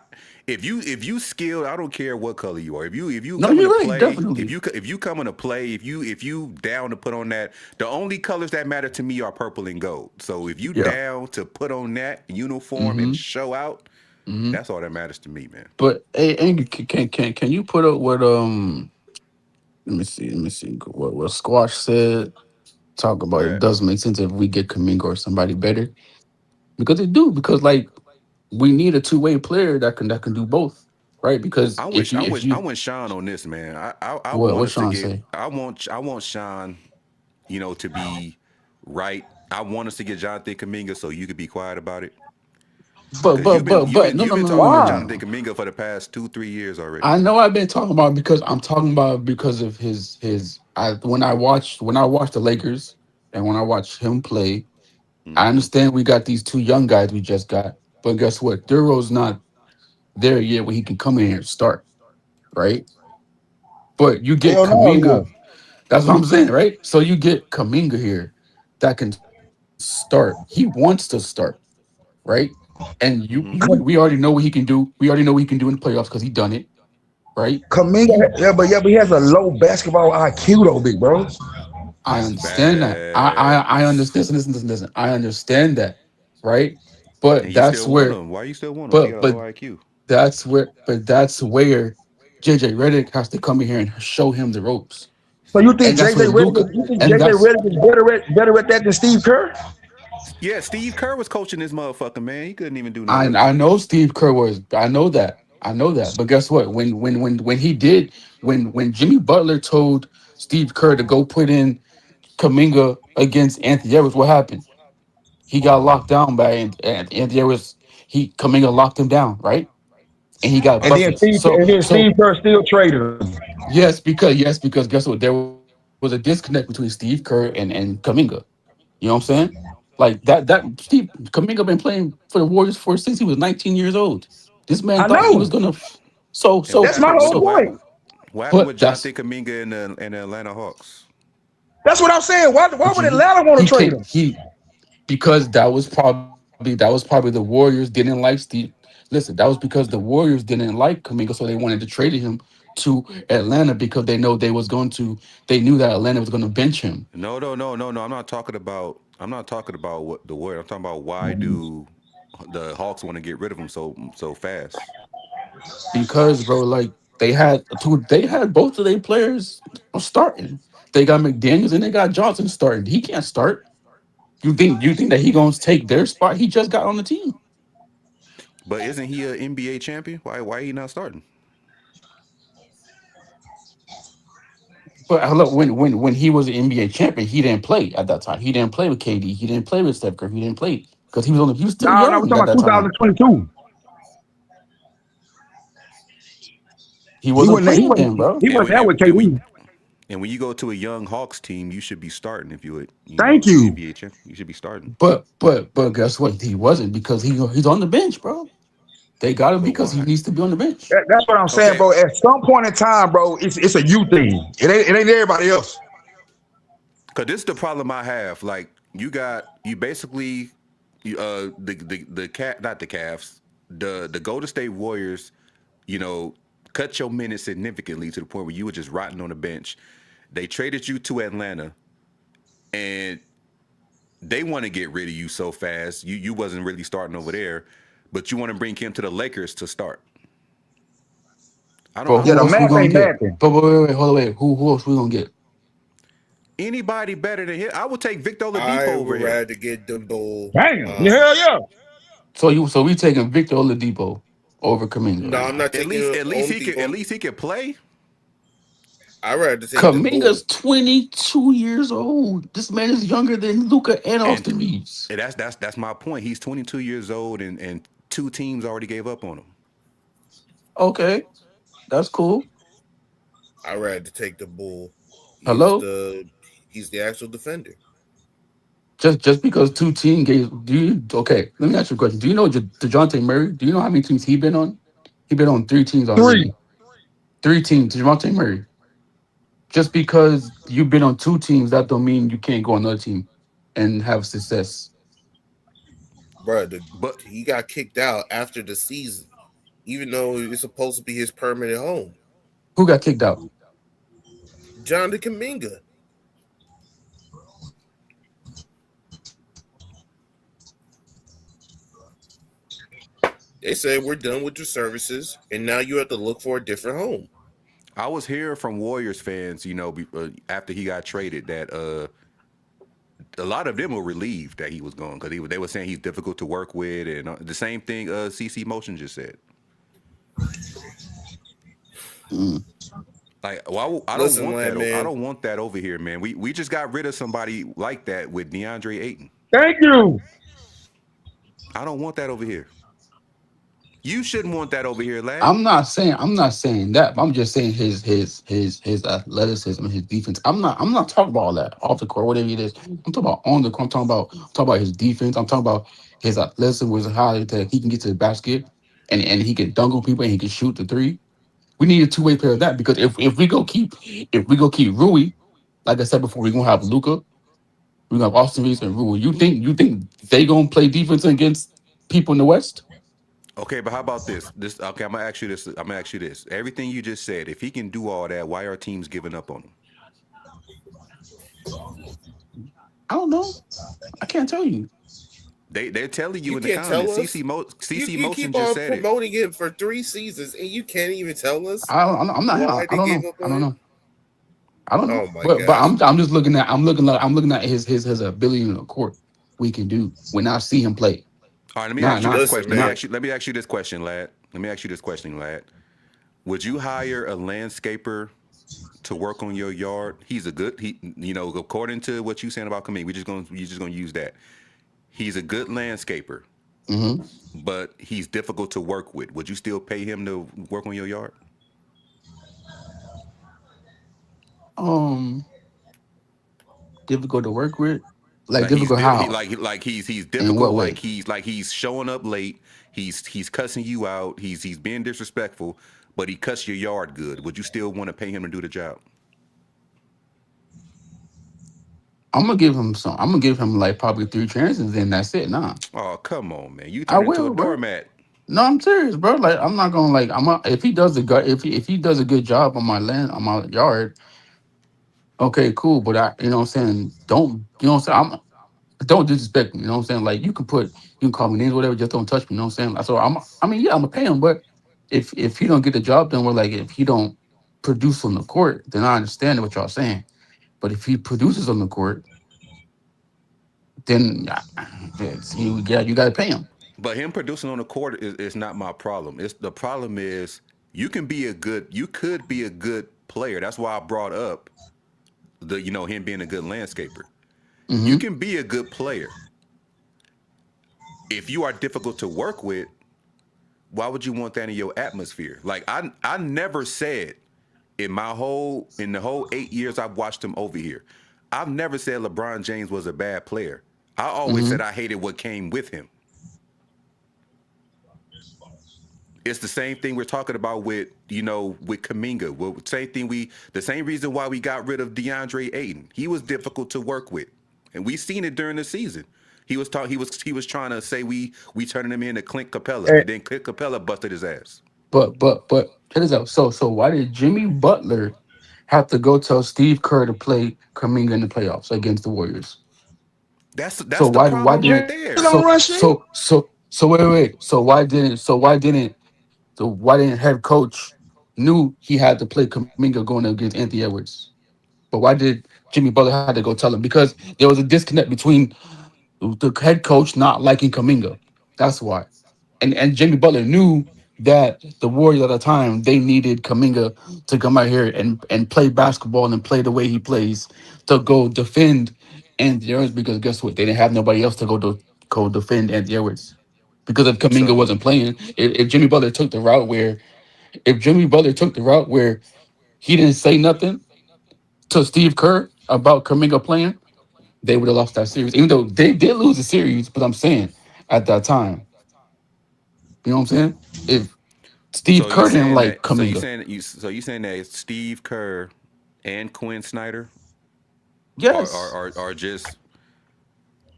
if you skilled, I don't care what color you are. If you No, coming you're to right, play, definitely. if you coming to play, if you down to put on that, the only colors that matter to me are purple and gold. So if you Yeah. down to put on that uniform and Mm-hmm. show out, Mm-hmm. that's all that matters to me, man. But hey, Angry, can you put up what let me see what Squash said. Talk about it Where does make sense if we get Kaminga or somebody better because it do because like we need a two-way player that can do both, right? Because if I you want Sean on this, man. I want what us to Sean get say, I want Sean, to be right. I want us to get Jonathan Kaminga so you could be quiet about it. but Because but but but no you've no been no no talking no about no Why? no. Jonathan Kaminga for the past 2-3 years already, I man. know I've been talking about it because I'm talking about it because of his. When I watched the Lakers and when I watched him play, I Hmm. understand we got these two young guys we just got, but guess what? Duro's not there yet where he can come in here and start, right? But you get Hell no, he Kaminga. won't. That's what I'm saying, right? So you get Kaminga here that can start. He wants to start, right? And Hmm. we already know what he can do. We already know what he can do in the playoffs because he done it, right? Kaminga, He yeah, but he has a low basketball IQ though, big bro. I understand that. I understand. Facts. Listen. I understand that, right? But And you that's still want where, him? Why you still want him if he got but a low but IQ? that's where JJ Redick has to come in here and show him the ropes, So you think and that's JJ where Redick, Luca, you think and JJ that's Redick is better at that than Steve Kerr? Yeah, Steve Kerr was coaching this motherfucker, man. He couldn't even do no work. I know Steve Kerr was. I know that. But guess what? When Jimmy Butler told Steve Kerr to go put in Kaminga against Anthony Edwards, what happened? He got locked down by Anthony Edwards. He Kaminga locked him down, right? And he got And then buckets. So Steve Kerr still traded him. yes, because guess what? There was a disconnect between Steve Kerr and Kaminga. You know what I'm saying? Like that Steve Kaminga been playing for the Warriors for since he was 19 years old. This man I thought he was know. gonna so And so That's my whole so point. what happened but with that's Jonathan Kaminga and the Atlanta Hawks? That's what I'm saying. Why but would you Atlanta want he to trade can't him? he because that was probably the Warriors didn't like Steve. Listen, that was because the Warriors didn't like Kaminga, so they wanted to trade him to Atlanta because they knew that Atlanta was going to bench him No. I'm not talking about what the word. I'm talking about why do the Hawks want to get rid of him so fast? because, bro, like they had both of their players starting. They got McDaniels and they got Johnson starting. He can't start. You think that he gonna take their spot? He just got on the team. But isn't he an NBA champion? Why he not starting? But look, when he was an NBA champion, he didn't play at that time. He didn't play with KD. He didn't play with Steph Curry. He didn't play because he was still No, we're young talking at about that time. 2022. He He wasn't wasn't. He playing wasn't. then, bro. He And wasn't when there with and we KD. and when you go to a young Hawks team, you should be starting. If Thank if you're you. NBA champion, you should be starting. But guess what? He wasn't because he's on the bench, bro. They got him But because he why? needs to be on the bench. That's what I'm saying, Okay, bro. At some point in time, bro, it's a you thing. It ain't everybody else. because this is the problem I have. Like you basically the cat not the Cavs the Golden State Warriors, you know, cut your minutes significantly to the point where you were just rotting on the bench. They traded you to Atlanta, and they want to get rid of you so fast. You wasn't really starting over there, but you want to bring him to the Lakers to start. But I don't Yeah, who the know else we math why. gonna ain't get? mathing. But wait, hold on, wait. Who else we gonna get? Anybody better than him? I would take Victor Oladipo I over would him. rather get them bull. Damn. Yeah, hell yeah. So we taking Victor Oladipo over Kaminga No, right I'm now. not taking At Oladipo. least he could play. I'd rather take them bull. Kaminga's 22 years old. This man is younger than Luca and And, Austin Reeves. and that's my point. He's 22 years old, and two teams already gave up on him. Okay, that's cool. I'd rather take the bull. He's Hello? the he's the actual defender. Just because two team games, do you okay? Let me ask you a question. Do you know Dejounte Murray? Do you know how many teams he been on? He been on 3 teams Three. already. 3 teams. Dejounte Murray. Just because you've been on 2 teams, that don't mean you can't go on another team and have success. Bro, But he got kicked out after the season, even though it's supposed to be his permanent home. Who got kicked out? John the Kaminga. They said we're done with your services, and now you have to look for a different home. I was hearing from Warriors fans, after he got traded, that a lot of them were relieved that he was gone because they were saying he's difficult to work with, and the same thing CC Motion just said. Mm. Like, well, I don't Listen, want that. I man. don't want that over here, man. We just got rid of somebody like that with DeAndre Ayton. Thank you. I don't want that over here. You shouldn't want that over here, lad. I'm not saying that. But I'm just saying his athleticism and his defense. I'm not talking about all that off the court, whatever it is. I'm talking about on the court. I'm talking about his defense. I'm talking about his athleticism was how that he can get to the basket and he can dunk on people and he can shoot the three. We need a two-way player of that because if we go keep Rui, like I said before, we're gonna have Luca, we're gonna have Austin Reeves and Rui. You think they gonna play defense against people in the West? Okay, but how about this? Okay, I'm gonna ask you this. Everything you just said, if he can do all that, why are teams giving up on him? I don't know. I can't tell you. They're telling you You in the can't tell comments. us. CC You Motion keep just on said it. promoting him for 3 seasons, and you can't even tell us I'm not. why I they don't gave know. up I on don't him. know. I don't know. Oh my But gosh. I'm just looking at his ability in the court. We can do when I see him play. All right, let me Not ask you this not question. Listen, man. Let me ask you this question, lad. Would you hire a landscaper to work on your yard? He's a good. According to what you saying about Kaminga, we just gonna use that. He's a good landscaper, hmm but he's difficult to work with. Would you still pay him to work on your yard? um difficult to work with. Like Like he's difficult how? he's In what difficult. way? Like he's showing up late. He's cussing you out. He's being disrespectful, but he cuts your yard good. Would you still want to pay him to do the job? I'm gonna give him like probably 3 chances, and that's it. Nah, Oh, come on, man! You I turn into a will, bro. doormat. No, I'm serious, bro. Like I'm not gonna like if he does a good if he does a good job on my land on my yard, okay, cool. But you know what I'm saying, don't you know what I'm saying? Don't disrespect me. You know what I'm saying? Like you can call me names, whatever. Just don't touch me. You know what I'm saying? So I mean, yeah, I'm gonna pay him. But if he don't get the job done, like if he don't produce on the court, then I understand what y'all saying. But if he produces on the court, then you got to pay him. But him producing on the court is not my problem. It's the problem is you could be a good player. That's why I brought up him being a good landscaper. You hmm can be a good player. If you are difficult to work with, why would you want that in your atmosphere? Like I never said in the whole 8 years I've watched him over here, I've never said LeBron James was a bad player. I always hmm said I hated what came with him. It's the same thing we're talking about with Kaminga. Well, the same reason why we got rid of DeAndre Ayton. He was difficult to work with, and we seen it during the season. He was trying to say we turning him into Clint Capella, And, and then Clint Capella busted his ass. but check this out. So why did Jimmy Butler have to go tell Steve Kerr to play Kaminga in the playoffs against the Warriors? So That's the why problem right didn't there. don't rush in. so wait. So why didn't head coach knew he had to play Kaminga going against Anthony Edwards. But why did Jimmy Butler had to go tell him? Because there was a disconnect between the head coach not liking Kaminga. That's why. And Jimmy Butler knew that the Warriors at the time they needed Kaminga to come out here and play basketball and play the way he plays to go defend Anthony Edwards because guess what? They didn't have nobody else to go defend Anthony Edwards. Because if Kaminga So wasn't playing, if Jimmy Butler took the route where he didn't say nothing to Steve Kerr about Kaminga playing, they would have lost that series. Even though they did lose the series, but I'm saying at that time, you know what I'm saying? If Steve So you Kerr didn't saying like that? So you Kaminga, saying that you saying that Steve Kerr and Quinn Snyder yes, are just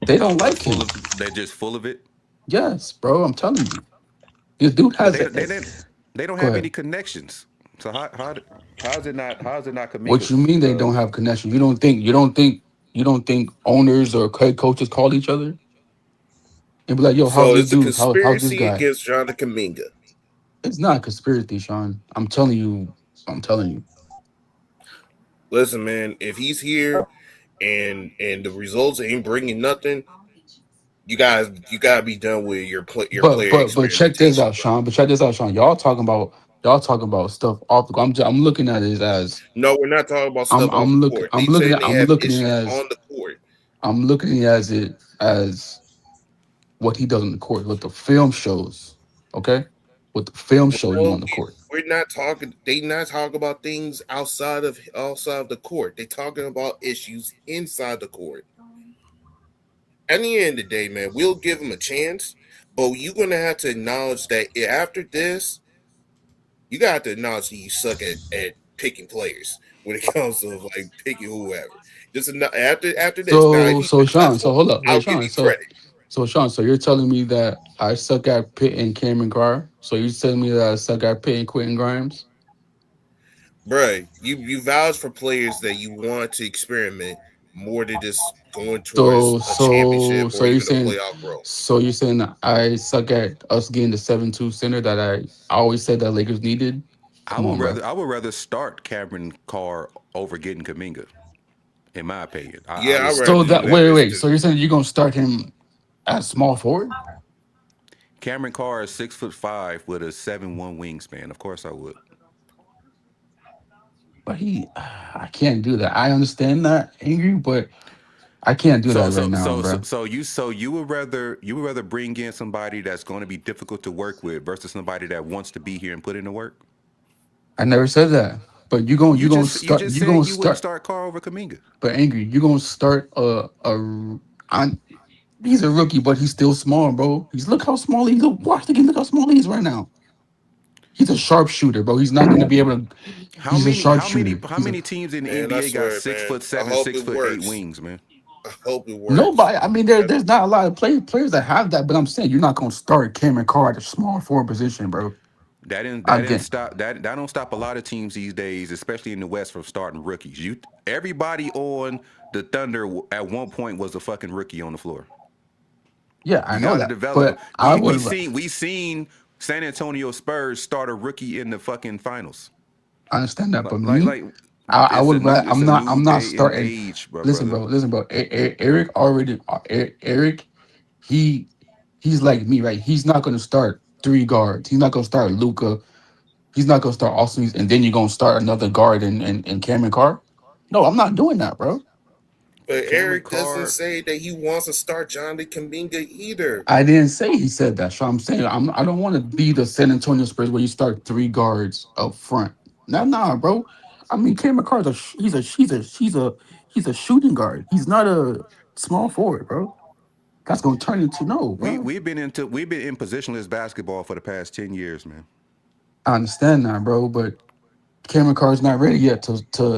they don't like full him. of they're just full of it, Yes, bro, I'm telling you, this dude but has a. they don't Go have ahead. any connections. So how is it not What you Kaminga's? mean they don't have connection? You don't think owners or head coaches call each other and be like, "Yo, how's so this it's a dude? How's this conspiracy guy?" against Jonathan Kaminga. It's not a conspiracy, Sean. I'm telling you. I'm telling you. Listen, man, if he's here and the results ain't bringing nothing, you gotta be done with your player But check this experimentation, out, bro. Sean. But check this out, Sean. Y'all talking about stuff off the. I'm looking at it as No, we're not talking about stuff off the court. They saying they have I'm looking issues at it as on the court. I'm looking at it as what he does on the court, what the film shows. Okay, what the film show you Well, on the court. we're not talking. They not talking about things outside of the court. They talking about issues inside the court. At the end of the day, man, we'll give them a chance, but you're gonna have to acknowledge that after this, you got to acknowledge that you suck at picking players when it comes to like picking whoever. After this, now if he's So Sean, so successful, hold up, wait, I'll give Sean. you credit. So Sean, so you're telling me that I suck at Pitt and Cameron Carr. So you're telling me that I suck at Pitt and Quentin Grimes. Bruh, you vouch for players that you want to experiment more than just going So towards a so championship so or you're even a saying playoff role. that I suck at us getting the 7-2 center that I always said that Lakers needed. Come on, bro. I would rather start Cameron Carr over getting Kaminga. In my opinion, Yeah, I'd rather So do that that risk wait. too. So you're saying you're gonna start him at small forward? Cameron Carr is 6'5" with a 7'1" wingspan. Of course, I would. But I can't do that. I understand that, angry, but I can't do that right now, bro. You would rather bring in somebody that's going to be difficult to work with versus somebody that wants to be here and put in the work. I never said that. But You just you said gonna you wouldn't start. start Carr over Kaminga. But angry, you gonna start on. He's a rookie, but he's still small, bro. Look how small he look. Watch the game. Look how small he is right now. He's a sharpshooter, bro. He's not gonna be able to. He's a sharpshooter. How many teams in the Man, I NBA got swear, six man. foot I seven, hope it 6'8" works. wings, man? I hope it works. Nobody. I mean, there's not a lot of players that have that. But I'm saying you're not gonna start Cameron Carr at a small forward position, bro. Again, That don't stop a lot of teams these days, especially in the West, from starting rookies. Everybody on the Thunder at one point was a fucking rookie on the floor. yeah, I You know got to that. develop them. But I would. We seen San Antonio Spurs start a rookie in the fucking finals. I understand that, Like but like, me, like I would. it's a I'm new not day and starting. age, Listen, brother. bro. Listen, bro. Eric already. Eric, he he's like me, right? He's not going to start three guards. He's not going to start Luca. He's not going to start Austin, and then you're going to start another guard in Cameron Carr. No, I'm not doing that, bro. But Cameron Eric doesn't Carr. say that he wants to start Johnny Kaminga either. I didn't say he said that. So I'm saying I don't want to be the San Antonio Spurs where you start three guards up front. Nah, bro. I mean, Cameron Carr's he's a shooting guard. He's not a small forward, bro. That's gonna turn into no, bro. We've been in positionless basketball for the past 10 years, man. I understand that, bro, but Cameron Carr's not ready yet.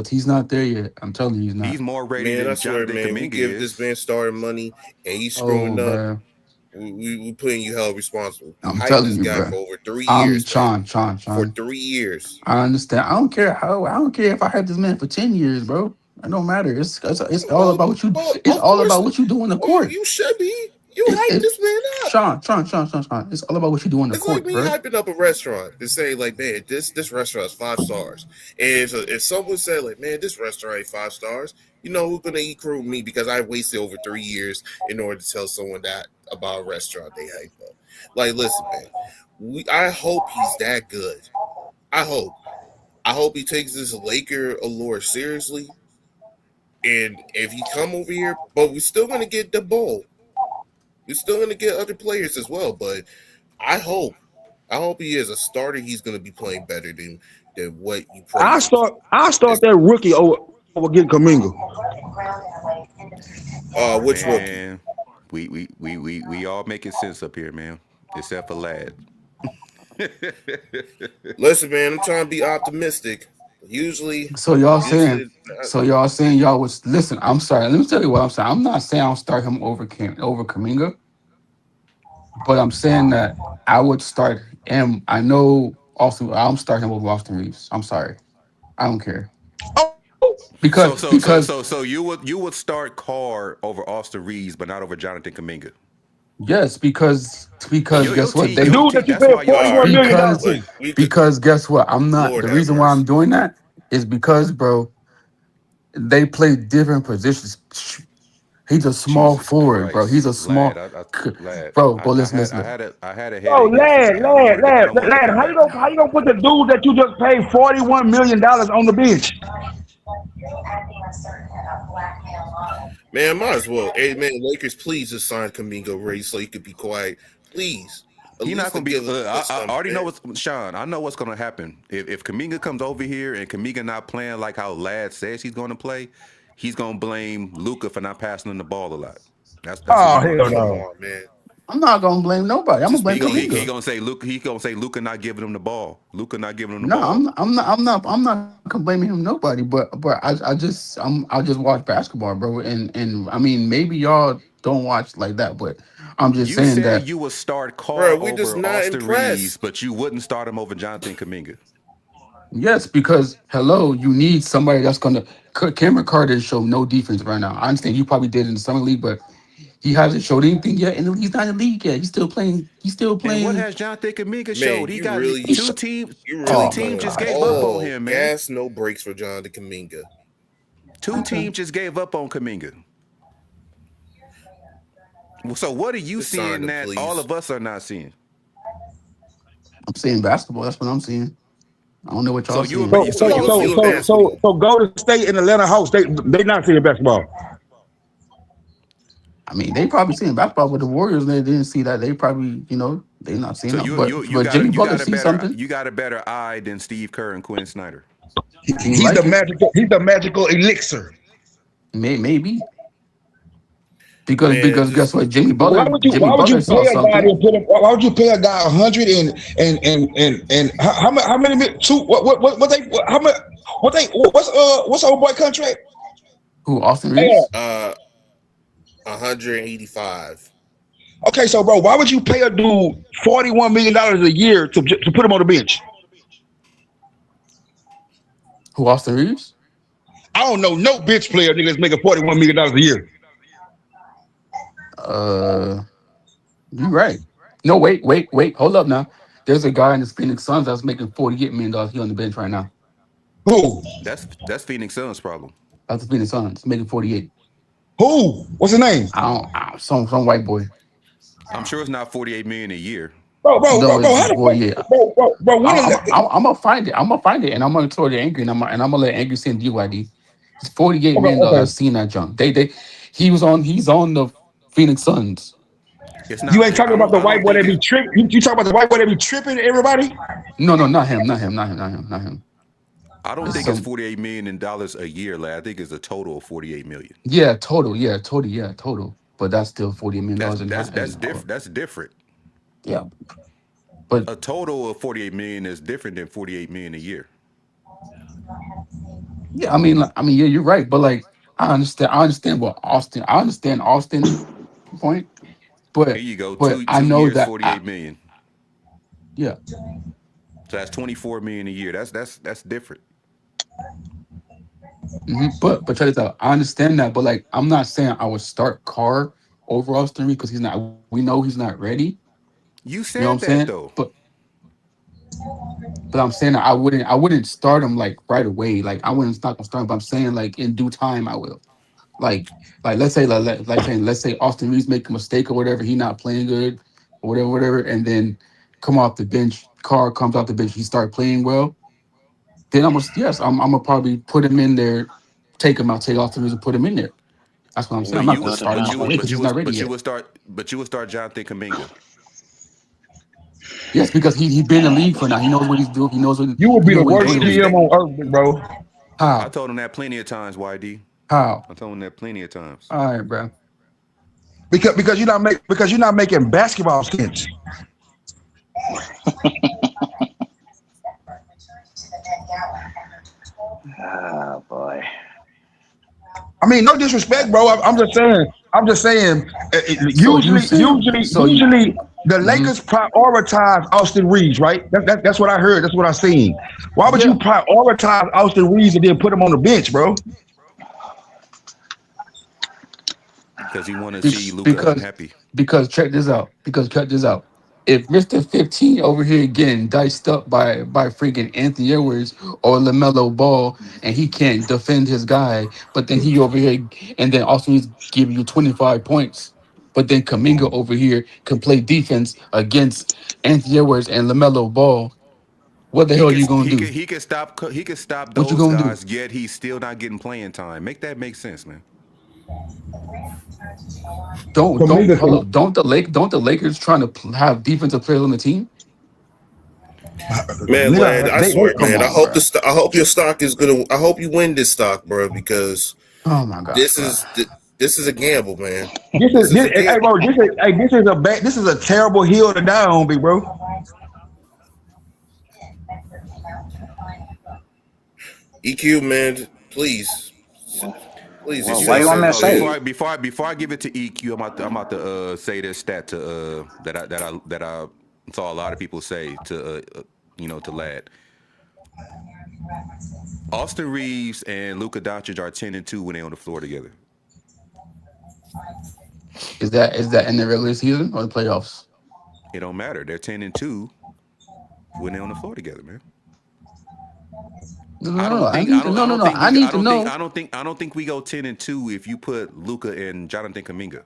He's not there yet. I'm telling you, he's He's not. more ready Man, I than swear, Jonathan man, we Kaminga give this is. man starting money and he's Oh, screwing up. bro. We putting you held responsible. You I'm hyped telling this you, guy bro. for over 3 years, I'm man. For Sean. 3 years. I understand. I don't care if I had this man for 10 years, bro. It don't matter. It's all Well, about what you. well, It's of all course. about what you do on the Well, court. you should be. You hype it this man up. Sean. It's all about what you do on the It's like court, me bro. hyping up a restaurant and saying like, man, this restaurant's 5 stars. And if someone said like, man, this restaurant ain't 5 stars, you know who's gonna eat crew me because I wasted over 3 years in order to tell someone that about a restaurant they hype up. Like, listen, man, I hope he's that good. I hope. I hope he takes this Laker allure seriously. And if he come over here, but we're still gonna get the ball. We're still gonna get other players as well. But I hope he is a starter. He's gonna be playing better than what you I praised him start for. I start that rookie over getting Kaminga. Which rookie? Man, we all making sense up here, man. Except for Lad. Listen, man, I'm trying to be optimistic. Usually, So y'all saying, usually, y'all was listen. I'm sorry. Let me tell you what I'm saying. I'm not saying I'll start him over Kaminga, but I'm saying that I would start him. I know Austin. I'm starting him over Austin Reeves. I'm sorry. I don't care So because so so because so so you would start Carr over Austin Reeves, but not over Jonathan Kaminga. yes because Your guess what team, The they your dude team. that you That's paid why y'all all right, $41 million because to. but we could. because guess what I'm not Lord the have reason why I'm mercy. doing that is because bro they play different positions. He's a small Jesus forward, bro. He's Christ, a small, Lad. bro. I, But I listen, had listen, I listen. had a I had a Oh, headache yesterday. I don't want it to come How back now. you gonna put the dude that you just paid $41 million on the bench? Man, might as well. Hey, man, Lakers, please just sign Kaminga Ray so he could be quiet. Please. At He not least to gonna be. give us I something, already know man. what's Sean. I know what's gonna happen if Kaminga comes over here and Kaminga not playing like how Lad says he's gonna play. He's gonna blame Luca for not passing him the ball a lot. That's what Oh he's gonna hell do. Come no. on, man. I'm not gonna blame nobody. I'm gonna Just blame He gonna he, please. he Kaminga. gonna say Luca. He gonna say Luca not giving him the ball. Luca not giving him the No, ball. I'm not blaming him nobody. But I just watch basketball, bro. And I mean maybe y'all don't watch like that, but I'm just You saying said that you would start Bro, Carr we just over not Austin Reeves, impressed. but you wouldn't start him over Jonathan Kaminga. yes, because hello, you need somebody that's gonna. Cameron Carter show no defense right now. I understand you probably did in the summer league, but he hasn't showed anything yet, and he's not in the league yet. He's still playing. He's still And what playing. has Jonathan Kaminga Man, showed? He got He's, two teams. you Two really oh my teams going just gosh, gave up bro. on all him, man. gas, no brakes for John Kaminga. Two teams just gave up on Kaminga. So what are you Just sign seeing him, that all please. of us are not seeing? I'm seeing basketball. That's what I'm seeing. I don't know what So y'all you seeing. so you You you a basketball. So Golden State and Atlanta Hawks, they not seeing basketball. I mean, they probably seeing basketball with the Warriors. They didn't see that. They probably, they not seeing so that. you But you you but got a Jimmy you Butler got a sees better something. you got a better eye than Steve Kerr and Quinn Snyder. You like it? He's the magical elixir. Maybe Man, because guess just what? Jimmy Why would you Butler saw pay a guy something. to put him? Why would you pay a guy 100 and how many two what they how much what they what's old boy contract? Who Austin Yeah. Reeves? 185. Okay, so bro, why would you pay a dude $41 million a year to put him on the bench? Who Austin Reeves? I don't know no bench player niggas making $41 million a year. Uh, you right. No, wait. Hold up now. There's a guy in the Phoenix Suns that's making $48 million. He on the bench right now. Who? That's Phoenix Suns' problem. That's the Phoenix Suns making 48. Who? What's his name? Some white boy. I'm sure it's not 48 million a year. No, Bro, it's how the 48. fuck, bro, when is that? I'm gonna find it. I'm gonna find it, and I'm gonna throw it to Angry, and I'm gonna let Angry send DYD. It's $48 million. Okay. I've seen that junk. He's on the Phoenix Suns. It's You not. ain't talking I about don't. the I white don't boy think that be it's. tripping. You talking about the white boy that be tripping everybody? No, not him. I don't It's think it's some 48 million in dollars a year. Like I think it's a total of 48 million. total. But that's still $48 million That's different. That's different. yeah. But A total of 48 million is different than 48 million a year. yeah, yeah, you're right. But like, I understand Austin point. Here But you go. but Two I two know years, that 48 million. yeah. So that's 24 million a year. That's different. But check this out. I understand that, but like, I'm not saying I would start Carr over Austin Reeves because he's not. We know he's not ready. You You know what I'm said that saying? though. But I'm saying that I wouldn't start him like right away. Like I wouldn't start him start. But I'm saying like in due time I will. Like let's say let's say Austin Reeves make a mistake or whatever. He not playing good or whatever, and then come off the bench. Carr comes off the bench. He start playing well. Then I'm gonna probably put him in there, take him out, take Austin Reeves and put him in there. That's what I'm saying. But I'm not you gonna would, start him right away because he's not ready yet. but you would start Jonathan Kuminga. Yes, because he been in the league for now. He knows what he's doing. He knows what You would he be know the what he's worst doing. GM on earth, big bro. I How? told him that plenty of times, YD. How? I told him that plenty of times. All right, bro. Because you're not making basketball sense. Oh boy. I mean, no disrespect, bro. I'm just saying. So you saying Usually, the Mhm. Lakers prioritize Austin Reeves, right? That's what I heard. That's what I seen. Why would you Yeah. prioritize Austin Reeves and then put him on the bench, bro? Because he want to Be- see Luka because unhappy. because check this out. Because check this out. If Mister 15 over here getting diced up by freaking Anthony Edwards or LaMelo Ball and he can't defend his guy, but then he over here and then also he's giving you 25 points. But then Kaminga over here can play defense against Anthony Edwards and LaMelo Ball. What the hell are you gonna do? He could stop What you those gonna do? guys, yet he's still not getting playing time. Make that make sense, man. Don't Kaminga hold can up. Don't the Lakers trying to have defensive players on the team? Man, Lad, I they swear, Come man. on, bro. I hope your stock is gonna. I hope you win this stock, bro, because Oh my god, this bro. is this is a gamble, man. this This is is this a hey gamble. bro, this is a terrible hill to die on, big bro. EQ, man. Please, please Well, You what know do you just what? want me to say, say? Before I give it to EQ, I'm about to say this stat to that I saw a lot of people say to to Lad. Austin Reeves and Luka Doncic are 10-2 when they're on the floor together. Is that in the regular season or the playoffs? It don't matter. They're 10-2 when they're on the floor together, man. No, no, no. I need to no, no, no. I need to know. I don't think we go 10-2 if you put Luka and Jonathan Kuminga.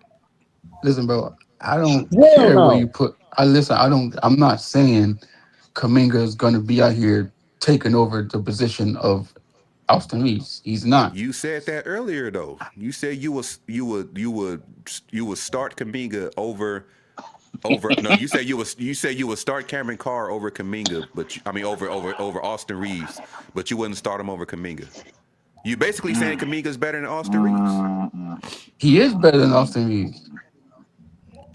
Listen, bro. I don't Hell care where you no. put. I listen. I don't. I'm not saying Kaminga is going to be out here taking over the position of Austin Reeves. He's not. You said that earlier though. You said you would start Kuminga over no, you said you would start Cameron Carr over Kuminga, but over Austin Reeves, but you wouldn't start him over Kuminga. You basically saying Kuminga's better than Austin Reeves. He is better than Austin Reeves.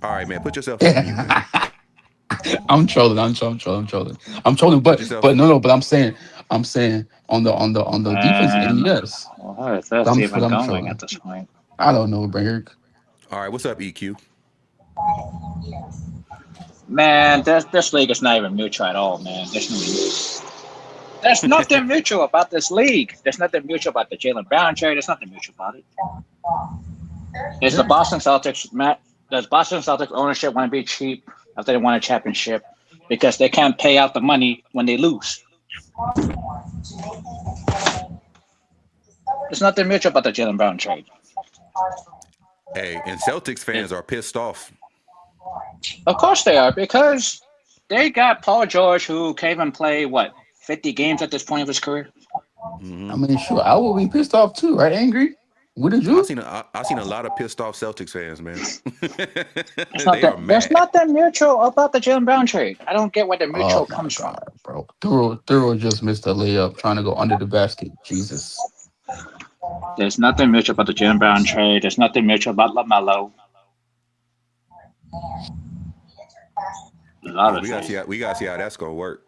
All right, man, put yourself on mute, man. I'm trolling. I'm trolling. Put But yourself. no. But I'm saying on the defense end, And yes. well, how is this But even I'm going at trolling. this point? I don't know, Bringer. All right, what's up, EQ? Man, this league is not even mutual at all, man. There's nothing mutual about this league. There's nothing mutual about the Jalen Brown trade. There's nothing mutual about it. It's the Boston Celtics, Matt. Does Boston Celtics ownership want to be cheap after they won a championship because they can't pay out the money when they lose? There's nothing mutual about the Jalen Brown trade. Hey, and Celtics fans are pissed off. Of course they are, because they got Paul George, who can't even play, 50 games at this point of his career? I mean, sure, I will be pissed off too, right? Angry? Wouldn't I you? seen a lot of pissed off Celtics fans, man. There's nothing mutual about the Jalen Brown trade. I don't get where the mutual Oh my comes from. god, bro. Thorough just missed a layup trying to go under the basket. Jesus. There's nothing mutual about the Jalen Brown trade. There's nothing mutual about LaMelo. We gotta see how that's gonna work.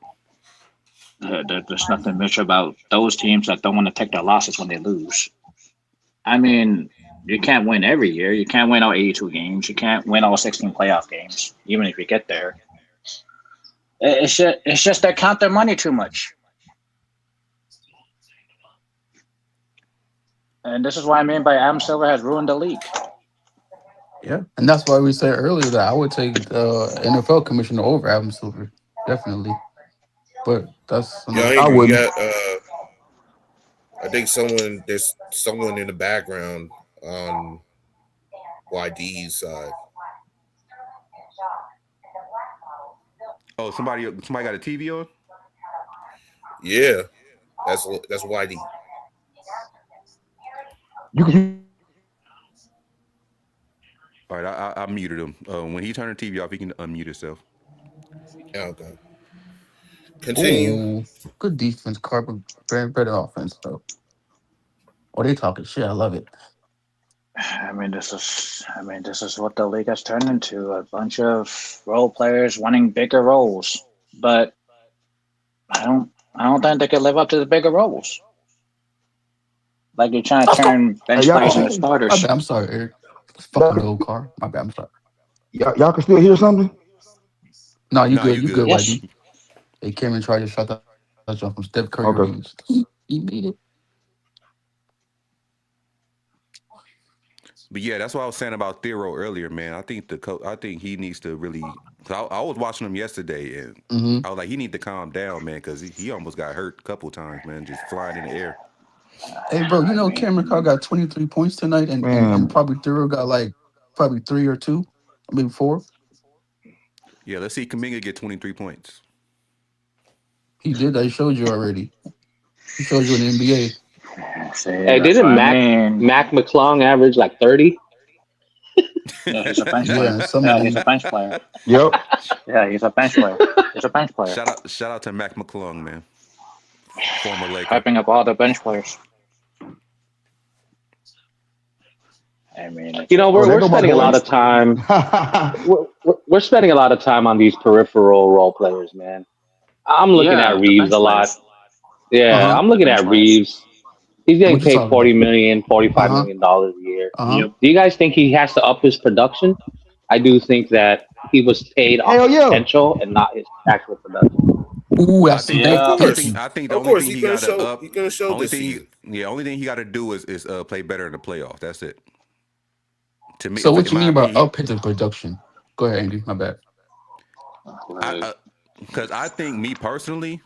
There's nothing mutual about those teams that don't want to take their losses when they lose. I mean, you can't win every year. You can't win all 82 games. You can't win all 16 playoff games, even if you get there. It's just they count their money too much. And this is what I mean by Adam Silver has ruined the league. Yeah, and that's why we said earlier that I would take the NFL commissioner over Adam Silver, definitely. But that's Yeah, I another. I agree. You wouldn't. got I think there's someone in the background on YD's side. Oh, somebody got a TV on? Yeah, that's YD. You can. All right, I muted him. When he turned the TV off, he can unmute himself. Yeah, okay. Continue. Ooh, good defense, Carper. Very better offense though. Oh, they talking shit. I love it. This is what the league has turned into, a bunch of role players wanting bigger roles. But I don't think they can live up to the bigger roles. Like you're trying to turn bench Y'all players can into see. My starters. bad. I'm sorry, Eric. Y'all, Fucking old car. My bad. I'm sorry. y'all can still hear something. No, you Nah, good. you You good, good. Yes. YD. They came and tried to shot that jump from Steph Curry Okay. range. He made it. But yeah, that's what I was saying about Thero earlier, man. I think I think he needs to really. Cause I was watching him yesterday, and Mm-hmm. I was like, he need to calm down, man, because he almost got hurt a couple times, man, just flying in the air. Hey, bro, you I know Cameron Carr mean, got 23 points tonight, and Man, probably Thurl got like probably 3 or 2, maybe 4. Yeah, let's see Kaminga get 23 points. He did. I showed you already. He showed you in the NBA. see, Hey, that's what didn't I mean. Mac McClung average like 30? Yeah, he's a bench Yeah, player. and some of Yeah, he's a them. bench player. yep. Yeah, he's a bench player. He's a bench player. Shout out to Mac McClung, man, former Laker. Hyping up all the bench players. I mean, You know, Oh, there we're go my spending a lot boy. of time. We're spending a lot of time on these peripheral role players, man. I'm looking at yeah, the Reeves bench a lot. players. Uh Yeah, huh. I'm The looking bench at players. Reeves. He's getting What you paid talking about? 40 million, forty Uh five huh. million dollars a year. Uh huh. Yep. Do you guys think he has to up his production? I do think that he was paid off Hell yeah. potential and not his actual production. Ooh, I that's some think big Of Yeah. course. pitching. I think the Of only course, thing he got to he's up, gonna show only this thing season. only thing he got to do is play better in the playoffs. That's it. To me, So what in you my mean by opinion, up pitching production? Go ahead, Andy. My bad. Like, because I think me personally,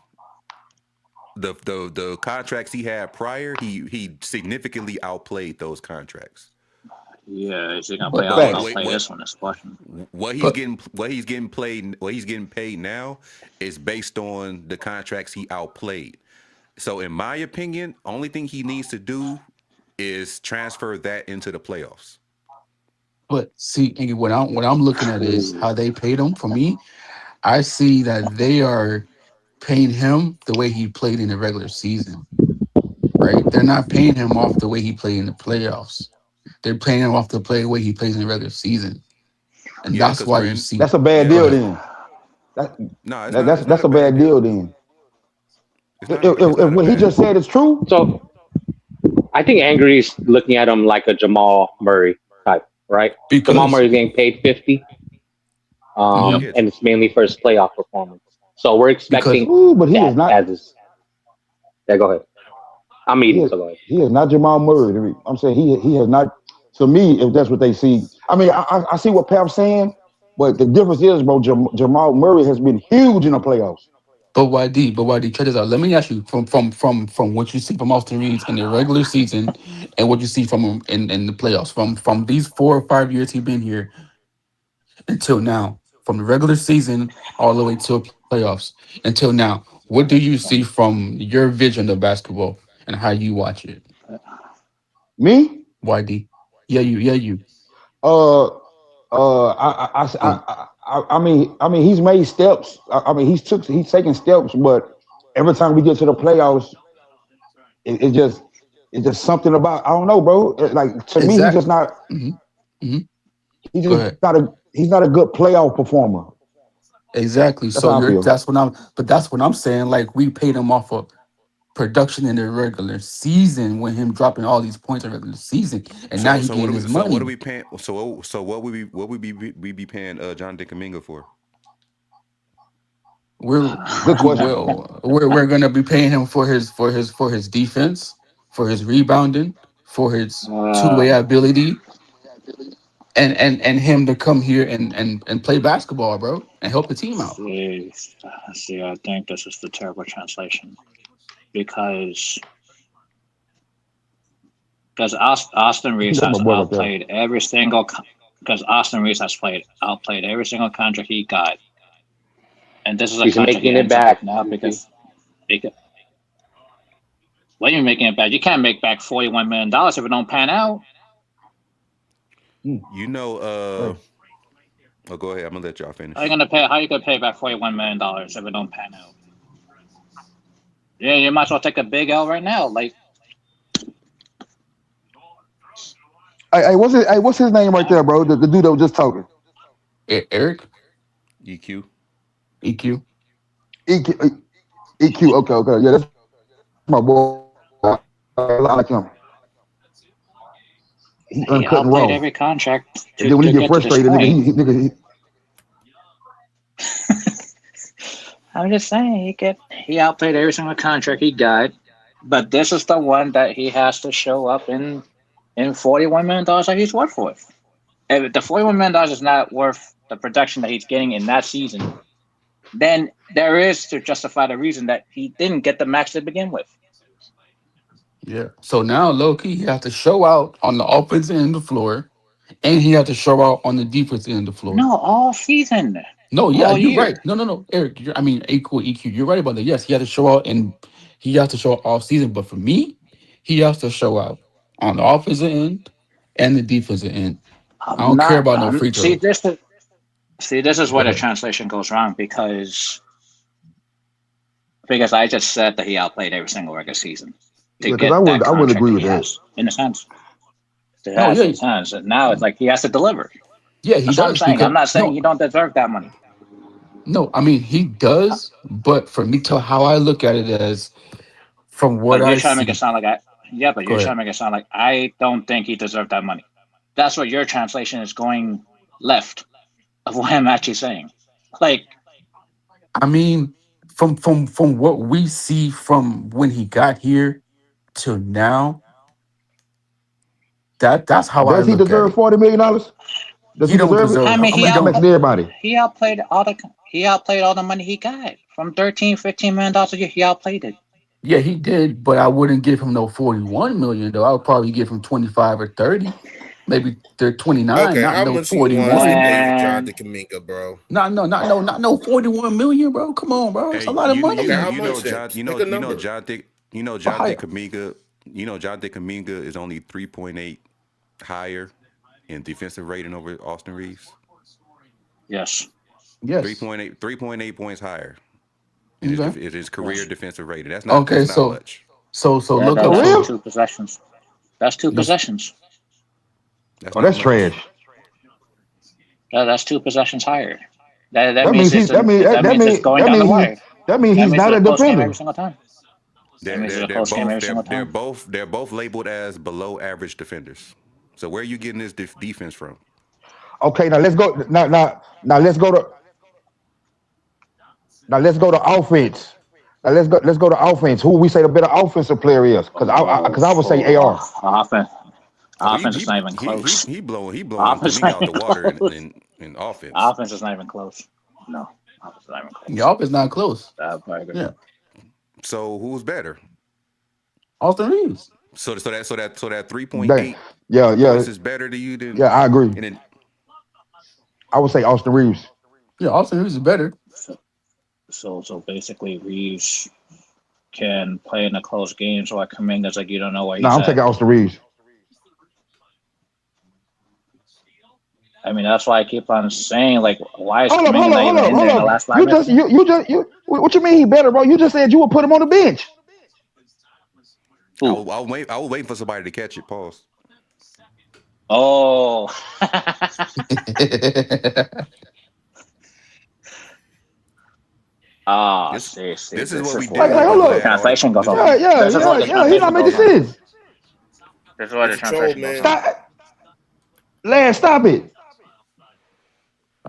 the contracts he had prior, he significantly outplayed those contracts. yeah, is he gonna But play But out? what I'll Facts. play this one. This question. but what he's getting paid now is based on the contracts he outplayed. So in my opinion, only thing he needs to do is transfer that into the playoffs. but see, Andy, what I'm looking at is Ooh. how they paid him. For me, I see that they are paying him the way he played in the regular season. Right? They're not paying him off the way he played in the playoffs. They're paying him off the way he plays in the regular season, and Yeah, that's because why we're you in. see. That's a bad Yeah, Go deal ahead. because then. That, no, it's that not. that's It's not that's a a bad bad deal. deal then. It's not a. It's If not a what he bad just deal. said is true, So I think Angry's looking at him like a Jamal Murray type, right? Jamal Because Murray's getting paid 50, Yep. mhm, Yeah, and it's mainly for his playoff performance. So we're because expecting ooh, but he is that not. as his. Yeah, go ahead. I'm He eating, is, so go ahead. he is not Jamal Murray. I'm saying he has not. To me, if that's what they see, I mean, I see what Pap's saying, but the difference is, bro, Jamal Murray has been huge in the playoffs. but YD, check this out. Let me ask you from what you see from Austin Reeves in the regular season and what you see from him in the playoffs from these 4 or 5 years he's been here until now, from the regular season all the way to playoffs until now. What do you see from your vision of basketball and how you watch it? Me, YD, yeah, you. uh, I mean, he's made steps. I mean, he's taking steps, but every time we get to the playoffs, it just it's just something about I don't know, bro. Like to me, he's just Exactly. not. hmm hmm He's Go just ahead. not a. He's not a good playoff performer. Exactly. That's So how I you're feel. that's what I'm saying. Like we paid him off of production in the regular season when him dropping all these points in regular season, and now So he so what getting are his we so what are money. we paying? So what would we be paying Jonathan Kaminga for? We're Good question. we're gonna be paying him for his defense, for his rebounding, for his two-way Uh, ability, and him to come here and play basketball, bro, and help the team out. See, I think this is the terrible translation because Austin Reeves That's has my boy right there. outplayed every single because Austin Reeves has outplayed every single contract he got, and this is a He's contract making he it ends up back. with now because what are you making it back? You can't make back $41 million if it don't pan out. You know, oh, go ahead. I'm gonna let y'all finish. How you gonna pay back $41 million if it don't pan out? Yeah, you might as well take a big L right now. Like, Hey, what's his name right there, bro? The dude that was just talking. Eric EQ. EQ. EQ. Okay. Yeah, that's my boy. I like him. He he uncut and outplayed raw. every contract And then when to he get get to this frustrated, point. nigga, I'm just saying he outplayed every single contract he got, but this is the one that he has to show up in $41 million that he's worth with. If the $41 million is not worth the production that he's getting in that season, then there is to justify the reason that he didn't get the max to begin with. Yeah. So now, low key, he has to show out on the offensive end of the floor, and he has to show out on the defensive end of the floor. No, all season. No, yeah, All you're year. right. No, Eric. I mean, equal EQ. You're right about that. Yes, he has to show out, and he has to show out all season. But for me, he has to show out on the offensive end and the defensive end. I don't care about no free throws. This is Go where the ahead. translation goes wrong because I just said that he outplayed every single regular season to yeah, because get I that would contract agree that with he that. has. In a sense, it No, has yeah, in a sense. And now it's like he has to deliver. yeah, he That's what I'm does saying. because I'm not saying no, you don't deserve that money. no. I mean, he does, but for me, to how I look at it as from what But you're I trying to make it see. sound like Go you're trying ahead. to make it sound like I don't think he deserved that money. That's what your translation is going left of what I'm actually saying. Like, I mean, from what we see from when he got here to now, that's how I Does he look at deserve it. $40 million? Does He he don't deserve it? I deserve. mean, I'm asking everybody. he outplayed all the money he got from 13, $15 million a year. He outplayed it. Yeah, he did, but I wouldn't give him no 41 million though. I would probably give him 25 or 30, maybe they're 29, Okay, not how no much you want us to 41. pay for John And Kaminga, bro? Not no 41 million, bro. Come on, bro. It's Hey, a lot of Okay, money. how much then? Pick a number. But Jonathan higher. Kaminga. Jonathan Kaminga is only 3.8 higher in defensive rating over Austin Reeves. yes, 3.8 points higher in Okay. his career yes. defensive rating. That's Okay, not so much. so Yeah, look that, up For that's real? so two possessions. That's two yes, possessions. That's Oh, not that's much. trash. That's two possessions higher. That That means means he. That mean that that means it's mean going that down the mean he. wire. That mean That he's means not it's a a close game every defender. single time. That They're means it's they're, a they're close game both every single time. they're both labeled as below average defenders. So where are you getting this defense from? Okay, now let's go. Now let's go to offense. Now let's go to offense. Who we say the better offensive player is? Because I would say AR. Offense, Oh, offense is not even close. he blowing Offense is Kaminga not out the even water close. in offense. Offense is not even close. No, offense is not even close. y'all is not close. I agree. Yeah. So who's better? Austin Reeves. So that That 3.8 yeah points is better to you than I agree. and then I would say Austin Reeves. Yeah, Austin Reeves is better. So basically, Reeves can play in a close game. So like Kaminga's like you don't know where No, he's I'm at. taking Austin Reeves. I mean, that's why I keep on saying like, why is Hold up, Kaminga hold not up, hold even up, in there hold in the up. last 5 minutes? What you mean he better, bro? You just said you would put him on the bench. Who? I was waiting for somebody to catch it. Pause. Oh. Ah, This see. this is what we Like, dealing with hold on This is where the up. Lad translation Article. goes This on. is This is where the He not translation making goes on. sense. This is where You're the controlled, translation goes man. on. Lad, stop it.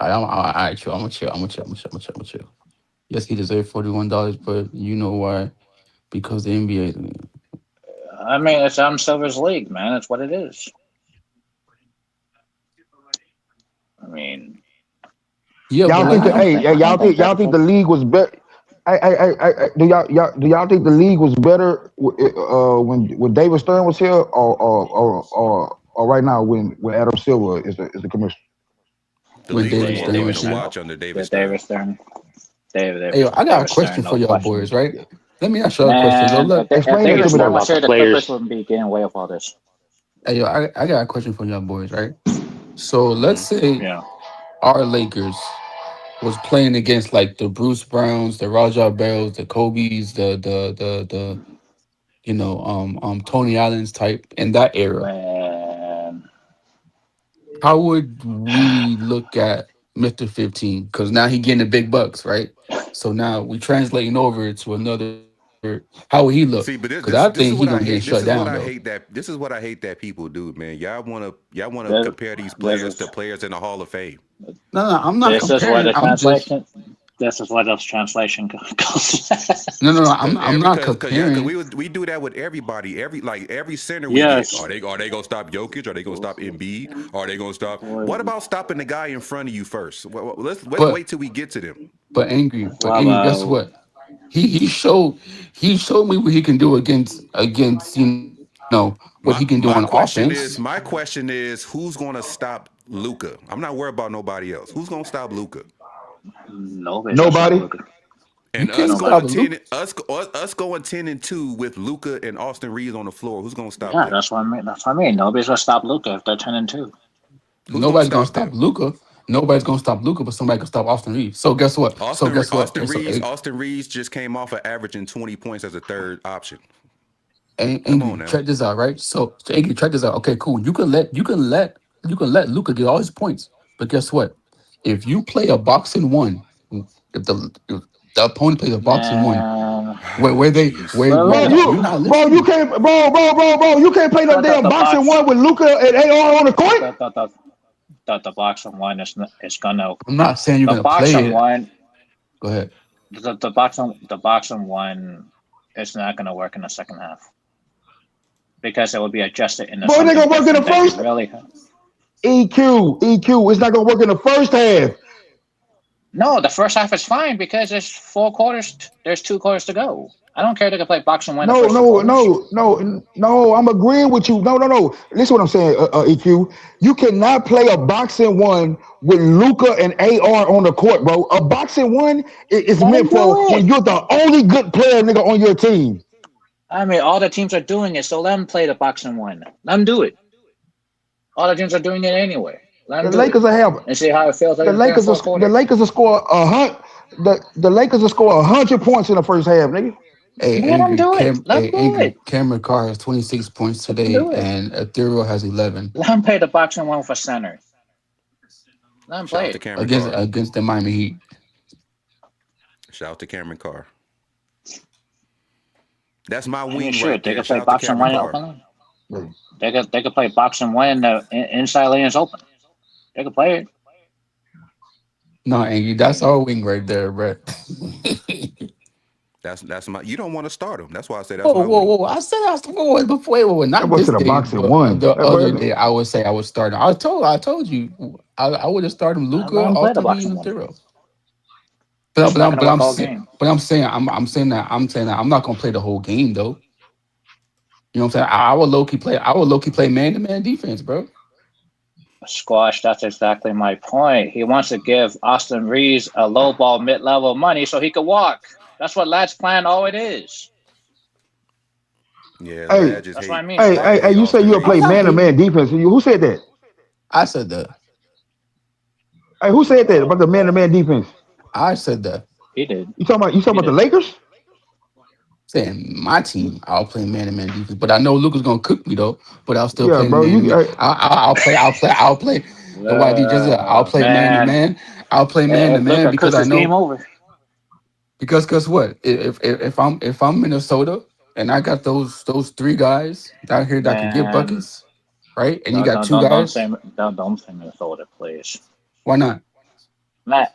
All right, chill. I'm gonna chill. I'm gonna chill. Yes, he deserved $41, but you know why? Because the NBA. I mean, it's Adam Silver's league, man. It's what it is. I mean, Yeah, but Y'all think that? like, Hey, I don't think y'all think Denver. the league was better? Do y'all think the league was better when David Stern was here, or right now when Adam Silver is the commissioner? The when league was David more Stern David fun was to here. Stern. watch under David Yeah, Stern. David Stern. Hey, yo, I got a David question Stern, for no y'all question. boys, right? Let me ask y'all a question. So Man, look, if Explain that David to me It's more Stern though. was about the here, the Clippers players. wouldn't be getting away with all this. hey, yo, I got a question for y'all boys, right? So let's Hmm. say Yeah. our Lakers was playing against like the Bruce Browns, the Rajah Bells, the Kobe's, the Tony Allen's type in that era. Man, How would we look at Mr. 15? Because now he getting the big bucks, right? So now we translating over to another. How would he look? See, but Because I this think is he what gonna I get hate. shut down though. This is what I hate that people do, man. Y'all wanna this, compare these this players to is players in the Hall of Fame. No, I'm not this is where comparing. the I'm just translation. This is where the translation goes. no. Cause I'm not comparing. we do that with everybody. Every center we get. Yes, Are they gonna stop Jokic? Are they gonna stop Embiid? Are they gonna stop? boy. What about stopping the guy in front of you first? Let's But wait till we get to them. but Wow, angry. Guess wow. what? He showed me what he can do against what he can do on offense. My question is who's gonna stop Luca? I'm not worried about nobody else. Who's gonna stop Luca? Nobody's gonna stop Nobody. Luka. You And can't stop Nobody. Luke. us going 10-2 with Luca and Austin Reeves on the floor. Who's gonna stop Yeah, them? that's what I mean. That's what I mean. Nobody's gonna stop Luka if they're 10-2. Who's gonna Nobody's gonna stop stop them? Luca. Nobody's gonna stop Luca, but somebody can stop Austin Reeves. So guess what? Austin Reeves just came off of averaging 20 points as a third option. Come on Angry, now. check this out, right? So Angry, check this out. Okay, cool. You can let Luca get all his points, but guess what? If you play a boxing one, if the opponent plays a boxing one, Man, where they Jeez. where but where Bro, let, no, you're not you listening. can't, bro, you can't play no damn the boxing box one with Luca and AR on the court. the, the, the, the boxing one is gonna I'm not saying you're the gonna play boxing it. one Go ahead. the boxing one is not gonna work in the second half because it will be adjusted into Bro, it ain't something gonna work in the different that you first. really. EQ. It's not gonna work in the first half. No, the first half is fine because there's 4 quarters. There's 2 quarters to go. I don't care if they can play boxing one the No, first two no, quarters. no, no, no. I'm agreeing with you. No. Listen, what I'm saying, EQ. You cannot play a boxing one with Luca and AR on the court, bro. A boxing one is Let them meant do for when it. you're the only good player, nigga, on your team. I mean, all the teams are doing it, so let them play the boxing one. Let them do it. All the teams are doing it anyway. Let them The do it Lakers will have and see how it feels like the in the Lakers will fourth the quarter. Lakers will score a hundred. The Lakers will score 100 points in the first half, nigga. Let them do it. Let them do it. Cameron Carr has 26 points Let them today, do it. and Ethereal has 11 Let them play the boxing one for center. Let them Shout play out to it. Cameron against Carr. against the Miami Heat. Shout out to Cameron Carr. That's my I mean, wing right shit, they there. could play Shout out to boxing Cameron one Carr. openly. They could play boxing one. The inside lanes open. They could play it. No, Angie, that's our wing right there, Brett. That's my. You don't want to start him. That's why I say that's Whoa, my whoa, wing. whoa! I said before, whoa, That not boy this said a day, boxing but one. the That other boy, day. I would say I would start him. I told you, I would have started him Let Luca, them play the Austin Reeves, boxing and one. Ethereal. It's not gonna work all game. I'm saying that I'm not gonna play the whole game though. You know what I'm saying? I would low key play. I would low key play man to man defense, bro. Squash, that's exactly my point. He wants to give Austin Reeves a low ball mid level money so he could walk. That's what Lad's plan all it is. Yeah, hey, Lad just That's what I hate. mean, Lad Squash. hey, hate you say Austin you'll I'm play Reeves. not man to hating. man defense. Who said that? I said that. Hey, who said that about the man to man defense? I said that. He did. You talking about He the did. Lakers? Saying my team, I'll play man to man defense, but I know Luca's gonna cook me though. But I'll still Yeah, play bro. man to You man. I'll play. The YD just I'll play man to Man, man. I'll play man to if man Luka because cooks, I it's game know over. because guess what? If I'm Minnesota and I got those three guys down here that can get Man, buckets, right? And you don't got don't two don't don't say guys, don't say Minnesota, please. why not? Matt,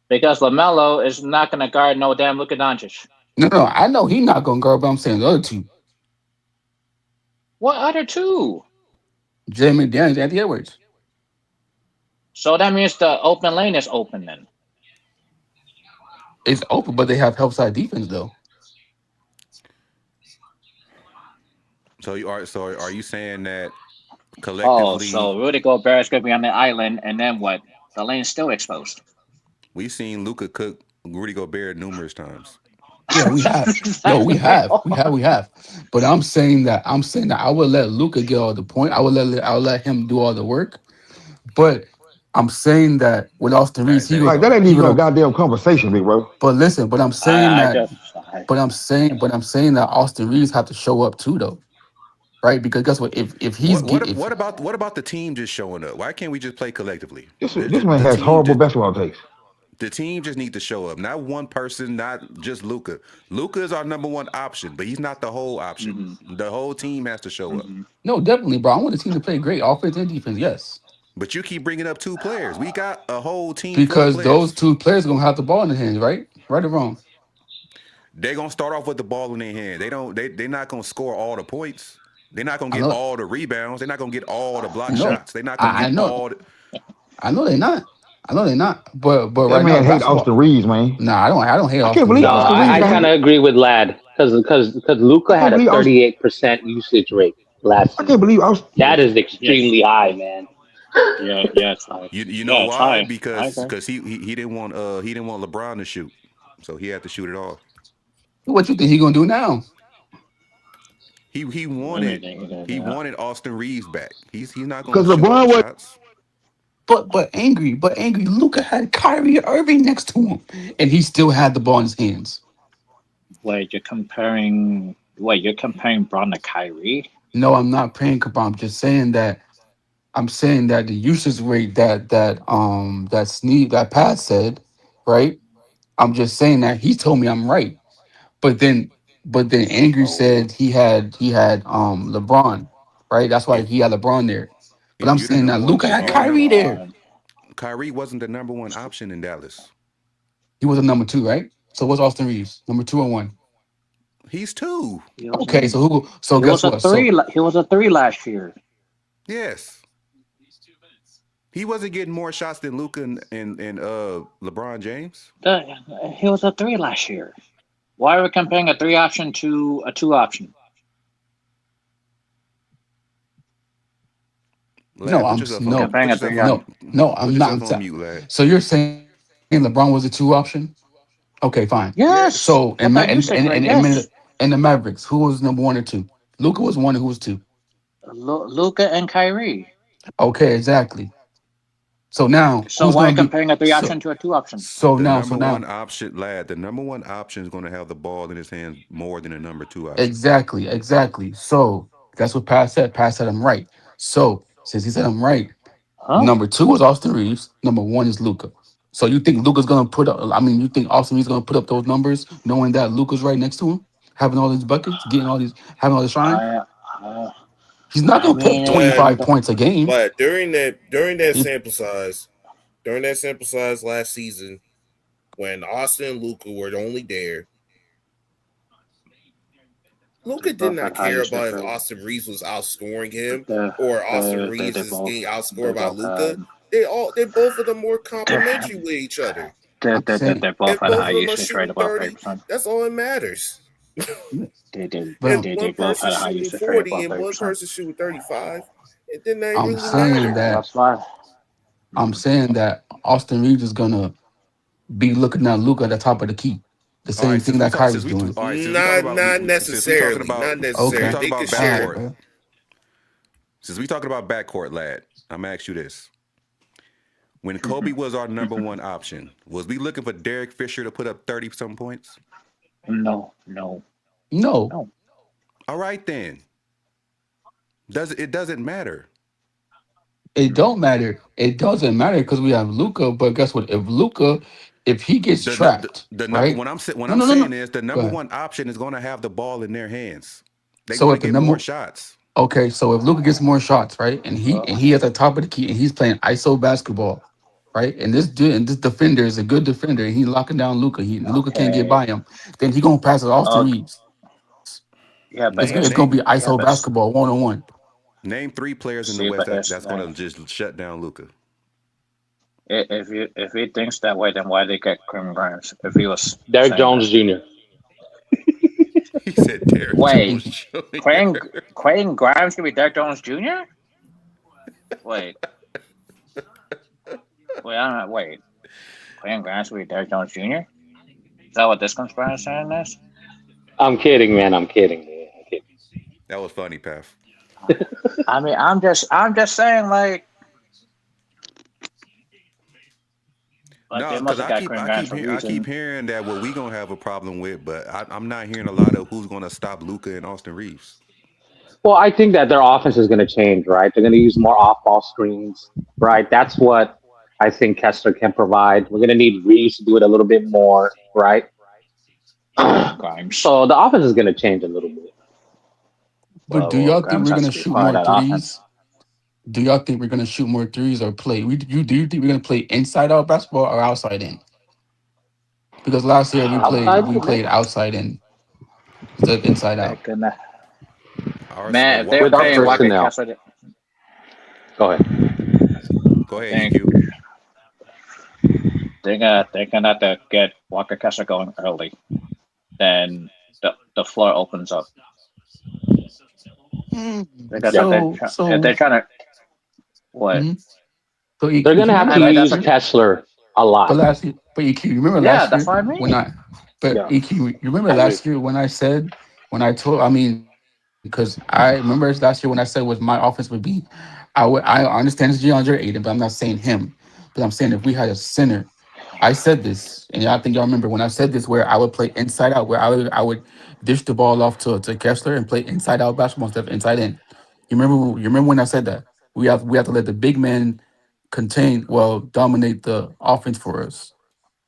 because Lamelo is not gonna guard no damn Luka Doncic. No. I know he's not gonna guard, but I'm saying the other two, What other two? Jay McDaniels, Anthony Edwards. So that means the open lane is open then. It's open, but they have help side defense though. So are you saying that Oh, collectively so Rudy Gobert is going to be on the island, and then what? The lane's still exposed. we've seen Luca cook Rudy Gobert numerous times? Yeah, we have. That's No, we exactly have. what. We have. But I'm saying that I would let Luca get all the point. I would let him do all the work. But I'm saying that with Austin Reeves, That ain't Like gonna that ain't happen. he even a go. goddamn conversation, big bro. But listen, but I'm saying I that, just. but I'm saying that Austin Reeves have to show up too, though, right? Because guess what? If he's What get what if what about what about the team just showing up? Why can't we just play collectively? This man has horrible basketball takes. The team just need to show up. Not one person, not just Luca. Luca is our number one option, but he's not the whole option. Mm-hmm, The whole team has to show up. mm-hmm. no, definitely, bro. I want the team to play great offense and defense, yes, But you keep bringing up two players. We got a whole team full of because those players. two players gonna have the ball in their hands, right or wrong. They're gonna start off with the ball in their hand. They're not gonna score all the points. They're not gonna I get know, all the rebounds. They're not gonna get all the block no, shots. They're not gonna I get know, all the, I know they're not. I know they're not. But That right now, man hate Austin basketball. Reeves, man. Nah, I don't hate I can't Austin believe Reeves No, at Austin all. Reeves I got. kind of agree with Lad because I Luca can't had a believe Austin. 38% usage rate last I can't season. believe Austin. That is Yes. extremely high, man. Yeah, it's high. you know Yeah, it's why? high. I Because agree. he didn't want LeBron to shoot, so he had to shoot it off. What you think he gonna do now? He What do you wanted think you're gonna he do? wanted Austin Reeves back. He's not gonna Because shoot all LeBron the was. shots. But angry. Luca had Kyrie Irving next to him, and he still had the ball in his hands. Wait, you're comparing Braun to Kyrie? No, I'm not paying Kabam. I'm just saying that the usage rate that Pat said, right? I'm just saying that he told me I'm right. But then Angry So said he had LeBron, right? That's why If he had LeBron there. But if I'm you're the saying that number one, Luca if had you're the Kyrie number, there. LeBron. Kyrie wasn't the number one option in Dallas. He was a number two, right? So what's Austin Reeves? Number two or one? He's two. He was Okay, a so he guess was a what? three. So He was a three last year. Yes, he wasn't getting more shots than Luca and LeBron James. He was a three last year. Why are we comparing a three option to a two option? no, Lad, We're comparing no, a three no, option. no. put I'm not. yourself on mute, lad. So you're saying LeBron was a two option? Okay, fine. Yes, Yes. So with that usage rate, yes. and the Mavericks, who was number one or two? Luca was one, and who was two? Luca and Kyrie. Okay, exactly. So now So who's why gonna be comparing a three so option to a two option? so The now so number one now option, lad. The number one option is going to have the ball in his hands more than the number two option. exactly. So that's what Pat said. Pat said I'm right. So since he said I'm right, Huh? number two is Austin Reeves. Number one is Luca. So you think Luca's gonna put up? I mean, you think Austin Reeves gonna put up those numbers, knowing that Luca's right next to him, having all these buckets, having all this shine? I, I, He's not I gonna put up But 25 mean, points a game. but He- during that sample size last season, when Austin and Luca were only there, they Luca did both not had high care usage about if rate. Austin Reeves was outscoring him They, or Austin they, Reeves they is both getting they outscored by both Luca. had They both of them were they, complimentary with each other. they, I'm they, they, saying, they both If had a both high of them are usage rate shooting above 30, 30%. that's all that matters. They did but If I'm, they, one they both person had a high shooting usage rate 40 above and one 30%. person shooting 35, it didn't I'm really saying matter. that That's why. I'm Mhm. saying that Austin Reeves is gonna be looking at Luca at the top of the key. The All right, same thing that Kyrie's doing. since we talking Not about not necessarily. Not since we Okay. necessarily. talking They could about All right, share. backcourt, bro. since we talking about backcourt, lad, I'm gonna ask you this: when Kobe was our number one option, was we looking for Derek Fisher to put up 30 some points? No, No, no. All right then, it doesn't matter. it don't matter. It doesn't matter because we have Luca. But guess what? If he gets trapped, The number right? when No, I'm no, no, saying no. is the Go number ahead. one option is going to have the ball in their hands. They're So going to if the get more number shots. okay, so if Luca gets more shots, right, and he at the top of the key and he's playing ISO basketball, right, and this defender is a good defender and he's locking down Luca. Luca can't get Okay. by him. Then he gonna pass it off to Uh, Reeves. yeah, but It's gonna be yeah, ISO basketball 1-on-1. Name three players in the see, West but here's the that's going thing. to just shut down Luca. If he thinks that way, then why did they get Quentin Grimes? If he was Derek saying Jones that, Jr. He said Derek wait, Jones Jr. Quentin Grimes could be Derek Jones Jr. Wait, I don't know. Wait, Quentin Grimes could be Derek Jones Jr. Is that what this conspiracy saying is? I'm kidding, man. I'm kidding. That was funny, Path. I mean, I'm just saying, like, but No, they because must have got Quentin Grimes for a I keep reason. hearing that what we gonna have a problem with, but I'm not hearing a lot of who's gonna stop Luka and Austin Reeves. Well, I think that their offense is going to change, right? They're going to use more off-ball screens, right? That's what I think Kessler can provide. We're going to need Reeves to do it a little bit more, right? Grimes. So the offense is going to change a little bit. But do y'all think Grimes we're has gonna to be shoot part more of that offense. threes? Do y'all think we're gonna shoot more threes or play? Do you think we're gonna play inside out basketball or outside in? Because last year Outside, we played outside in instead of inside They're out. gonna, Ours, man, if they're with our playing Walker personnel. Kessler, Go ahead. go I ahead, think EQ. they're gonna have to get Walker Kessler going early. Then the floor opens up. Because if they're trying to what? mhm. So They're going to have to Like use that's what, Kessler a But lot. last year, but EQ, you remember yeah, last that's year what I when mean. but Yeah, EQ, you remember I agree. last year when I said, I mean, because I remember last year when I said was my offense would be, I understand it's DeAndre Ayton, but I'm not saying him, but I'm saying if we had a center, I said this, and I think y'all remember when I said this, where I would play inside out, where I would dish the ball off to Kessler and play inside out basketball instead of inside in. You remember when I said that we have to let the big man dominate the offense for us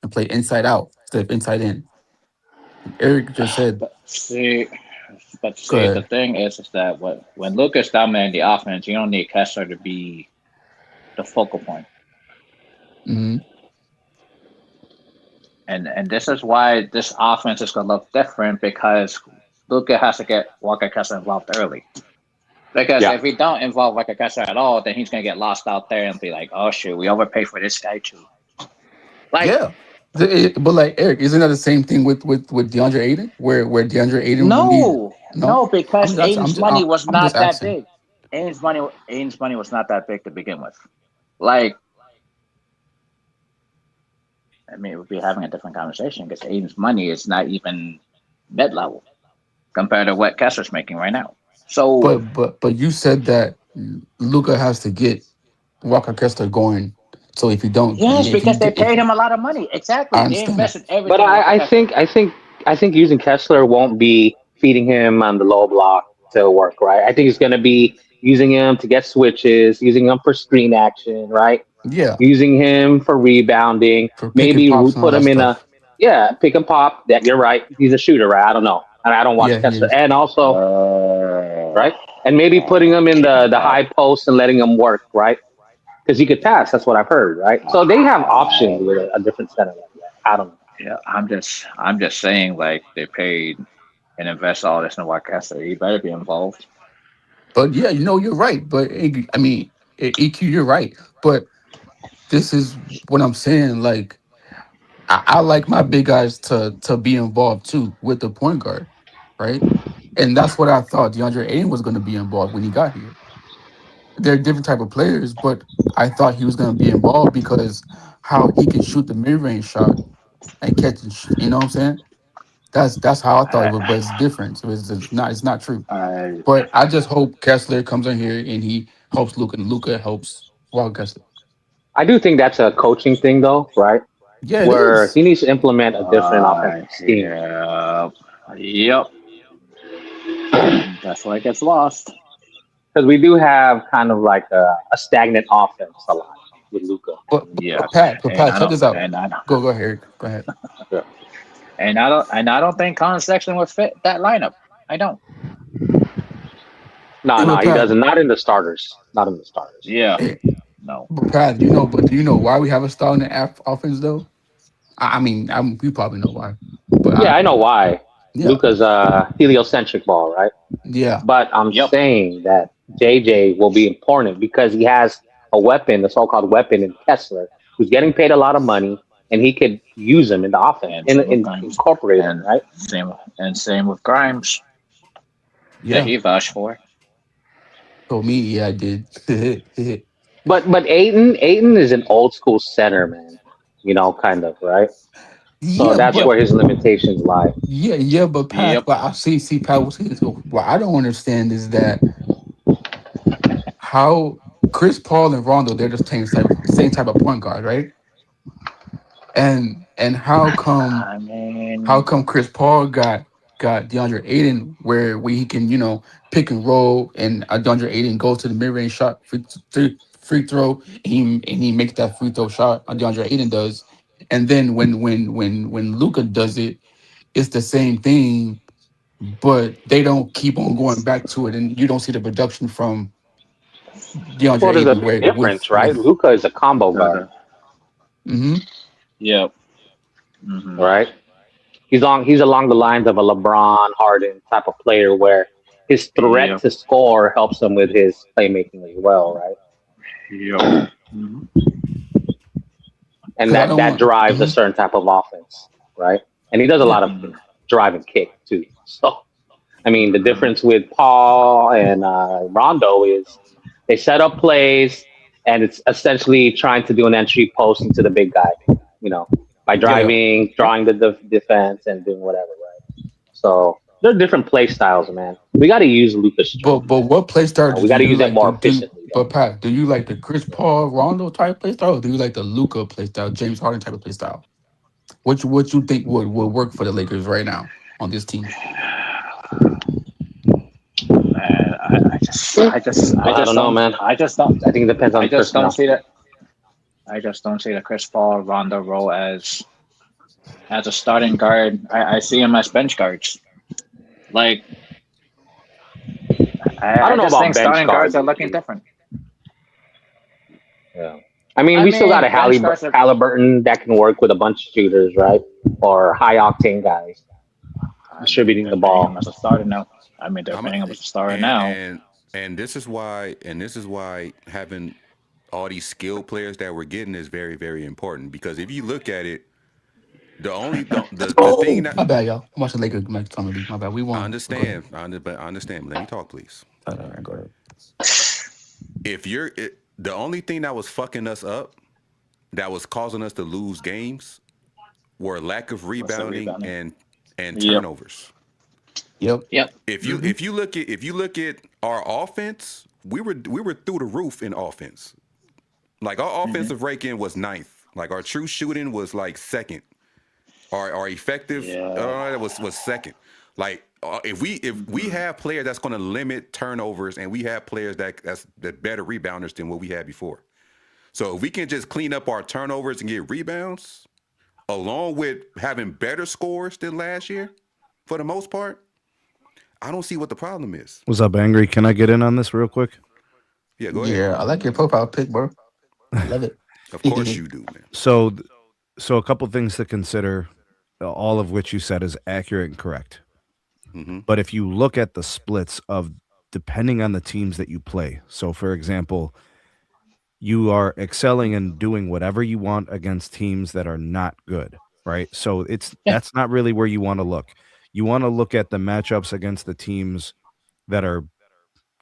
and play inside out instead of inside in. Eric just said, But see, "Go the ahead." thing is that when Lucas dominating the offense, you don't need Kessler to be the focal point. Hmm. And this is why this offense is gonna look different because Luka has to get Walker Kessler involved early. Because Yeah. if we don't involve Walker Kessler at all, then he's gonna get lost out there and be like, "Oh shoot, we overpaid for this guy too." Like, Yeah. But like Eric, isn't that the same thing with DeAndre Ayton, where DeAndre Ayton would need no? no, because Aiden's money was I'm just not that asking. big. Aiden's money was not that big to begin with. Like, I mean, we'd be having a different conversation because Aiden's money is not even mid level compared to what Kessler's making right now. So But you said that Luca has to get Walker Kessler going. So yes, because they if paid him a lot of money. I Exactly, they understand that. invested But everything in Walker Kessler. I think using Kessler won't be feeding him on the low block to work, right? I think it's going to be using him to get switches, using him for screen action, right? Yeah, Using him for rebounding, for pick and maybe pops and all put that him in a stuff. pick and pop. That you're right. He's a shooter, right? I don't know. I don't watch Yeah, he Kessler, is. and also right, and maybe putting him in the high post and letting him work, right? Because he could pass. That's what I've heard, right? So they have options with a different center like that. I don't know. Yeah, I'm just saying, like they paid and invest all this in Walker Kessler. He better be involved. But yeah, you're right. But I mean, EQ, you're right. But this is what I'm saying. Like, I like my big guys to be involved too with the point guard, right? And that's what I thought DeAndre Ayton was going to be involved when he got here. They're different type of players, but I thought he was going to be involved because how he can shoot the mid range shot and catch. You know what I'm saying? That's how I thought it I, was, but it's different. So it's not true. I, But I just hope Kessler comes in here and he helps Luca, and Luca helps Wild Kessler. I do think that's a coaching thing, though, right? Yeah, it Where is. he needs to implement a different offensive scheme. yeah, yep. And that's why it gets lost. Because we do have kind of like a stagnant offense a lot with Luca. Yes, But and Pat, I check don't, this out. and I don't, Go ahead. Go ahead. Yeah. and I don't think Colin Sexton would fit that lineup. I don't. No, Hey, but he Pat, doesn't. Not in the starters. Not in the starters. Yeah, hey, no. but Pat, do you know why we have a stall in the offense though? I mean, you probably know why, but Yeah, I know why. yeah, Luca's a heliocentric ball, right? yeah, But I'm Yep. saying that JJ will be important because he has a weapon, the so-called weapon in Kessler, who's getting paid a lot of money, and he could use him in the offense And and, same with and Grimes. incorporate him, And right? same with Grimes that Yeah. he vouched for. Told me, yeah, I did. But Aiton is an old school center, man. Kind of, right? So Yeah, that's but where his limitations lie. yeah, but Pat, Yep. but I see Pat was saying this. What I don't understand is that how Chris Paul and Rondo, they're the same type of point guard, right? And I how mean, come Chris Paul got DeAndre Ayton where he can pick and roll, and DeAndre Ayton goes to the mid range shot free throw, and he makes that free throw shot. DeAndre Ayton does, and then when Luca does it, it's the same thing, but they don't keep on going back to it, and you don't see the production from DeAndre Well, there's a Ayton big where difference, right? with Luca is a combo guard, hmm yep. Hmm. right? He's along the lines of a LeBron, Harden type of player where his threat Yep. to score helps him with his playmaking as well, right? Yep. Hmm. And because I don't that want. drives a Mhm. certain type of offense, right? And he does a Yeah, lot of drive and kick too. So, I mean, the difference with Paul and Rondo is they set up plays, and it's essentially trying to do an entry post into the big guy, you know, by yeah. driving, drawing the defense, and doing whatever, right? So there are different play styles, man. We got to use Luka's But strength. what play style We do got to you use it like? more efficiently, though. But Pat, do you like the Chris Paul Rondo type play style, or do you like the Luca play style, James Harden type of play style? What you think would work for the Lakers right now on this team? Man, I don't know, man. I think it depends on I the just don't personnel. see that. I just don't see the Chris Paul Rondo role as a starting guard. I see him as bench guards. Like I I don't know just about think bench starting guards guards. are looking different. Yeah. I mean, I we still got a mean, bench guards are. Halliburton that can work with a bunch of shooters, right? Or high octane guys I mean, distributing they're the paying him ball. as a starter now. I mean, they're I'm paying him as a starter and now. and and this is why having all these skilled players that we're getting is very, very important, because if you look at it, the thing Oh, that my bad, y'all. I'm watching Lakers match summer league. My bad. We I won. But go ahead. understand, but I understand. Let me talk, please. All right, go ahead. The only thing that was fucking us up, that was causing us to lose games, were lack of What's the rebounding rebounding? and Yep. turnovers. Yep. Yep. If you look at our offense, we were through the roof in offense. Like our Hmm. offensive ranking was ninth. Like our true shooting was like second. Our effective Yeah. was second. Like if we Hmm. have players that's going to limit turnovers, and we have players that better rebounders than what we had before. So if we can just clean up our turnovers and get rebounds, along with having better scores than last year, for the most part, I don't see what the problem is. What's up, Angry? Can I get in on this real quick? Yeah, go ahead. Yeah, I like your profile pic, bro. I love it. Of course you do, man. So, so a couple things to consider, all of which you said is accurate and correct. Mm-hmm. But if you look at the splits of depending on the teams that you play, so for example, you are excelling and doing whatever you want against teams that are not good, right? So that's not really where you want to look. You want to look at the matchups against the teams that are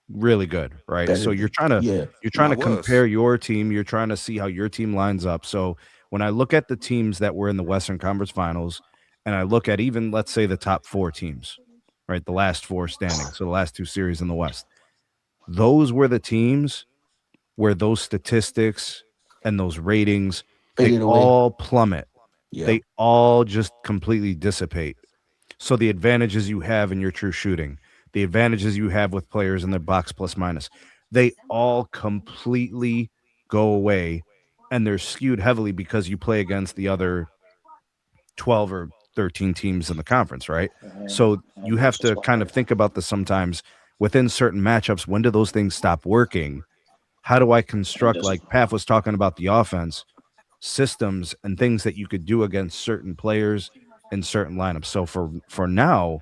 really good, right? Better So than you're trying to compare your team, you're trying to see how your team lines up. So when I look at the teams that were in the Western Conference Finals, and I look at even, let's say, the top 4 teams, right? The last 4 standing, so the last 2 series in the West, those were the teams where those statistics and those ratings, they faded away. all plummet. Yeah. They all just completely dissipate. So the advantages you have in your true shooting, the advantages you have with players in their box plus minus, they all completely go away, and they're skewed heavily because you play against the other 12 or 13 teams in the conference, right? So you have to kind of think about this sometimes within certain matchups. When do those things stop working? How do I construct, like Paf was talking about, the offense systems and things that you could do against certain players in certain lineups? So for now,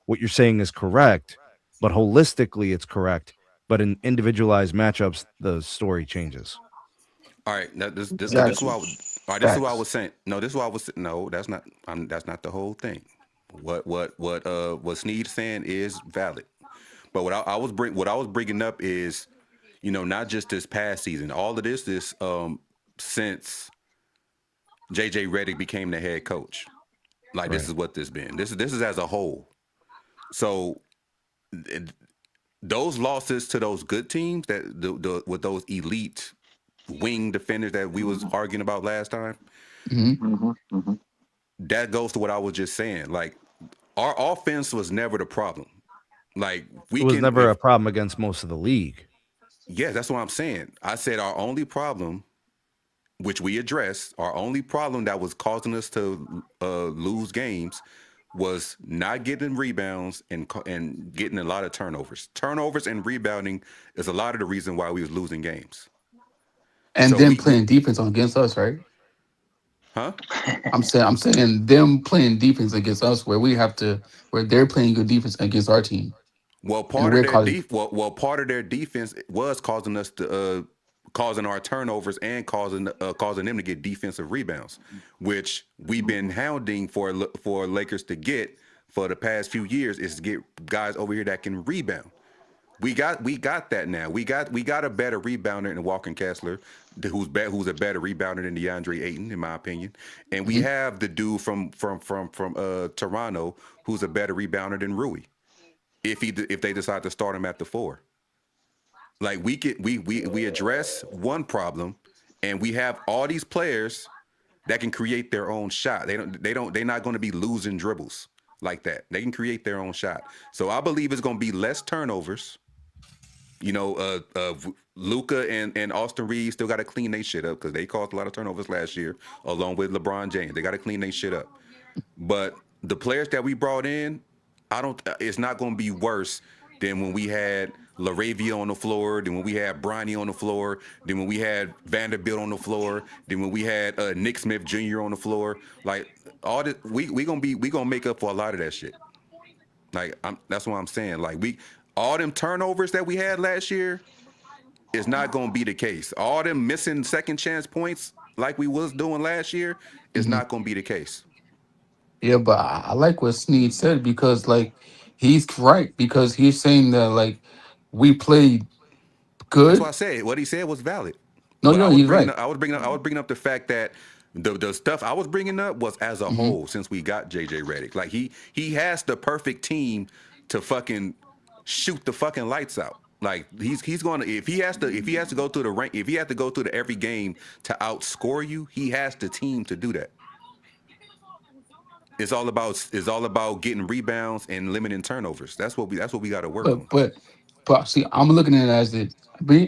what you're saying is correct, but holistically it's correct. But in individualized matchups, the story changes. All right, this is Exactly. what I would. All right, this is what I Facts. was saying. No, this is what I was. No, that's not. That's not the whole thing. What Sneed's saying is valid. But what I was bringing up is, not just this past season. All of this is since JJ Redick became the head coach. Like this Right. is what this been. This is as a whole. So those losses to those good teams with those elite wing defenders that we was arguing about last time, that goes to what I was just saying. Like our offense was never the problem. Like It was never a problem against most of the league. yeah, that's what I'm saying. I said our only problem, which we addressed, our only problem that was causing us to lose games was not getting rebounds and getting a lot of turnovers. Turnovers and rebounding is a lot of the reason why we was losing games. And So them playing defense against us, right? huh? I'm saying them playing defense against us, where they're playing good defense against our team, Well, and part of we're their causing. part of their defense was causing us to causing our turnovers and causing them to get defensive rebounds, which we've been hounding for Lakers to get for the past few years, is to get guys over here that can rebound. We got that now. We got a better rebounder in Walker Kessler, who's a better rebounder than DeAndre Ayton, in my opinion. And we have the dude from Toronto, who's a better rebounder than Rui, if they decide to start him at the 4. Like we address one problem, and we have all these players that can create their own shot. They're not going to be losing dribbles like that. They can create their own shot. So I believe it's going to be less turnovers. Luka and Austin Reeves still got to clean their shit up because they caused a lot of turnovers last year, along with LeBron James. They got to clean their shit up. But the players that we brought in, it's not going to be worse than when we had LaRavia on the floor, than when we had Bronny on the floor, than when we had Vanderbilt on the floor, than when we had Nick Smith Jr. on the floor. Like all this, we gonna make up for a lot of that shit. Like that's what I'm saying. Like all them turnovers that we had last year is not gonna be the case. All them missing second chance points like we was doing last year is not gonna be the case. Yeah, but I like what Snead said because like he's right because he's saying that like we played That's why good. I said what he said was valid. No, But no, he's right. I was bringing up the fact that the stuff I was bringing up was as a Hmm. whole since we got JJ Redick. Like he has the perfect team to fucking shoot the fucking lights out. Like he's going to if he has to go through the rank, if he has to go through every game to outscore you, he has the team to do that. It's all about getting rebounds and limiting turnovers. That's what we got to work But on. but but see, I'm looking at it as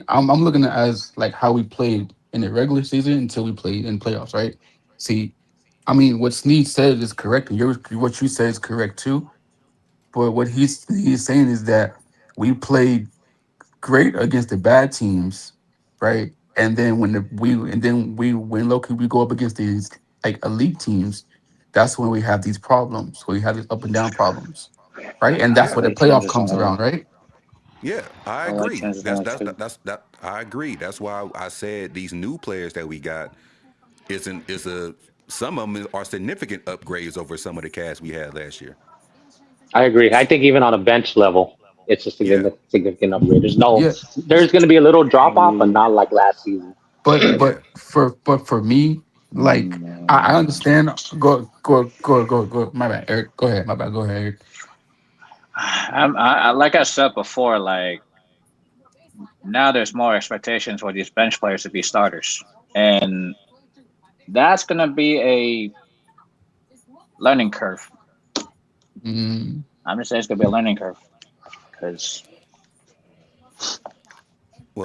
I'm looking at it as like how we played in the regular season until we played in playoffs, right? See, I mean, what Snead said is correct, and what you said is correct too. But what he's saying is that we played great against the bad teams, right? And then when low key we go up against these like elite teams, that's when we have these problems. We have these up and down problems, right? And that's Yeah. where the LA playoff changes comes around, right? Yeah, I LA agree. changes that too. I agree. That's why I said these new players that we got some of them are significant upgrades over some of the cast we had last year. I agree. I think even on a bench level, it's a Yeah, significant upgrade. Yeah, There's going to be a little drop off, but not like last season. yeah. but for me, like I understand. Go. My bad, Eric. Go ahead. My bad. Go ahead, Eric. Like I said before, like now there's more expectations for these bench players to be starters, and that's gonna be a learning curve. Mm, I'm just saying it's gonna be a learning curve because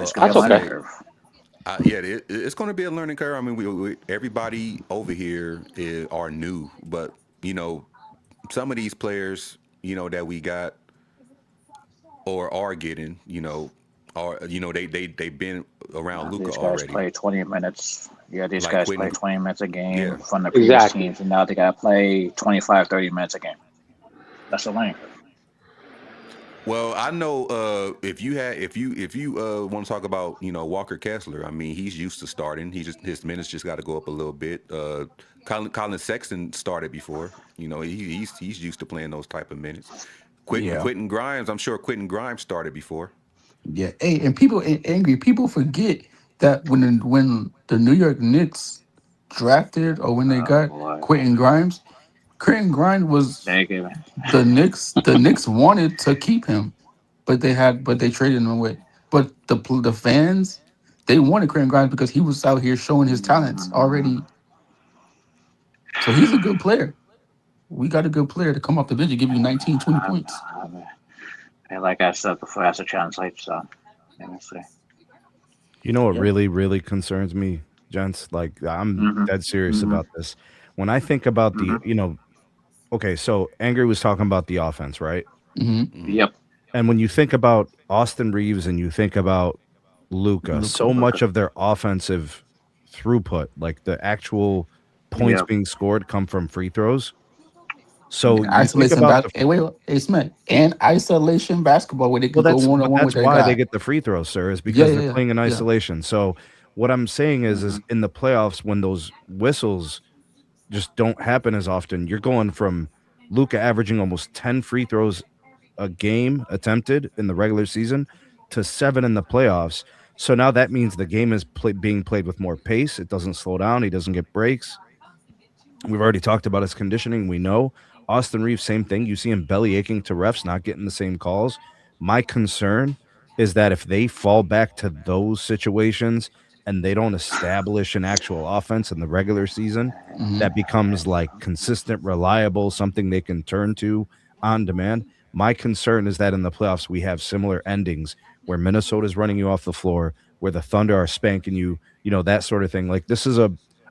it's Well, gonna be I'll a That's learning okay. say, curve. it's going to be a learning curve. I mean, everybody over here are new, but some of these players, that we got or are getting, they've been around Luca These guys already, play 20 minutes. Yeah, these like guys play Quentin. 20 minutes a game Yeah, from the previous Exactly. teams, and now they gotta play 25, 30 minutes a game. That's a learning curve. Well, I know if you want to talk about Walker Kessler, I mean he's used to starting. His minutes just got to go up a little bit. Colin Sexton started before. He's used to playing those type of minutes. Yeah. Quentin Grimes, I'm sure Quentin Grimes started before. Yeah. Hey, and people angry. People forget that when the New York Knicks drafted or when they Oh got boy. Quentin Grimes was Thank you. the Knicks wanted to keep him, but they traded him away. But the fans, they wanted Quentin Grimes because he was out here showing his talents already. So he's a good player. We got a good player to come off the bench and give you 19, 20 points. And like I said before, I have to translate. So let me see. You know what Yeah. really, really concerns me, gents? Like I'm Mm-hmm. dead serious Mm-hmm. about this. When I think about Mm-hmm. okay, so Angry was talking about the offense, right? Mm-hmm. Hmm. Yep. And when you think about Austin Reeves and you think about Luca, so Luka. much of their offensive throughput, like the actual points Yep. being scored, come from free throws. So you think Isolation about the hey, wait, hey Smith, and isolation basketball where they well, could go one on one with that's their why they guy. get the free throws, sir, is Yeah, because yeah, they're yeah, playing in yeah. isolation. So what I'm saying Mm-hmm. is in the playoffs when those whistles just don't happen as often, you're going from Luca averaging almost 10 free throws a game attempted in the regular season to 7 in the playoffs. So now that means the game is being played with more pace. It doesn't slow down. He doesn't get breaks. We've already talked about his conditioning. We know Austin Reeves, same thing. You see him belly aching to refs, not getting the same calls. My concern is that if they fall back to those situations and they don't establish an actual offense in the regular season Mm-hmm. that becomes like consistent, reliable, something they can turn to on demand. My concern is that in the playoffs, we have similar endings where Minnesota's running you off the floor, where the Thunder are spanking you, that sort of thing. Like this is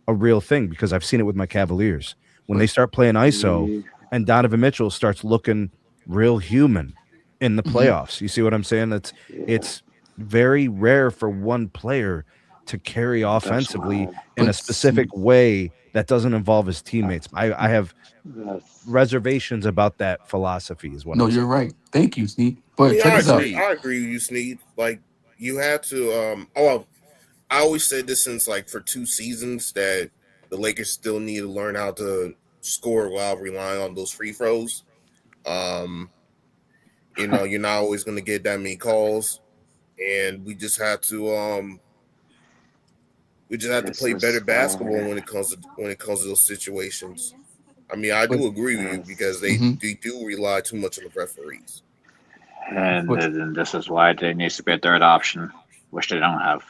a real thing because I've seen it with my Cavaliers. When they But start playing ISO and Donovan Mitchell starts looking real human in the mhm. playoffs. You see what I'm saying? It's very rare for one player to carry That's offensively why. in a but specific way that doesn't involve his teammates. I have That's, reservations about that philosophy is what no, I'm you're saying. right. Thank you, Sneak. I But mean, check I But this out. agree. Snead, I agree with you, Sneed. Like you have to. Oh, I always said this since like for 2 seasons that the Lakers still need to learn how to score while relying on those free throws. Um, you're not always going to get that many calls, and we just have to this play is better basketball why. when it comes to those situations. I mean, I But do agree with you Yes. because they mhm. they do rely too much on the referees. And But then this is why there needs to be a third option, which they don't have.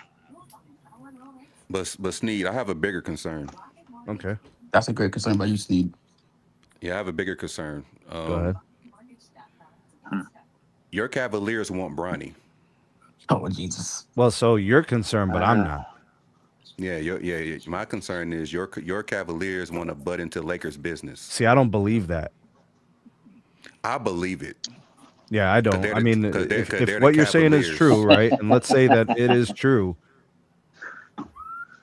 but Snead, I have a bigger concern. Okay. that's a great concern by you, Sneak. Yeah, I have a bigger concern. Go ahead. Hmm. Your Cavaliers want Bronny. Oh Jesus. Well, so you're concerned, but I'm Uh, not. Yeah. My concern is your Cavaliers want to butt into Lakers business. See, I don't believe that. I believe it Yeah, I because don't. I mean, if they're the what you're saying is true, Cavaliers. right? And let's say that it is true,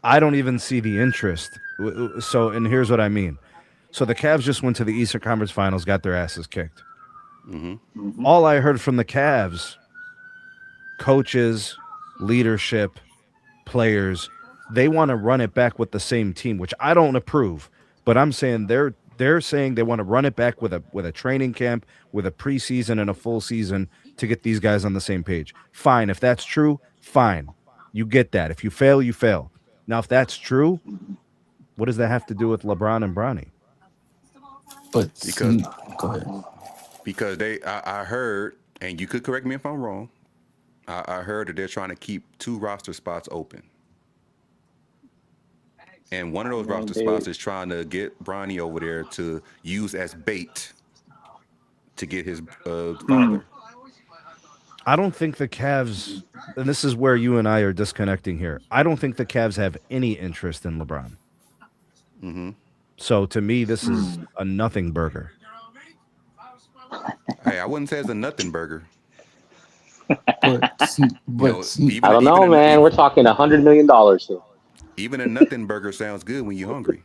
I don't even see the interest. So, and here's what I mean. So the Cavs just went to the Eastern Conference Finals, got their asses kicked. Hmm. mhm. All I heard from the Cavs, coaches, leadership, players, they want to run it back with the same team, which I don't approve. But I'm saying they're saying they want to run it back with a training camp, with a preseason and a full season to get these guys on the same page. Fine, if that's true, fine. You get that. If you fail, you fail. Now, if that's true, what does that have to do with LeBron and Bronny? But Because Sneak, go ahead. I heard, and you could correct me if I'm wrong. I heard that they're trying to keep 2 roster spots open, and one of I those mean, roster spots is trying to get Bronny over there to use as bait to get his father. I don't think the Cavs, and this is where you and I are disconnecting here. I don't think the Cavs have any interest in LeBron. Hmm. So to me, this is a nothing burger. Hey, I wouldn't say it's a nothing burger. But You know, I even don't know, even man. We're talking $100 million here. even a nothing burger sounds good when you're hungry,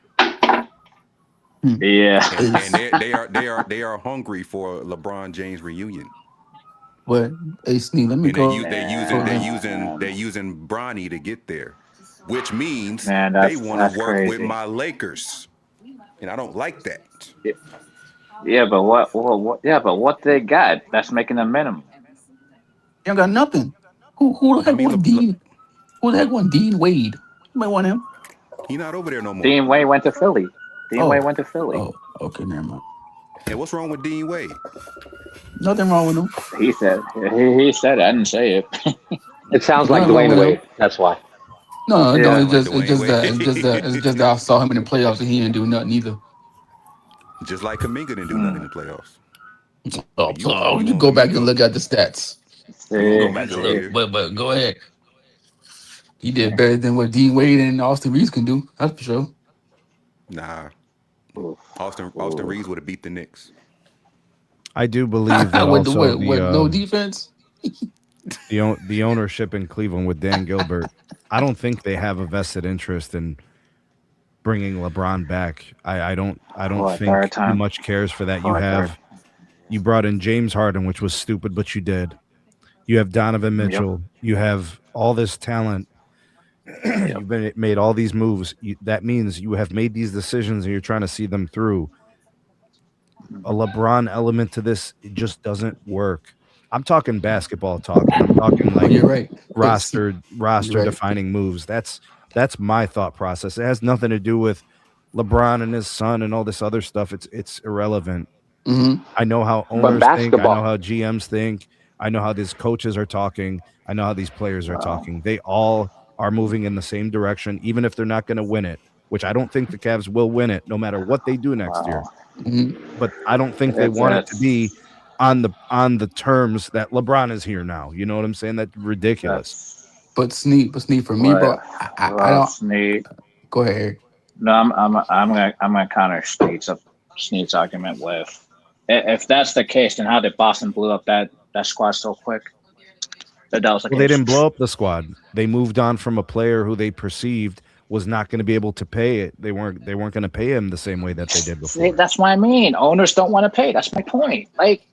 Yeah. and is they are hungry for LeBron James reunion. But hey, Sneak, let me And they go use they using they ahead. using they using Bronny to get there, which means Man, they that's want to that's work with crazy. my Lakers, and I don't like that. Yeah, but what? Yeah, but what they got? That's making a minimum. You don't got nothing. Who the I heck mean, want look, Dean? Who the heck want Dean Wade? You might want him. he not over there no more. Dean Wade went to Philly. Dean Wade Oh, went to Philly. oh, okay, never mind. And what's wrong with Dean Wade? Nothing wrong with him. He said it. I didn't say it. It sounds like Nothing wrong Dwayne with him. Wade. That's why. No, no, Yeah. it's Sound like just Dwayne it's just that I saw him in the playoffs and he didn't do nothing either. Just like Kaminga didn't do nothing in the playoffs. Oh, You you want go Kaminga back to and go? look at the stats. You want Go See, back and Kaminga over look, here? but go ahead. He did better than what Dean Wade and Austin Reeves can do. That's for sure. Nah. oof, Austin oof. Reeves would have beat the Knicks. I do believe that With the also what no defense. the ownership in Cleveland with Dan Gilbert. I don't think they have a vested interest in bringing LeBron back. I don't For a third think he time. much cares for that. For a third. You brought in James Harden, which was stupid, but you did. You have Donovan Yep. Mitchell. You have all this talent. Yep. Made all these moves. That means you have made these decisions and you're trying to see them through. A LeBron element to this, it just doesn't work. I'm talking basketball talk, and I'm talking Oh, like you're right. But see, you're roster right. defining moves. That's my thought process. It has nothing to do with LeBron and his son and all this other stuff. It's irrelevant. Hmm. I know how But owners think. I know basketball, how GMs think. I know how these coaches are talking. I know how these players are Wow. talking. They all are moving in the same direction, even if they're not going to win it, which I don't think the Cavs will win it no matter what they do next year. Wow. Hmm. But I don't think they It's want it to be that's on the terms that LeBron is here now. You know what I'm saying? That's ridiculous. that's But Sneak for me, bro. what I well, don't Snead. go ahead. Eric. No, I'm gonna counter Snead's argument with if that's the case, then how did Boston blew up that squad so quick? That was the Well, they case. didn't blow up the squad. They moved on from a player who they perceived was not going to be able to pay it. They weren't going to pay him the same way that they did See, before. that's what I mean. Owners don't want to pay. That's my point. Like,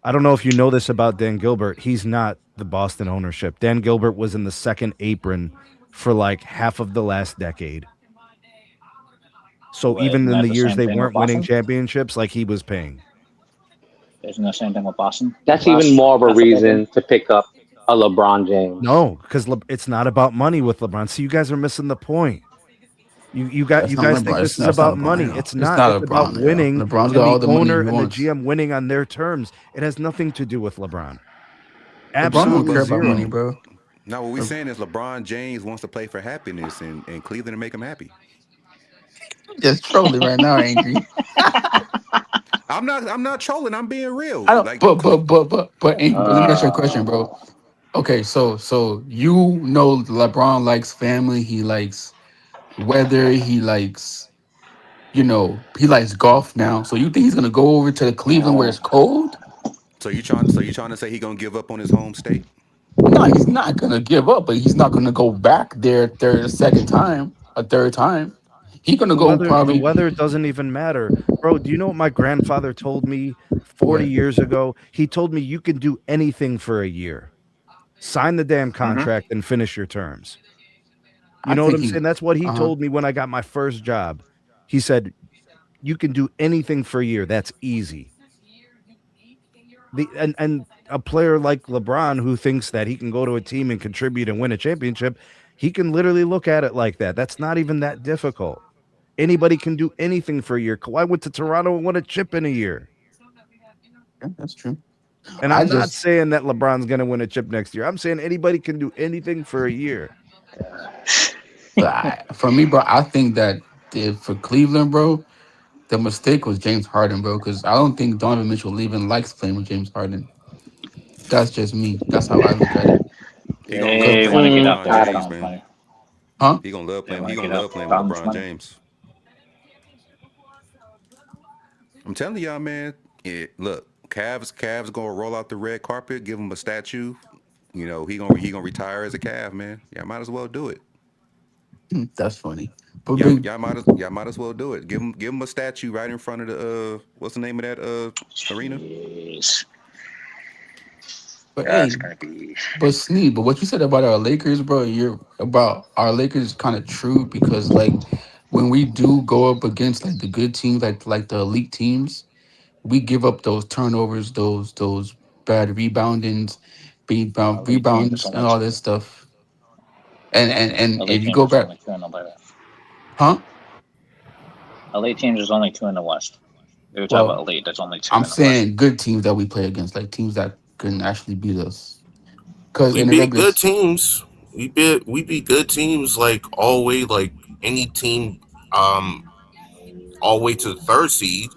I don't know if you know this about Dan Gilbert. He's not the Boston ownership. Dan Gilbert was in the second apron for like half of the last decade. So what, even isn't in that the the years same they thing with weren't winning Boston? championships, like he was paying. Isn't the same thing with Boston? that's even Last more of a half a decade. reason to pick up a LeBron James. No, because it's not about money with LeBron. See, you guys are missing the point. You That's not guys think LeBron. this is That's not about LeBron money. Hill. It's It's not. not It's about LeBron Hill. winning LeBron's got and the all the money owner he and the wants. GM winning on their terms. It has nothing to do with LeBron. LeBron Nah, don't Absolutely care but about money, zero. bro. now what we Le- saying is LeBron James wants to play for happiness and Cleveland to make him happy. Just trolling right now, angry. I'm not trolling. I'm being real. I don't. Like, But angry. But let me ask you a question, bro. Uh, Okay, so you know LeBron likes family. He likes weather. He likes he likes golf now. So you think he's gonna go over to Cleveland where uh, it's cold? so you trying to say he gonna give up on his home state? No, he's not gonna give up, but he's not gonna go back there a third time. He's gonna The go weather the probably weather doesn't even matter. Bro, do you know what my grandfather told me 40 what years ago? He told me you can do anything for a year. Sign the damn mhm. contract and finish your terms. You I know what think I'm he. saying? That's what he Uh huh. told me when I got my first job. He said, "You can do anything for a year. That's easy." And a player like LeBron who thinks that he can go to a team and contribute and win a championship, he can literally look at it like that. That's not even that difficult. Anybody can do anything for a year. Kawhi went to Toronto and won a chip in a year. Yeah, that's true. And I I'm not just saying that LeBron's going to win a chip next year. I'm saying anybody can do anything for a year. for me, bro. I think that for Cleveland, bro, the mistake was James Harden, bro. Because I don't think Donovan Mitchell even likes playing with James Harden. That's just me. That's how I look at it. He gonna love They Cause playing want to with get Mm, up LeBron there with I don't James, know. Don's man. money. huh? He gonna love They playing. want He to get gonna up love playing with Don's LeBron money. James. I'm telling y'all, man. Look, Cavs gonna roll out the red carpet, give him a statue. He gonna retire as a Cav, man. Y'all might as well do it. That's funny. But Y'all, big y'all might as well do it. Give him a statue right in front of the what's the name of that arena? Jeez. But That's hey, gonna be. but Sneed, but what you said about our Lakers, bro, you're about our Lakers is kind of true because like when we do go up against like the good teams, like the elite teams, we give up those turnovers, those bad reboundings, Elite team is rebounds and only all two. this stuff. And Elite if you teams go is back, only two in the West. huh? Elite teams is only two in the West. If we talk about Well, elite, there's only two I'm in the West. saying good teams that we play against, like teams that can actually beat us. Because We in the beat regular, good teams. We beat good teams like all the way, like any team, all the way to the third seed.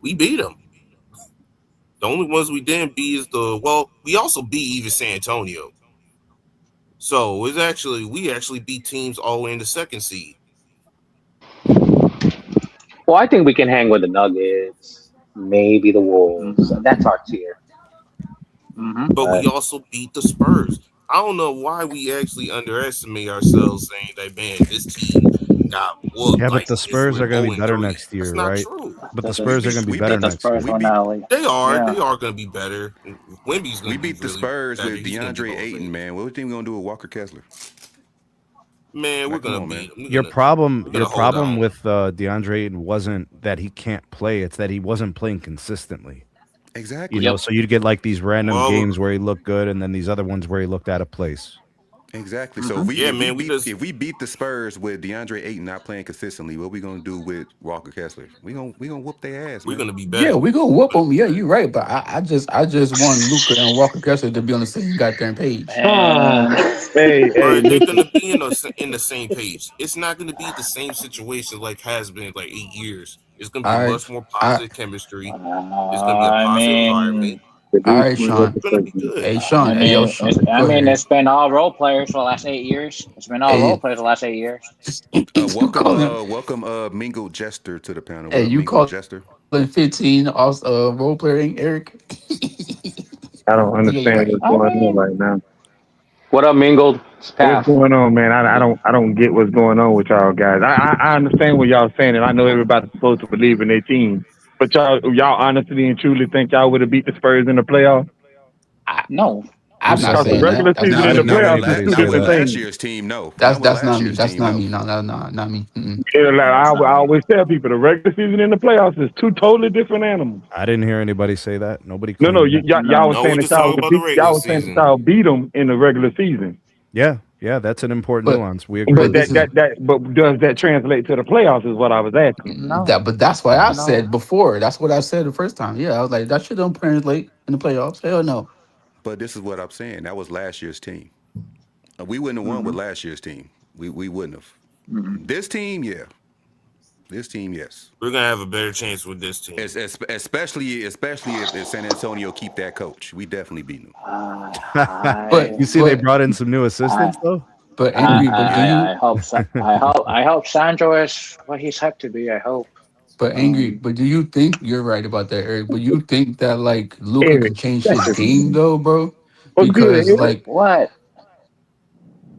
We beat them. The only ones we didn't beat is we also beat even San Antonio. So we actually beat teams all the way in the second seed. Well, I think we can hang with the Nuggets, maybe the Wolves. Mm-hmm. That's our tier. Mm-hmm. But we But also beat the Spurs. I don't know why we actually underestimate ourselves saying that, man, this team got Yeah, whooped. but Like the this Spurs went are going to be 0 and better 3. next That's year, not right? true. But the We Spurs are beat going to be we better beat But the next Spurs year. we won beat that league. they are. Yeah. They are gonna be better. Wemby's We gonna be beat the really Spurs better. with He's gonna get DeAndre all Ayton, things. man. What team gonna do with Walker Kessler? Man, we're Like, come gonna on, beat man. him. Your problem, We're your gonna hold problem on. with DeAndre Ayton wasn't that he can't play; it's that he wasn't playing consistently. You Exactly. know, Yep. so you'd get like these random Well, games where he looked good, and then these other ones where he looked out of place. Exactly. So Mm-hmm. if we yeah, if we man, we beat just if we beat the Spurs with DeAndre Ayton not playing consistently, what we gonna do with Walker Kessler? We gonna whoop their ass, we're man. gonna be yeah, better. we gonna whoop them. Yeah, you're right. But I just want Luca and Walker Kessler to be on the same goddamn page. Man, Bro, they're gonna be in the same page. It's not gonna be the same situation like has been like 8 years. It's gonna be a All right, much more I, positive chemistry. It's gonna be a I positive mean, environment. all right, Sean. We're gonna be good. Hey, Sean. Hey, yo, Sean. Go ahead. it's been all role players for the last 8 years. It's been all role Hey, players the last 8 years. you calling? Welcome, mingled jester to the panel. Hey, What up, you mingled calling jester? 15 also role playing Eric? I don't Yeah, you're understand right. what's I going on mean, right now. what up, Mingled? It's What's Path. going on, man? I don't get what's going on with y'all guys. I understand what y'all saying, and I know everybody's supposed to believe in their team. But y'all honestly and truly think y'all would have beat the Spurs in the playoffs? I, no. Who I'm not said Because the saying that? that. regular That's season not I and didn't the me. hear playoffs is anybody two Not say with different that. last things. year's team, no. That's Not with that's last not me. year's That's team, not no. me. No, no, no, not me. Mm-mm. Yeah, like No, it's not I me. always tell people, the regular season and the playoffs is two totally different animals. I didn't hear anybody say that. Nobody No, claimed that. y'all No. was No, saying we that just talking about the regular y'all was saying that season. y'all beat them in the regular season. Yeah, that's an important But nuance. We But agree. this is but does that translate to the playoffs? Is what I was asking. No. that. But that's what I No. said before. That's what I said the first time. Yeah, I was like, that shit don't translate in the playoffs. Hell no. But this is what I'm saying. That was last year's team. We wouldn't have won Mm-hmm. with last year's team. We wouldn't have. Mm-hmm. This team, yeah. This team, yes. We're gonna have a better chance with this team. Especially if San Antonio keep that coach. We definitely beat them. But You I, see, they but brought in some new I, assistants, though. but angry. But do you? I hope Sandro is what he's hyped to be. I hope. But angry. Um, But do you think you're right about that, Eric? But you think that like Luca Eric, could change that's his just game though, bro? what's good, Because Eric? like what?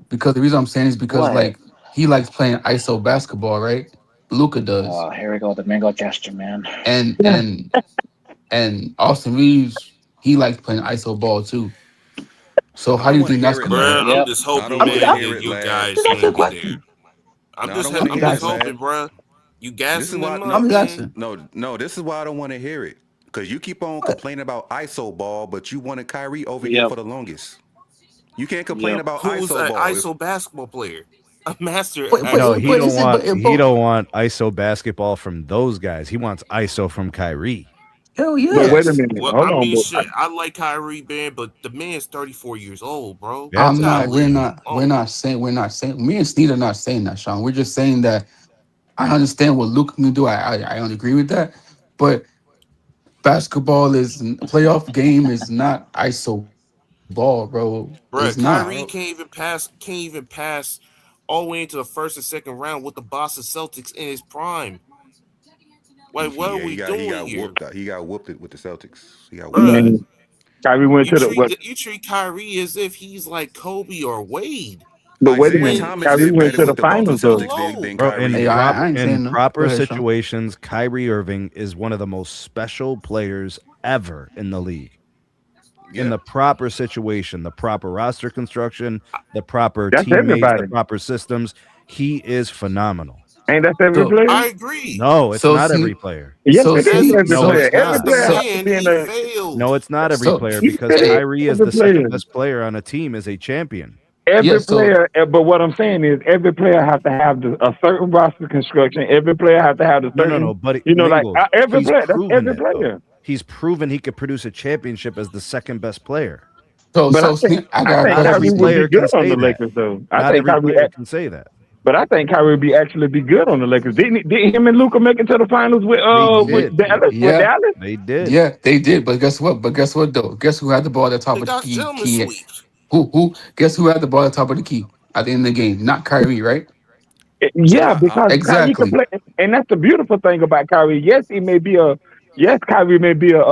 because the reason I'm saying is because What? like he likes playing ISO basketball, right? Luca does, Oh, here we go. The Mingo gesture, man. and and and Austin Reeves he likes playing ISO ball too. So I how do don't you want to think that's hear it, gonna Bruh, lad. work? I'm Yep. just I hoping, don't I'm want just to man, asking, hear that it, you lad. guys just asking a gonna get there. question. I'm No, I just don't want I'm to I'm just hear just it, asking. lad. hoping, bruh. You This is gassing why them I'm up, just man. asking. no. This is why I don't want to hear it. Because you keep on What? complaining about ISO ball, but you wanted Kyrie over here Yep. for the longest. You can't complain Yep. about Who's ISO an ball. ISO basketball player? A master No, ISO he But don't is basketball it? want player. he But don't want ISO basketball from those guys. He wants ISO from Kyrie. hell But yeah. wait a Yes. minute, Well, hold I on. mean, shit. I like Kyrie, man, but the man's 34 years old, bro. Yeah, I'm it's You a gotta not. fact. We're leave him not. We're alone. not saying. We're not saying. Me and Sneed are not saying that, Sean. We're just saying that I understand what Luke can do. I don't agree with that, but basketball is playoff game is not ISO ball, bro. It's not. Bruh, I Kyrie don't. can't even pass all the way into the first and second round with the Boston Celtics in his prime. Like, what are Yeah, we he doing got here? whooped. He got whooped it with the Celtics. He got whooped Bruh, bad. Man, Kyrie went to the what? you treat Kyrie as if he's like Kobe or Wade. But wait a Isaiah minute, When Thomas Kyrie did went better to the with the Boston finals he's a though. Celtics low. than Bro, Kyrie Hey, did. I ain't saying in no. Go proper ahead, Sean. situations, Kyrie Irving is one of the most special players ever in the league. in the proper situation, the proper roster construction, the proper That's teammates, the everybody. proper systems. He is phenomenal. Ain't that every So player? I agree. No, it's so not every see player. Yes, so it is see every No, so player. it's Every not. The player has to man, be in he a. failed. No, it's not every so player He because said Kyrie is every the second player. best player on a team is a champion. yeah, Every so player, but what I'm saying is every player has to have a certain roster construction. Every player has to have a No. certain, But like Mingles, every he's player. That's proven every it though. player. He's proven he could produce a championship as the second best player. But I think Sneak, I I got a think Not question, every Kyrie would Sneak. be player can good on say the that. Lakers, though. I Not think every Kyrie, player can say that. but I think Kyrie would be actually be good on the Lakers. Didn't him and Luca make it to the finals with They with did. Dallas? With Yeah, Dallas? They did. yeah, they did. But guess what? Though? Guess who had the ball at the top They of the got gentlemen key? sweeps. Who? Guess who had the ball at the top of the key at the end of the game? Not Kyrie, right? Yeah, I because Kyrie can Exactly. play, and that's the beautiful thing about Kyrie. Yes, Kyrie may be a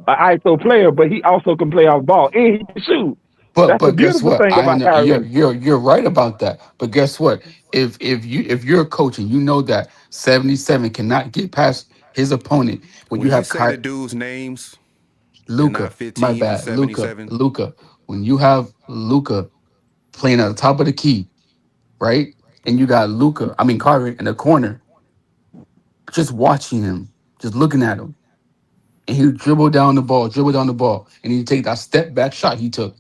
ISO player, but he also can play off ball and he can shoot. That's the But guess beautiful what? thing I about know Kyrie. you're right about that. But guess what? If you're a coach and you know that 77 cannot get past his opponent when you when you have say the dudes' names and not Luca, my 15 and bad, 77, when you have Luca playing at the top of the key, right? And you got Kyrie in the corner, just watching him, just looking at him, and he dribble down the ball, and he take that step back shot he took.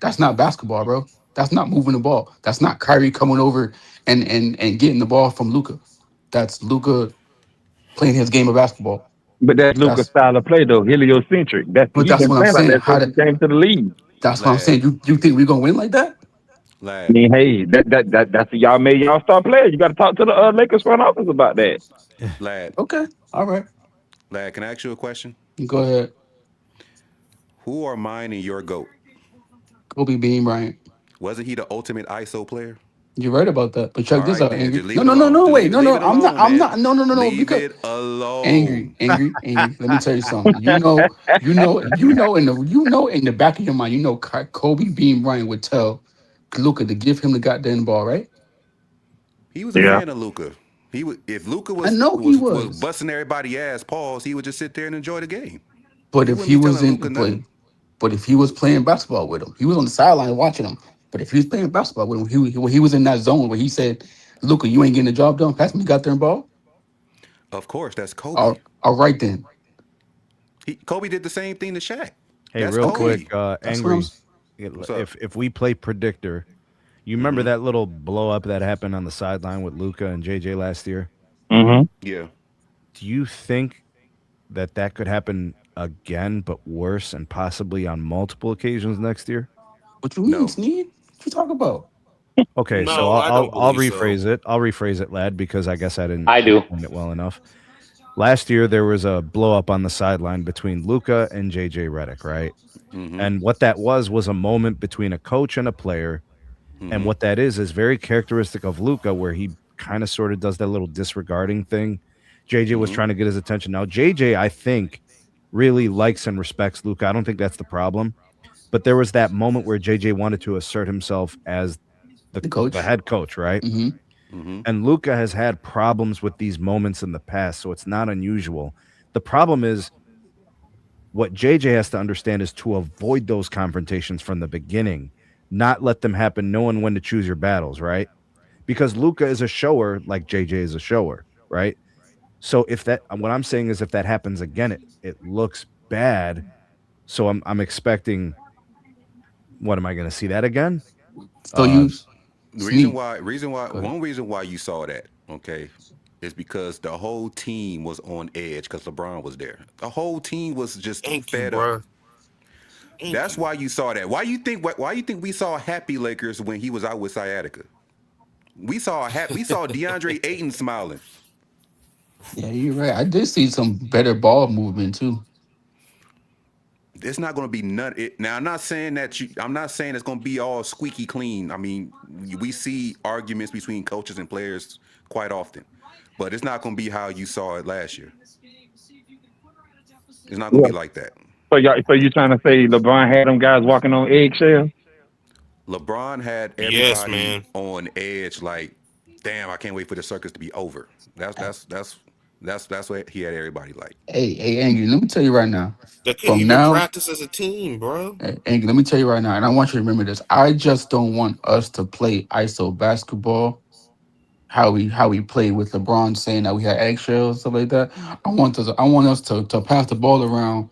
That's not basketball, bro. That's not moving the ball. That's not Kyrie coming over and getting the ball from Luca. That's Luca playing his game of basketball. But that's Luca's That's style of play, though, heliocentric. but He that's been what I'm playing like saying. that since he came to the league. That's what I'm lad, saying. You think we're gonna win like that? I lad, mean, hey, that's y'all made y'all star players. You got to talk to the Lakers front office about that. lad, Okay, all right. lad. Can I ask you a question? Go ahead. Who are mine and your GOAT? Kobe Bean Bryant. Wasn't he the ultimate ISO player? You're right about that. But check All this right, out, then. Angry. Just No, leave it no, no, alone. no, Just wait. No, leave no. it I'm not. alone, I'm man. not. No, no, no, no. Leave Because it alone. angry. Let me tell you something. In the back of your mind, Kobe Bean Bryant would tell Luca to give him the goddamn ball, right? He was a Yeah. fan of Luca. He would if Luca I was know he was was. busting everybody ass pause, he would just sit there and enjoy the game. But He if wouldn't he be was telling in, Luca nothing. but if he was playing basketball with him, he was on the sideline watching him. But if he was playing basketball with him, when he was in that zone where he said, "Luca, you ain't getting the job done. Pass me the goddamn ball." Of course, that's Kobe. All right then. Kobe did the same thing to Shaq. Hey, That's real Okay, Kobe. quick, that's what I'm. Angry. What's up? If we play predictor, you remember that little blow up that happened on the sideline with Luca and JJ last year? Mm-hmm. Yeah. Do you think that could happen again, but worse, and possibly on multiple occasions next year? What you mean, No. Sneed? What you talk about? Okay, so No, I don't I'll believe so. rephrase it. I'll rephrase it, lad, because I guess I didn't I do. explain it well enough. Last year there was a blow up on the sideline between Luca and JJ Redick, right? Mm-hmm. And what that was a moment between a coach and a player. And Mm-hmm. what that is very characteristic of Luca, where he kind of sort of does that little disregarding thing. JJ was Mm-hmm. trying to get his attention. Now, JJ, I think, really likes and respects Luca. I don't think that's the problem. But there was that moment where JJ wanted to assert himself as The the coach. head coach, right? Mm-hmm. Mm-hmm. And Luca has had problems with these moments in the past, so it's not unusual. The problem is what JJ has to understand is to avoid those confrontations from the beginning, not let them happen, knowing when to choose your battles, right? Because Luca is a shower like JJ is a shower, right? So if that what I'm saying is if that happens again, it looks bad. So I'm expecting what am I gonna see that again? So you Reason Sneed. why reason why Go ahead. one reason why you saw that, okay, is because the whole team was on edge because LeBron was there. The whole team was just Thank you, fed up. bro. Thank That's you. why you saw that. Why you think we saw happy Lakers when he was out with sciatica? We saw DeAndre Ayton smiling. Yeah, you're right. I did see some better ball movement too. It's not going to be none. Now, I'm not saying it's going to be all squeaky clean. I mean, we see arguments between coaches and players quite often, but it's not going to be how you saw it last year. It's not going to Yeah. be like that. So you trying to say LeBron had them guys walking on eggshells? LeBron had Yes, everybody man. on edge, like, damn, I can't wait for the circus to be over. That's That's what he had everybody like. Hey, Angie, let me tell you right now. They couldn't From even now, practice as a team, bro. hey, Angie, let me tell you right now, and I want you to remember this. I just don't want us to play ISO basketball how we played with LeBron saying that we had eggshells, stuff like that. I want us to pass the ball around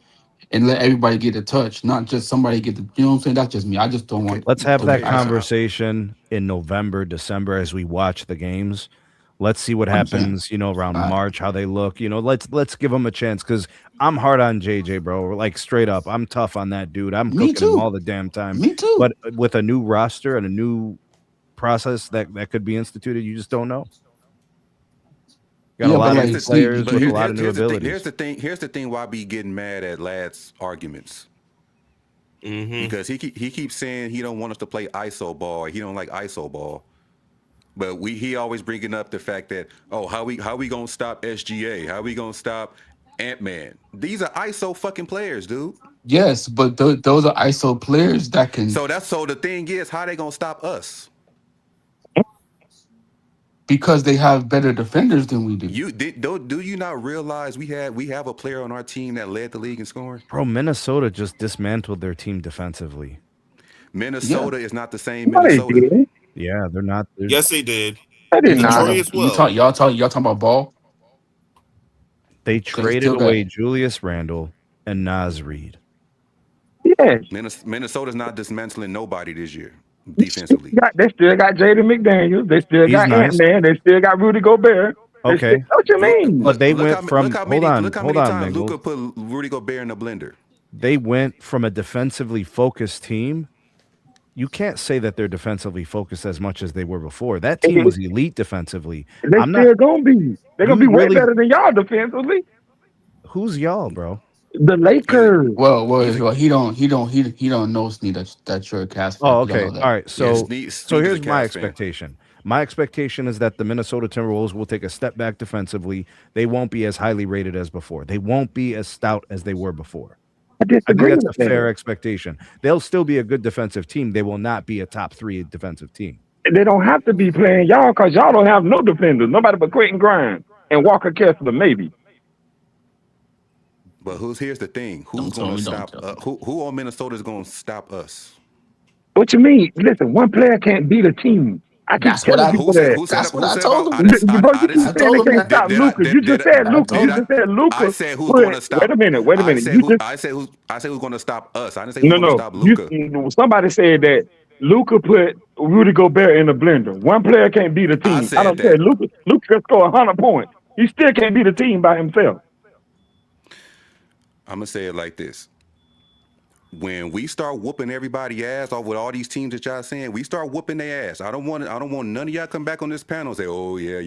and let everybody get a touch, not just somebody get the, you know what I'm saying? That's just me. I just don't Okay, want Let's have the that okay. conversation in November, December as we watch the games. Let's see what 100%. happens, around Uh, March, how they look. Let's give them a chance because I'm hard on JJ, bro. Like straight up, I'm tough on that dude. I'm me cooking him all too. the damn time. Me too. But with a new roster and a new process that could be instituted, you just don't know. Got a Yeah, But but lot of here's new like, the players but with a here, lot here, of new here's the thing. abilities. Here's the thing. Why I be getting mad at Lad's arguments? Mm-hmm. Because he keeps saying he don't want us to play ISO ball. He don't like ISO ball. But he always bringing up the fact that how we gonna stop SGA? How we gonna stop Ant-Man? These are ISO fucking players, dude. yes, but those are ISO players that can, So the thing is, how they gonna stop us? because they have better defenders than we do. Do you not realize we have a player on our team that led the league in scoring? Bro, Minnesota just dismantled their team defensively. Yeah. Minnesota is not the same No, they Minnesota. didn't. Yeah, they're not. Yes, they did. They did not. Detroit Nah, as well. y'all talking about ball? They Because they traded still got away Julius Randle and Naz Reid. Yes. Minnesota's not dismantling nobody this year They still defensively. got Jaden McDaniels. They still He's got Ant nice. Man. They still got Rudy Gobert. They still, Okay. what you Look, mean? But look, they look went how look from how many times Mingles. Luka put Rudy Gobert in the blender. They went from a defensively focused team. You can't say that they're defensively focused as much as they were before. That team was elite defensively. They I'm not still gonna be. They're gonna you be way really better than y'all defensively. who's y'all, bro? The He's a Lakers. he's a he don't know, Sneed, that you're a cast fan. Oh, He don't okay. know All that. right. yeah. So Snead is a here's my Cavs fan. expectation. My expectation is that the Minnesota Timberwolves will take a step back defensively. They won't be as highly rated as before. They won't be as stout as they were before. I I think disagree that's a with that. fair expectation. They'll still be a good defensive team. They will not be a top 3 defensive team. They don't have to be playing y'all because y'all don't have no defenders. Nobody but Quentin Grimes and Walker Kessler, maybe. But here's the thing? Who's Don't tell gonna me, don't stop? tell me. Who on Minnesota is gonna stop us? What you mean? Listen, one player can't beat a team. I keep That's what telling I people that. that's what Who I said about? told I him. didn't. Bro, you I keep didn't. I saying they told him can't that. stop Luca. You just said I Luca. told You Did I? him. just said I Luca. said who's Wait gonna stop? a minute. Wait a I minute. said You who? just I said who's gonna stop us. I didn't say who's no gonna no. stop Luca. Somebody said that Luca put Rudy Gobert in the blender. One player can't beat a I team. I said don't care. that. Luca can score 100 points. He still can't beat a team by himself. I'm gonna say it like this. When we start whooping everybody ass off with all these teams that y'all saying, we start whooping their ass. I don't want none of y'all come back on this panel and say, "Oh yeah,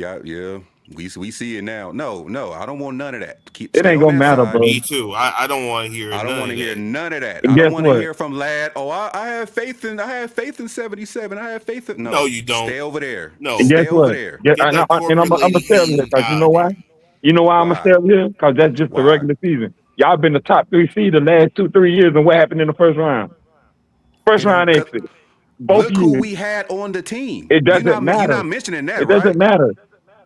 we see it now." No, I don't want none of that. It Stay ain't on gonna that matter, side. bro. Me too. I don't want to hear I don't none want to of hear that. none of that. And I guess don't want to what? hear from Lad. Oh, I have faith in 77. I have faith in No, no. you don't. Stay over there. And No. guess Stay over what? there. Yeah, Get that and I'm corporate gonna lady stay over here thing because you out know of why? there. You know why I'm gonna Why? stay over here? Because that's just the Why? regular season. Y'all been the top 3 seed the last 2-3 years, and what happened in the first round? First round Cause exit. Both look who years. we had on the team. It doesn't You're matter. not mentioning that, It doesn't right? matter.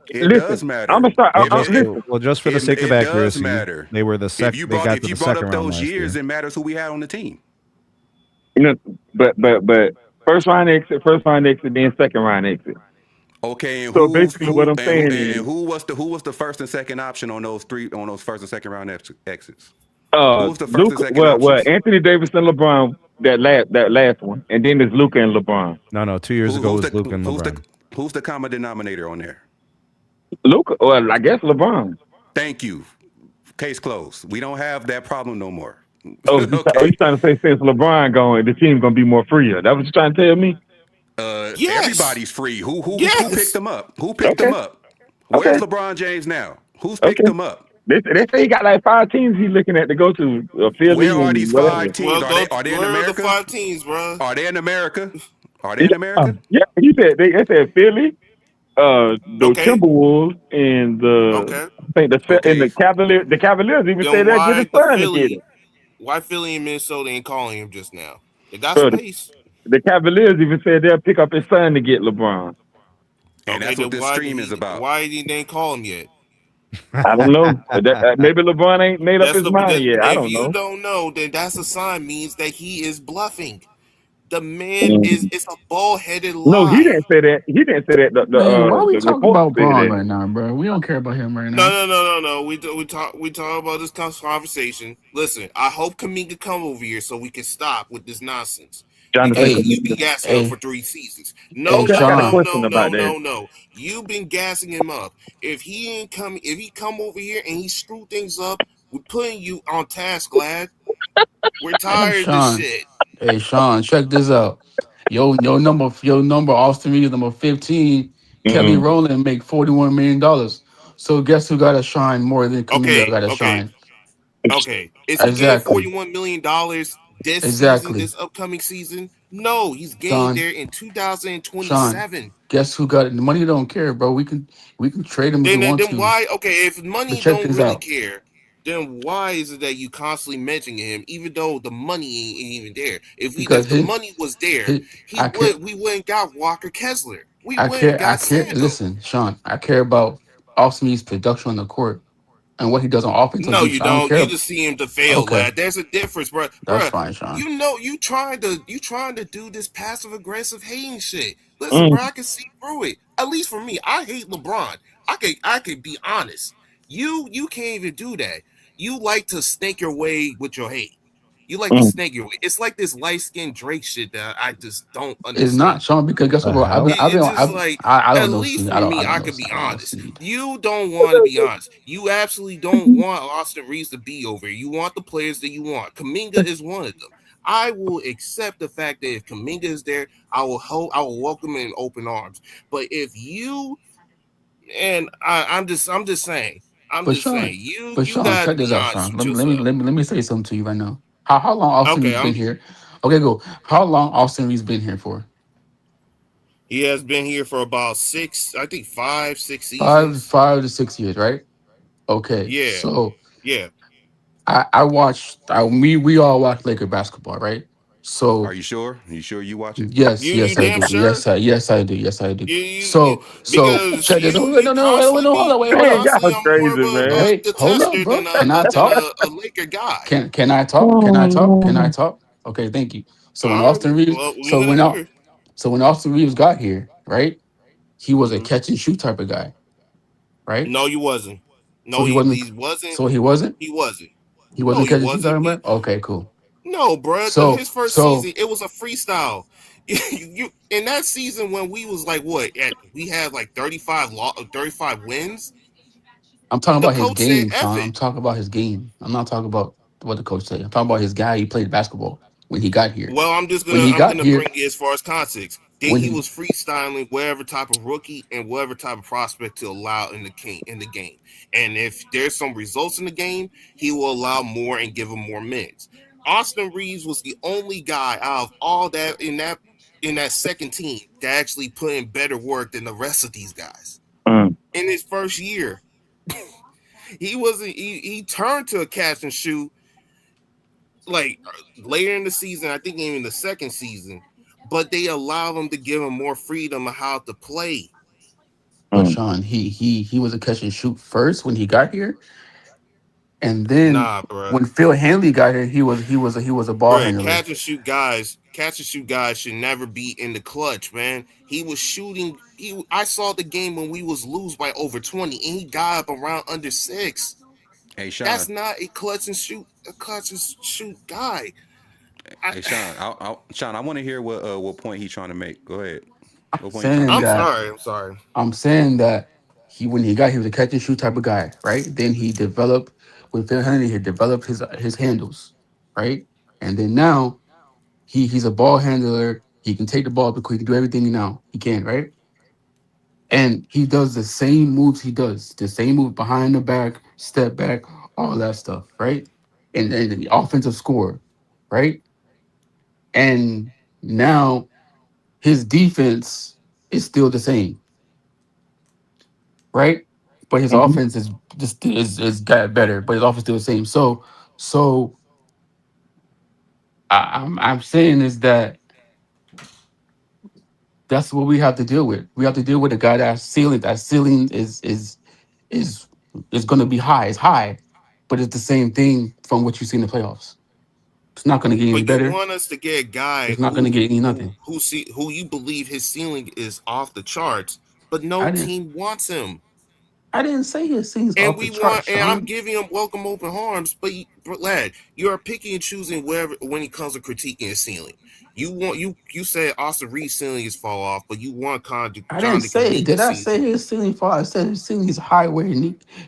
It Listen, does I'm matter. gonna start. If Listen, Just for the sake of it does accuracy, matter. they were they got If to you the brought second up round those last years, year. it matters who we had on the team. you know, but first round exit, then second round exit. Okay, and So basically, what I'm saying is, who was the first and second option on those first and second round exits? Who was the first and Luca. second Well, options? Anthony Davis and LeBron. That last one, and then there's Luca and LeBron. No, 2 years ago Who's was Luke and who's the LeBron. who's the common denominator on there? Luca. Well, I guess LeBron. Thank you. Case closed. We don't have that problem no more. You Okay. trying to say since LeBron going, the team gonna be more freer? That what you trying to tell me? Yes. Everybody's free. Who picked Yes. them up? Who picked Okay, them up? Where's okay, LeBron James now? Who's picked okay. them up? They say he got like 5 teams he's looking at to go to Philly Where are and these whatever. five teams? Well, go. Are they in Where are the America? 5 teams, bro? Are they in America? Are they in Yeah, America? yeah. He said they said Philly, the Okay. Timberwolves, and Okay. I think Okay. the Cavaliers. The Cavaliers even said Then they'll get his son to get it. why Philly and Minnesota ain't calling him just now? They got So space. the Cavaliers even said they'll pick up his son to get LeBron. And Okay, that's what then this stream is about. why didn't they call him yet? I don't know. Maybe LeBron ain't made up his mind yet. I If don't you know. don't know, then that's a sign means that he is bluffing. The man is Mm. it's a bald headed No, he lie. didn't say that. He didn't say that. Man, why we The talking report about said Braun that. right now, bro? We don't care about him right No, now. no, no, no, no. We talk about this conversation. Listen, I hope Kaminga come over here so we can stop with this nonsense Jonathan because Hey, you've been Kaminga. gassing him for hey, 3 seasons. hey, No, Okay, I no, got a no, Sean. no, question no, about that. no, no. You've been gassing him up. If he come over here and he screw things up, we're putting you on task, lad. We're Hey, tired of this Sean. shit. Hey, Sean. Check this out. Your number. Austin Reeves number 15. Kelly Mm-mm. Rowland make $41 million. So guess who got to shine more than Kaminga Okay, got to okay, shine? okay. Is he getting Exactly. $41 million this season, Exactly. this upcoming season? No, he's getting Sean. there in Sean. 2027. Guess who got it? The money don't care, bro. We can trade him if we want Then to. why? Okay, if But money check don't this really out. care, then why is it that you constantly mentioning him, even though the money ain't even there? Because If the money was there, his I care. we wouldn't got Walker Kessler. We I wouldn't care. I got care. Sando. Listen, Sean. I care about Austin Reeves' production on the court and what he does on offense on No, defense. you I don't don't. You care. just see him to fail, Okay, lad. There's a difference, bro. that's Bruh, fine, Sean. you know you trying to do this passive aggressive hating shit. Listen, Mm. bro, I can see through it. At least for me, I hate LeBron. I could be honest. You can't even do that. You like to snake your way with your hate. You like to Mm. snake your way. It's like this light skinned Drake shit that I just don't It's understand. not Sean because guess The what, bro? hell? It's just like I at don't know least Sneed. for me, I don't I know. could be I don't know honest. Sneed. You don't want to be honest. You absolutely don't want Austin Reeves to be over here. You want the players that you want. Kaminga is one of them. I will accept the fact that if Kaminga is there, I will welcome him in open arms. But if you and I'm But just Sean, saying, you but you Sean, got to check be this out, honest Sean. with yourself. Let me say something to you right now. How long Austin Okay, Reeves been here? Okay, go. How long Austin Reeves been here for? he has been here for about six, I think 5, 6 seasons. 5 to 6 years, right? Okay, Yeah, so yeah. I watched. We all watch Laker basketball, right? Are So you sure? You sure you watch it? You yes I damn do. sure? Yes I do. You So because check this. Oh, wait, you no no wait, wait constantly no hold be on wait you hold Man, up constantly y'all are more of crazy, man. wait a hold up, tester bro. Can I than talk? a Laker guy. Can I talk? Can I talk? Can I talk? Okay, thank you. So when All right, Austin Reeves, well, we're gonna hear. so when Austin Reeves got here, right? He was a Hmm. catch and shoot type of guy, right? No, you wasn't. So No, he wasn't. he wasn't. So he wasn't. He wasn't. He No, wasn't he catch and shoot type wasn't. of guy. Okay, cool. No, bro. So His first so season, it was a freestyle. You in that season when we was like what? We had like 35 wins. I'm talking The about his coach said, game, "F Sean. I'm it." talking about his game. I'm not talking about what the coach said. I'm talking about his guy. He played basketball when he got here. Well, When he I'm got gonna here, bring it as far as context. Then when he he was freestyling whatever type of rookie and whatever type of prospect to allow in the game. And if there's some results in the game, he will allow more and give him more minutes. Austin Reeves was the only guy out of all in that second team that actually put in better work than the rest of these guys. Mm. In his first year, he wasn't. He turned to a catch and shoot like later in the season, I think even the second season, but they allowed him to give him more freedom of how to play. but Mm. Sean, he was a catch and shoot first when he got here, and then Nah, bruh. when Phil Hanley got here, he was a ball Bruh, handler. catch and shoot guys should never be in the clutch, man. He was shooting. I saw the game when we was lose by over 20, and he got up around under 6. Hey That's Sean. not a clutch and shoot guy. I, Hey Sean. Sean, I want to hear what point he's trying to make. Go ahead. What point he trying to Saying make? that I'm sorry. I'm saying that he when he got he was a catch and shoot type of guy, right? Then he developed with Phil Hanley. He developed his handles, right? And then now he's a ball handler. He can take the ball because he can do everything now. He can, right? And he does the same moves he does, the same move behind the back, step back, all that stuff, right? And the offensive score, right? And now his defense is still the same, right? But his Mhm. offense is got better, but his offense still the same. So I'm saying is that that's what we have to deal with. We have to deal with a guy that ceiling is is going to be high. It's high, but it's the same thing from what you see in the playoffs. It's not going to get any But you better. want us to get a guy It's not going to get any nothing. who you believe his ceiling is off the charts, but no I didn't. team wants him. I didn't say his things And off the we chart, want, and I'm Sean. giving him welcome open arms, but lad, you're picking and choosing wherever when it comes to critiquing his ceiling. You said Austin Reed's ceiling is fall off, but you want I didn't John say. Did Kaminga's I ceiling. say his ceiling fall? I said his ceiling is high where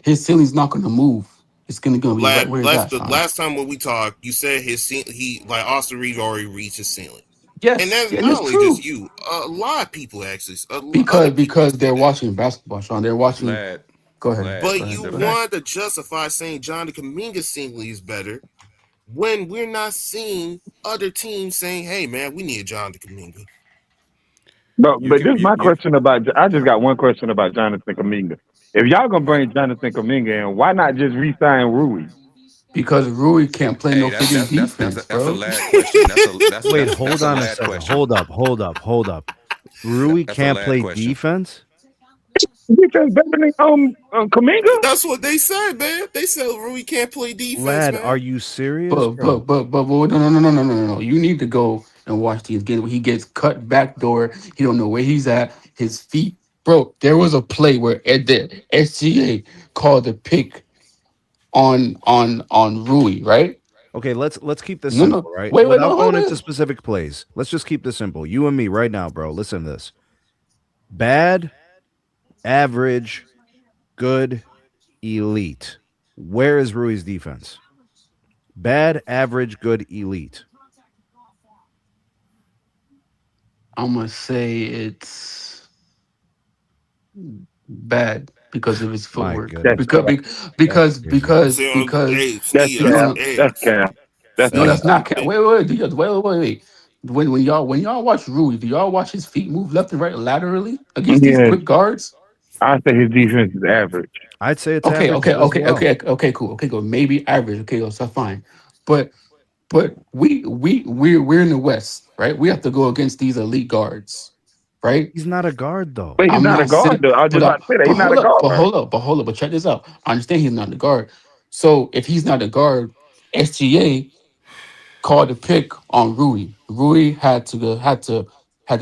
his ceiling's not going to move. It's going to be right Lad, where it's at, the Sean. last time when we talked, you said his ceiling, he like Austin Reed already reached his ceiling, and Yes, that's and not it's only just true you. A lot of people actually, other people because say they're that. watching basketball, Sean. They're watching. Lad, Go ahead. lad, Go But ahead. you Go ahead. want to justify saying John Kaminga's ceiling is better when we're not seeing other teams saying, "Hey, man, we need John Kaminga." you But can this is my you question about. I just got one question about Jonathan Kaminga. If y'all gonna bring Jonathan Kaminga in, why not just re-sign Rui? Because Rui can't play no Hey, freaking defense, that's a bro. lad question. Wait, That's hold a on a lad second. question. Hold up. Rui That's a can't lad play question. defense? Defense better than Kaminga? That's what they said, man. They said Rui can't play defense, Lad, are man. you serious, But bro? no. You need to go and watch these games where he gets cut back door. He don't know where he's at. His feet, bro. There was a play where the SGA called the pick on Rui, right? Okay, let's keep this No, simple, no. right? Wait, no, Without hold going into on. specific plays. Let's just keep this simple. You and me right now, bro. Listen to this. Bad, average, good, elite. Where is Rui's defense? Bad, average, good, elite. I'm gonna say it's bad because of his My footwork. That's goodness. Because cap. That's crazy. See, hey, That's Ski, no, cap. no, hey, That's cap. That's no, cap. that's Ski. not. Wait. When y'all watch Rui, do y'all watch his feet move left and right laterally against these Yes, quick guards? I say his defense is average. I'd say it's Okay, average okay, as okay, well. okay, okay, cool. Okay, go. Maybe average. Okay, go. So fine. But we're in the West, right? We have to go against these elite guards, right? He's not a guard though. But he's I'm not a not guard saying, though. I was just about to say that but he's not a hold up, but guard. hold up, but hold up, but check this out. I understand he's not the guard. So if he's not the guard, SGA called the pick on Rui. Rui had to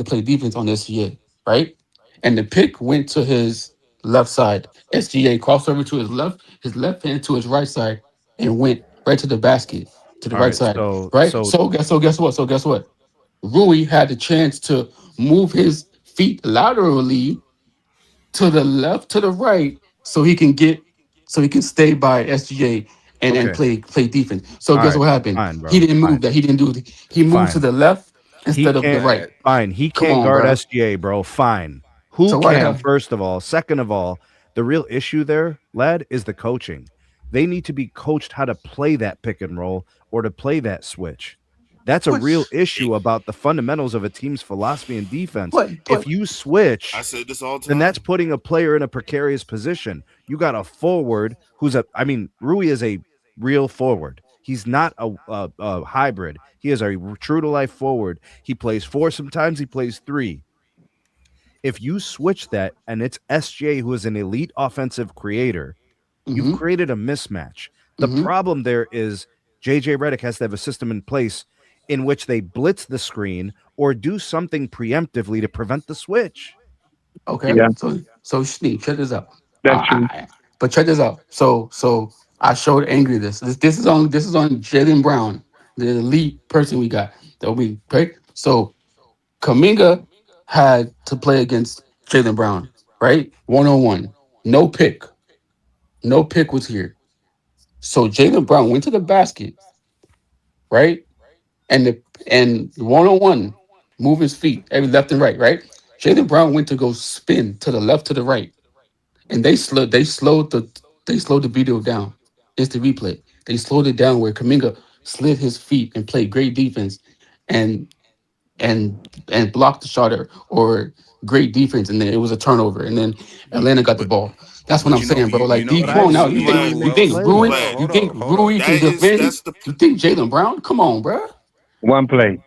play defense on SGA, right? And the pick went to his left side. SGA crossed over to his left hand to his right side, and went right to the basket to the All right right, side, so right? so So guess what? Rui had the chance to move his feet laterally to the left, to the right, so he can stay by SGA and okay. play defense. So All guess right, what happened? fine, He bro. didn't Fine. move that. He didn't do it. He moved to Fine. the left He instead of the can't right. Lad, He Come can't on, guard bro. SGA, bro. Fine. Who So why the can, hell? first of all? Second of all, the real issue there, lad, is the coaching. They need to be coached how to play that pick and roll or to play that switch. That's a real But issue about the fundamentals of a team's philosophy and defense. but If but you I switch, said this all the then that's time. putting a player in a precarious position. You got a forward who's I mean, Rui is a real forward. He's not a hybrid. He is a true to life forward. He plays four sometimes, he plays three. If you switch that and it's SJ who is an elite offensive creator, you've mm-hmm, created a mismatch. The mm-hmm. problem there is JJ Redick has to have a system in place in which they blitz the screen or do something preemptively to prevent the switch. Okay. Yeah, So Steve, check this out. that's true. But check this out. So I showed Angry this is on Jalen Brown, the elite person we got that we right. So Kaminga had to play against Jalen Brown, right? 1-on-1. No pick. No pick was here. So Jalen Brown went to the basket, right? And 1-on-1, move his feet, every left and right? Jalen Brown went to go spin to the left, to the right. And they slowed the video down. It's the replay. They slowed it down where Kaminga slid his feet and played great defense and and blocked the shot, or great defense, and then it was a turnover, and then Atlanta got the but ball. That's what but I'm saying, bro. Like D, But come I've on now. you know Vlad, who You else? think play. Rui? Vlad, You think Hold on. Rui can that's defend? the You think Jalen Brown? Come on, bro. One play.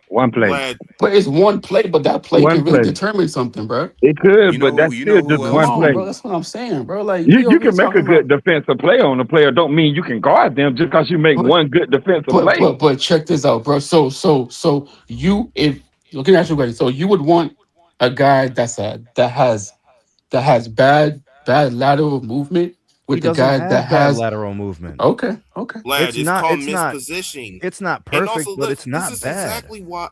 Vlad, But it's one play, but that play One can really play. determine something, bro. It You could, know but who? that's You still know who just else? Come one on, play. bro. That's what I'm saying, bro. Like You we over you here can make a talking good about, defensive play on a player. Don't mean you can guard them just because you make but one good defensive play. but check this out, bro. So you if looking at your way, so you would want a guy that has bad lateral movement He with the doesn't guy that have bad has lateral movement. okay. Vlad, It's it's not. called It's not. mispositioning. It's not And perfect, also, but look, it's this not is bad. exactly why.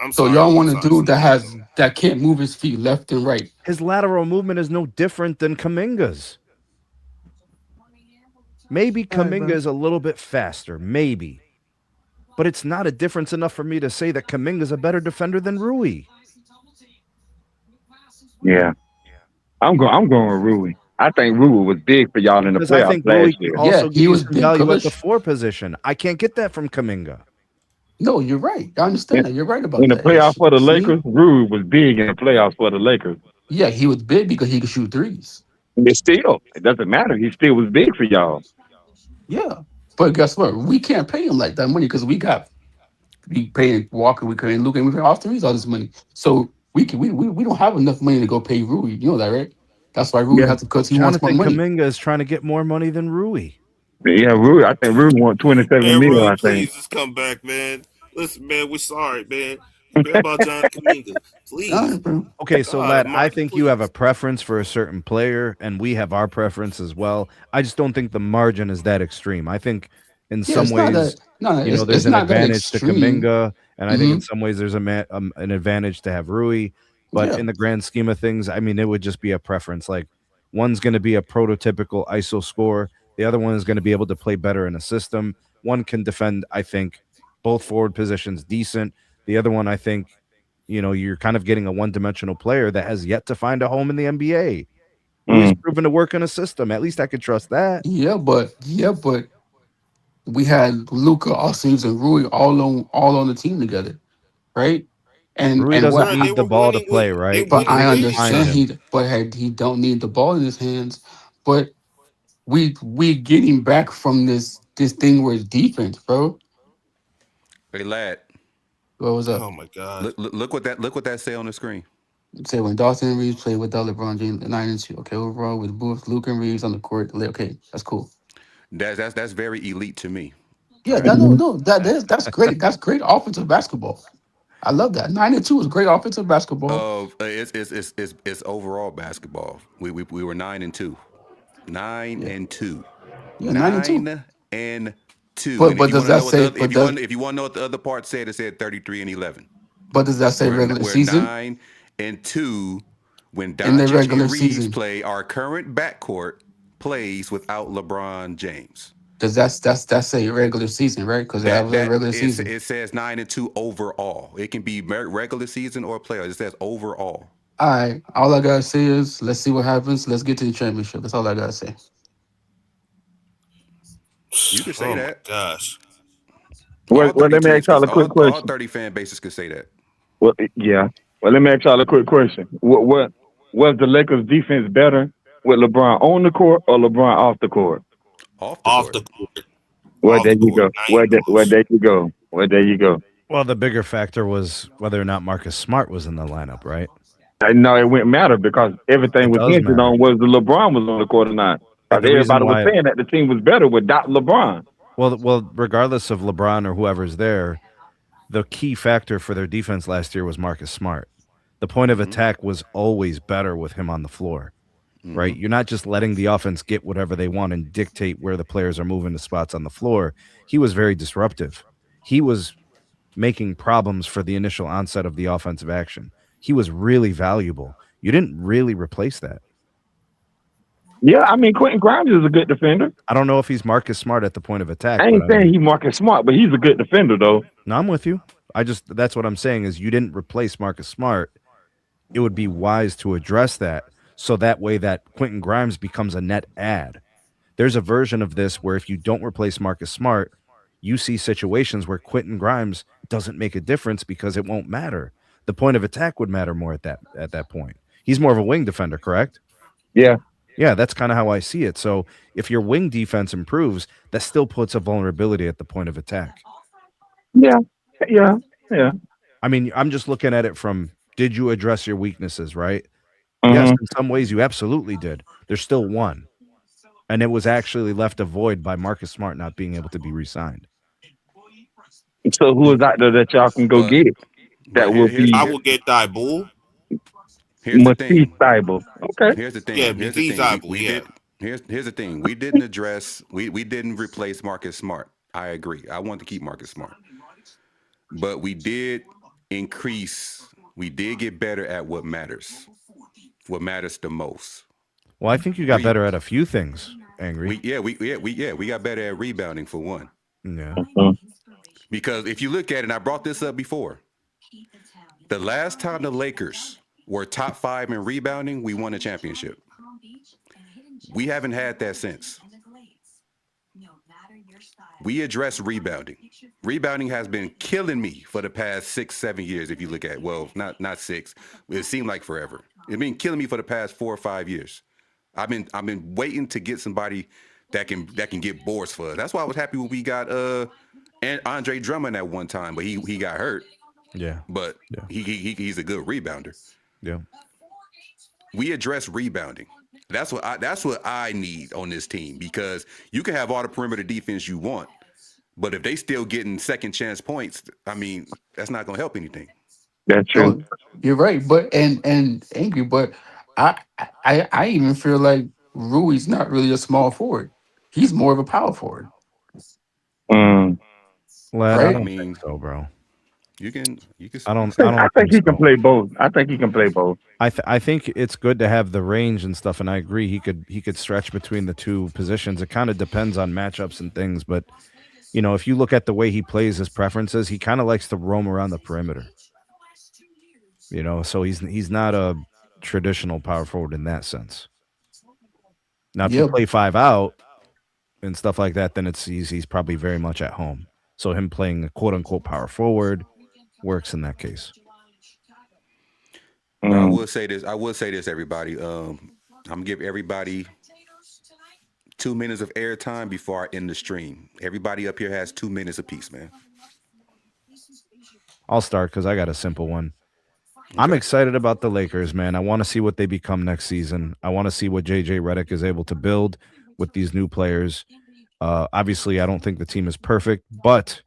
I'm So sorry. y'all I'm want a sorry. dude that Somebody else go. that can't move his feet left and right. His lateral movement is no different than Kaminga's. Maybe All right, Kaminga bro. is a little bit faster, maybe, but it's not a difference enough for me to say that Kaminga's a better defender than Rui. Yeah, I'm going with Rui. I think Rui was big for y'all in the Because I playoffs think Rui last can year. Yeah, also he give you was some big value at the collision. 4 position. I can't get that from Kaminga. No, you're right. I In, understand that. You're right about in the that. playoffs for the See? Lakers, Rui was big in the playoffs for the Lakers. Yeah, he was big because he could shoot threes. And it doesn't matter. He still was big for y'all. Yeah. But guess what? We can't pay him like that money because we paying Walker, we paying Luke, and we paying all threes all this money. So we don't have enough money to go pay Rui. You know that, right? That's why Rui Yeah, has to because he wants more Jonathan money. Kaminga is trying to get more money than Rui. yeah, Rui. I think Rui won 27 Man, mil. Rui, I think. please just come back, man. Listen, man, we're sorry, man. Forget about John Kaminga. All Please. right, bro. Okay, so God lad, I almighty, think you have a please. preference for a certain player, and we have our preference as well. I just don't think the margin is that extreme. I think in Yeah, some it's not ways, that no, there's it's an not that advantage to extreme. Kaminga, and I think in Hmm. some ways there's an advantage to have Rui. But Yeah. in the grand scheme of things, I mean, it would just be a preference. Like one's going to be a prototypical ISO scorer, the other one is going to be able to play better in a system. One can defend, I think, both forward positions decent. The other one, I think, you're kind of getting a one-dimensional player that has yet to find a home in the NBA. Rui's Mm. proven to work in a system. At least I could trust that. Yeah, but we had Luca, Austin, and Rui all on the team together, right? Rui And what doesn't Bro, they need the were ball to winning with play, they right? but You winning I need to with each find understand other. him. he don't need the ball in his hands. But we getting back from this thing where it's defense, bro. Hey lad, What was up? Oh my god. look what that say on the screen. Say when Dawson Reeves played without LeBron James 9-2. Okay, overall with both Luke and Reeves on the court. Okay, that's cool. That's very elite to me. All Yeah, right. that no, that's great. That's great offensive basketball. I love that. 9-2 is great offensive basketball. It's overall basketball. We were 9-2, nine Yeah, and two, yeah, 9-2. 9-2. And if But you want does to that know what the say? other, if you want to know what the other part said, it said 33-11. But does that say We're regular we're season? 9-2 when In the Doncic regular and Reeves season, play. Our current backcourt plays without LeBron James. does that's a regular season, right? Because that That was a that regular is season. it says 9-2 overall. It can be regular season or playoffs. It says overall. All right. All I gotta say is let's see what happens. Let's get to the championship. That's all I gotta say. You could say Oh my that. gosh. Well, All well, 30 let me ask teams could y'all a quick all question. 30 fan bases could say that. Well, yeah. Well, let me ask y'all a quick question. What was the Lakers defense better with LeBron on the court or LeBron off the court? Off the Off court. the court. Well, Off there the you court. go. Not even Well, close. there you go. Well, there you go. Well, the bigger factor was whether or not Marcus Smart was in the lineup, right? I know it wouldn't matter because everything It was does hinged matter. on was the LeBron was on the court or not. And Because the reason everybody was why, saying that the team was better without LeBron. well, regardless of LeBron or whoever's there, the key factor for their defense last year was Marcus Smart. The point of Mm-hmm. attack was always better with him on the floor, Mm-hmm. right? You're not just letting the offense get whatever they want and dictate where the players are moving to spots on the floor. He was very disruptive. He was making problems for the initial onset of the offensive action. He was really valuable. You didn't really replace that. Yeah, I mean Quentin Grimes is a good defender. I don't know if he's Marcus Smart at the point of attack, I but ain't saying he Marcus Smart, but he's a good defender though. no, I'm with you. That's what I'm saying is you didn't replace Marcus Smart. It would be wise to address that so that way that Quentin Grimes becomes a net add. There's a version of this where if you don't replace Marcus Smart, you see situations where Quentin Grimes doesn't make a difference because it won't matter. The point of attack would matter more at that point. He's more of a wing defender, correct? Yeah. Yeah, that's kind of how I see it. So if your wing defense improves, that still puts a vulnerability at the point of attack. Yeah. Yeah, yeah. I mean, I'm just looking at it from did you address your weaknesses, right? Yes, Hmm. in some ways you absolutely did. There's still one. And it was actually left a void by Marcus Smart not being able to be re-signed. So who is out there that y'all can go But get that will I be will get Thibault. here's the Matisse thing. Stable? Okay. Here's the Yeah, thing. Here's the Matisse thing. We Thybulle, we yeah. did here's the thing. We didn't address we didn't replace Marcus Smart. I agree. I want to keep Marcus Smart. But we did increase we did get better at what matters. What matters the most. Well, I think you got Re better at a few things, Angry. we got better at rebounding for one. Yeah. Mhm. Because if you look at it, and I brought this up before, the last time the Lakers were top 5 in rebounding, we won a championship. We haven't had that since. We address rebounding. Rebounding has been killing me for the past 6, 7 years. If you look at not 6, it seemed like forever. It's been killing me for the past 4 or 5 years. I've been waiting to get somebody that can get boards for us. That's why I was happy when we got and Andre Drummond at one time, but he got hurt. Yeah. But Yeah. he's a good rebounder. Yeah. We address rebounding. That's what I need on this team because you can have all the perimeter defense you want, but if they still getting second chance points, I mean that's not going to help anything. That's true. No, you're right. But and angry, but I even feel like Rui's not really a small forward. He's more of a power forward, Mm. Lad, I I right? don't think mean so, bro. you can I don't I I don't think think he can so. play both. I think he can play both. I think it's good to have the range and stuff, and I agree he could stretch between the two positions. It kind of depends on matchups and things, but if you look at the way he plays his preferences, he kind of likes to roam around the perimeter. So he's not a traditional power forward in that sense. Now, if you Yeah, play 5 out and stuff like that, then he's probably very much at home. So him playing a quote unquote power forward works in that case. But I Mm. will say this. I will say this, everybody. I'm gonna give everybody 2 minutes of airtime before I end the stream. Everybody up here has 2 minutes apiece, man. I'll start because I got a simple one. I'm Okay. excited about the Lakers, man. I want to see what they become next season. I want to see what JJ Redick is able to build with these new players. Obviously, I don't think the team is perfect, but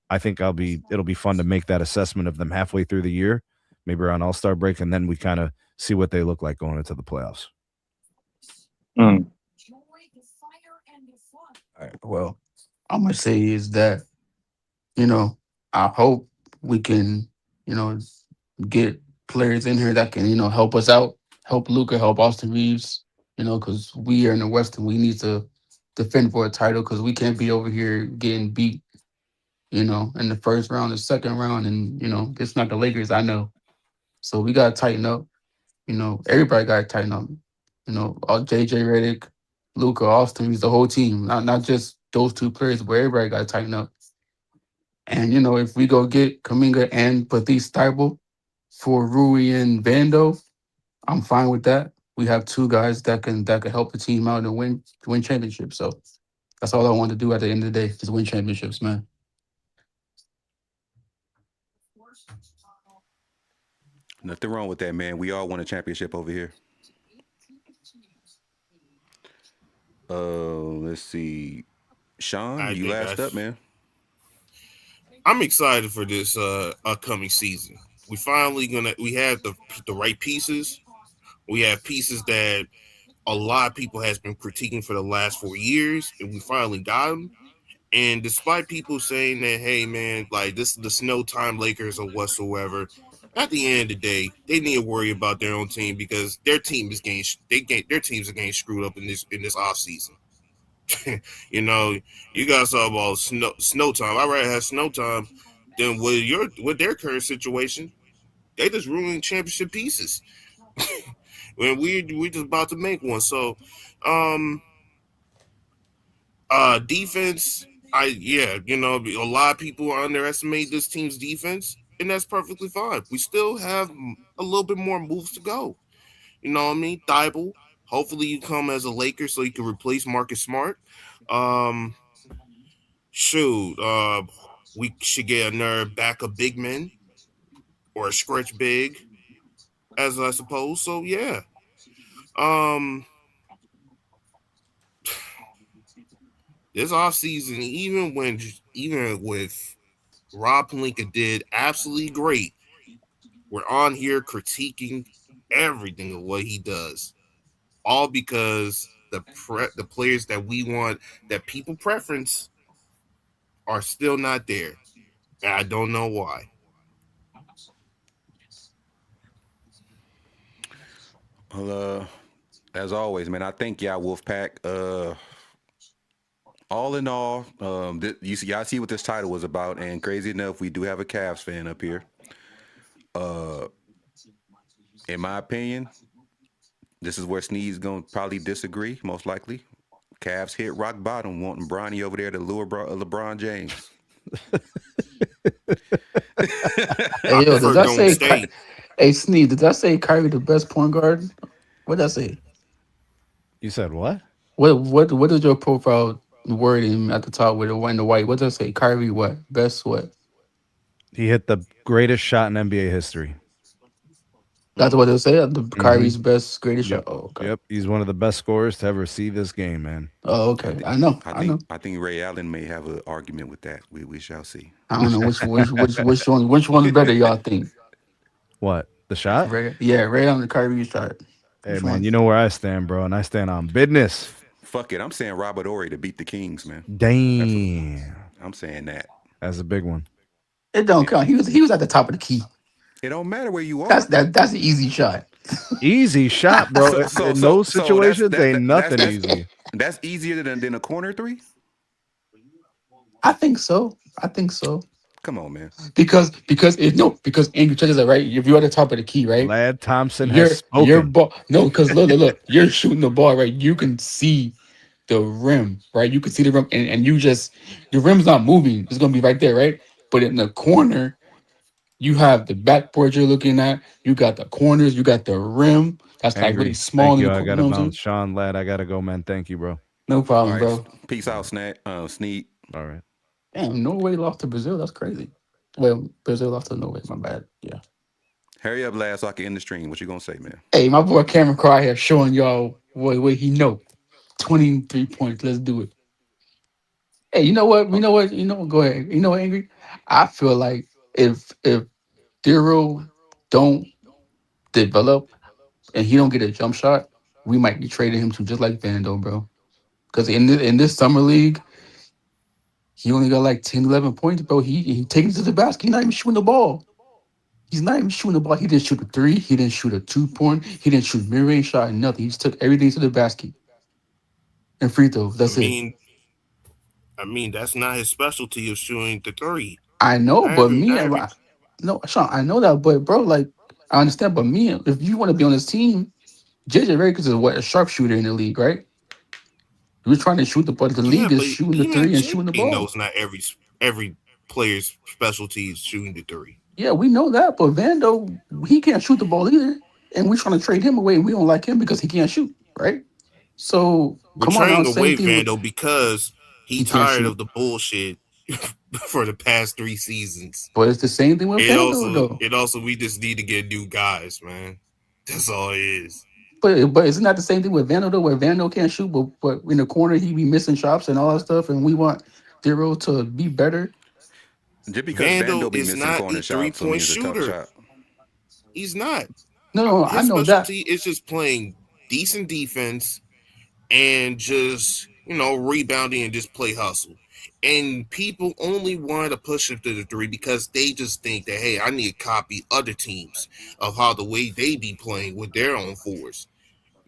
I think it'll be fun to make that assessment of them halfway through the year, maybe around All-Star break, and then we kind of see what they look like going into the playoffs. Mm. all right, well, I'm gonna say is that you know I hope we can you know get players in here that can help us out, help Luca, help Austin Reeves, because we are in the West and we need to defend for a title because we can't be over here getting beat, in the first round, the second round, and it's not the Lakers, I know. So we gotta tighten up. Everybody gotta tighten up. All JJ Redick, Luca, Austin Reeves, the whole team, not just those two players, but everybody gotta tighten up. And if we go get Kaminga and Pathis Thybulle for Rui and Vando, I'm fine with that. We have two guys that can help the team out and win championships. So that's all I want to do at the end of the day, just win championships, man. Nothing wrong with that, man. We all want a championship over here. Let's see. I Sean, you think last up, that's. man. I'm excited for this upcoming season. We have the right pieces. We have pieces that a lot of people has been critiquing for the last 4 years, and we finally got them. And despite people saying that, hey man, like this is the snow time Lakers or whatsoever, at the end of the day, they need to worry about their own team because their team is their teams are getting screwed up in this off season. you know, you guys talk about snow time. I'd rather have snow time than with their current situation. They just ruining championship pieces when we just about to make one. So, um, defense. A lot of people underestimate this team's defense, and that's perfectly fine. We still have a little bit more moves to go. You know what I mean? Thibault. Hopefully, you come as a Laker so you can replace Marcus Smart. Um, shoot. we should get another backup big man or a stretch big, as I suppose. So yeah. This offseason, even with Rob Pelinka did absolutely great, we're on here critiquing everything of what he does, all because the players that we want, that people preference, are still not there. And I don't know why. Well, as always, man, I thank y'all, Wolfpack. All in all, y'all see what this title was about, and crazy enough, we do have a Cavs fan up here. In my opinion, this is where Sneed's gonna probably disagree, most likely. Cavs hit rock bottom, wanting Bronny over there to lure LeBron James. Hey, yo, did I say? State. Hey, Sneed, did I say Kyrie the best point guard? What did I say? You said what? What is your profile wording at the top with the white? What does it say? Kyrie what? Best what? He hit the greatest shot in NBA history. That's what it said. Kyrie's best, greatest Yep. shot. Oh, okay. Yep. He's one of the best scorers to ever see this game, man. Oh, okay. I know. I think Ray Allen may have an argument with that. We shall see. I don't know which one's better. Y'all think? What, the shot? Ray on the Kyrie shot. Hey, man, you know where I stand, bro, and I stand on business. Fuck it, I'm saying Robert Horry to beat the Kings, man. Damn, I'm saying that. That's a big one. It don't count. He was at the top of the key. It don't matter where you are. That's an easy shot. Easy shot, bro. In those situations, ain't nothing easy. That's easier than a corner three? I think so. Come on, man. Because Andrew touches that, right? If you're at the top of the key, right? Lad Thompson has spoken. Your ball. No, because look, you're shooting the ball, right? You can see the rim, right? You can see the rim, and the rim's not moving. It's gonna be right there, right? But in the corner, you have the backboard you're looking at. You got the corners. You got the rim. That's Angry. like really small. Thank you. I gotta bounce. Sean, lad, I gotta go, man. Thank you, bro. No problem, bro. Peace out, Sneed. All right. Damn, Norway lost to Brazil. That's crazy. Well, Brazil lost to Norway. My bad. Yeah. Hurry up, lad, so I can end the stream. What you gonna say, man? Hey, my boy Cameron Cry here showing y'all what he know. 23 points. Let's do it. Hey, you know what? Go ahead. You know what, Angry? I feel like if Dero don't develop and he don't get a jump shot, we might be trading him to just like Vando, bro. Because in this summer league, he only got like 10, 11 points, bro. He taking it to the basket. He's not even shooting the ball. He didn't shoot a 3. He didn't shoot a 2-point. He didn't shoot mid-range shot, nothing. He just took everything to the basket. And free throws. That's it. I mean, that's not his specialty of shooting the 3. I know, Sean, I know that, but bro, like, I understand, but if you want to be on this team, JJ Redick is a sharpshooter in the league, right? We're trying to shoot the ball. The league is shooting the 3 and shooting the ball. He knows not every player's specialty is shooting the 3. Yeah, we know that, but Vando, he can't shoot the ball either, and we're trying to trade him away, and we don't like him because he can't shoot, right? So we're trading away Vando because he tired of the bullshit for the past 3 seasons. But it's the same thing with Vando, though. It also, we just need to get new guys, man. That's all it is. But isn't that the same thing with Vando, though, where Vando can't shoot, but in the corner he be missing shots and all that stuff, and we want Dero to be better? Just because Vando be missing corner shots, 3-point shooter. He's not. No, I know that. His specialty is just playing decent defense and just, rebounding and just play hustle. And people only want to push him to the 3 because they just think that, hey, I need to copy other teams of how the way they be playing with their own 4s.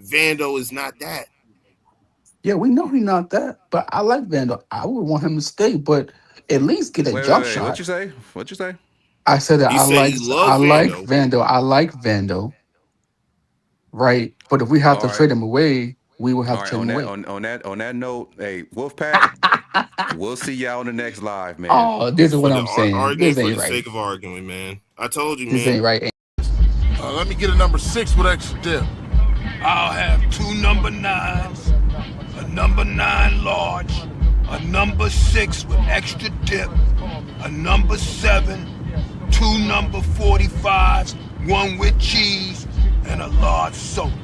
Vando is not that. Yeah, we know he's not that, but I like Vando. I would want him to stay, but at least get a jump shot. What you say? I said that I like Vando. I like Vando. Right? But if we have to trade him away, we will have to trade him away. On that note, hey, Wolfpack, we'll see y'all on the next live, man. Oh, this is what I'm saying. This ain't right. For the sake of arguing, man. I told you, man. This ain't right. Let me get a number 6 with extra dip. I'll have 2 number 9s, a number 9 large, a number 6 with extra dip, a number 7, 2 number 45s, 1 with cheese, and a large soda.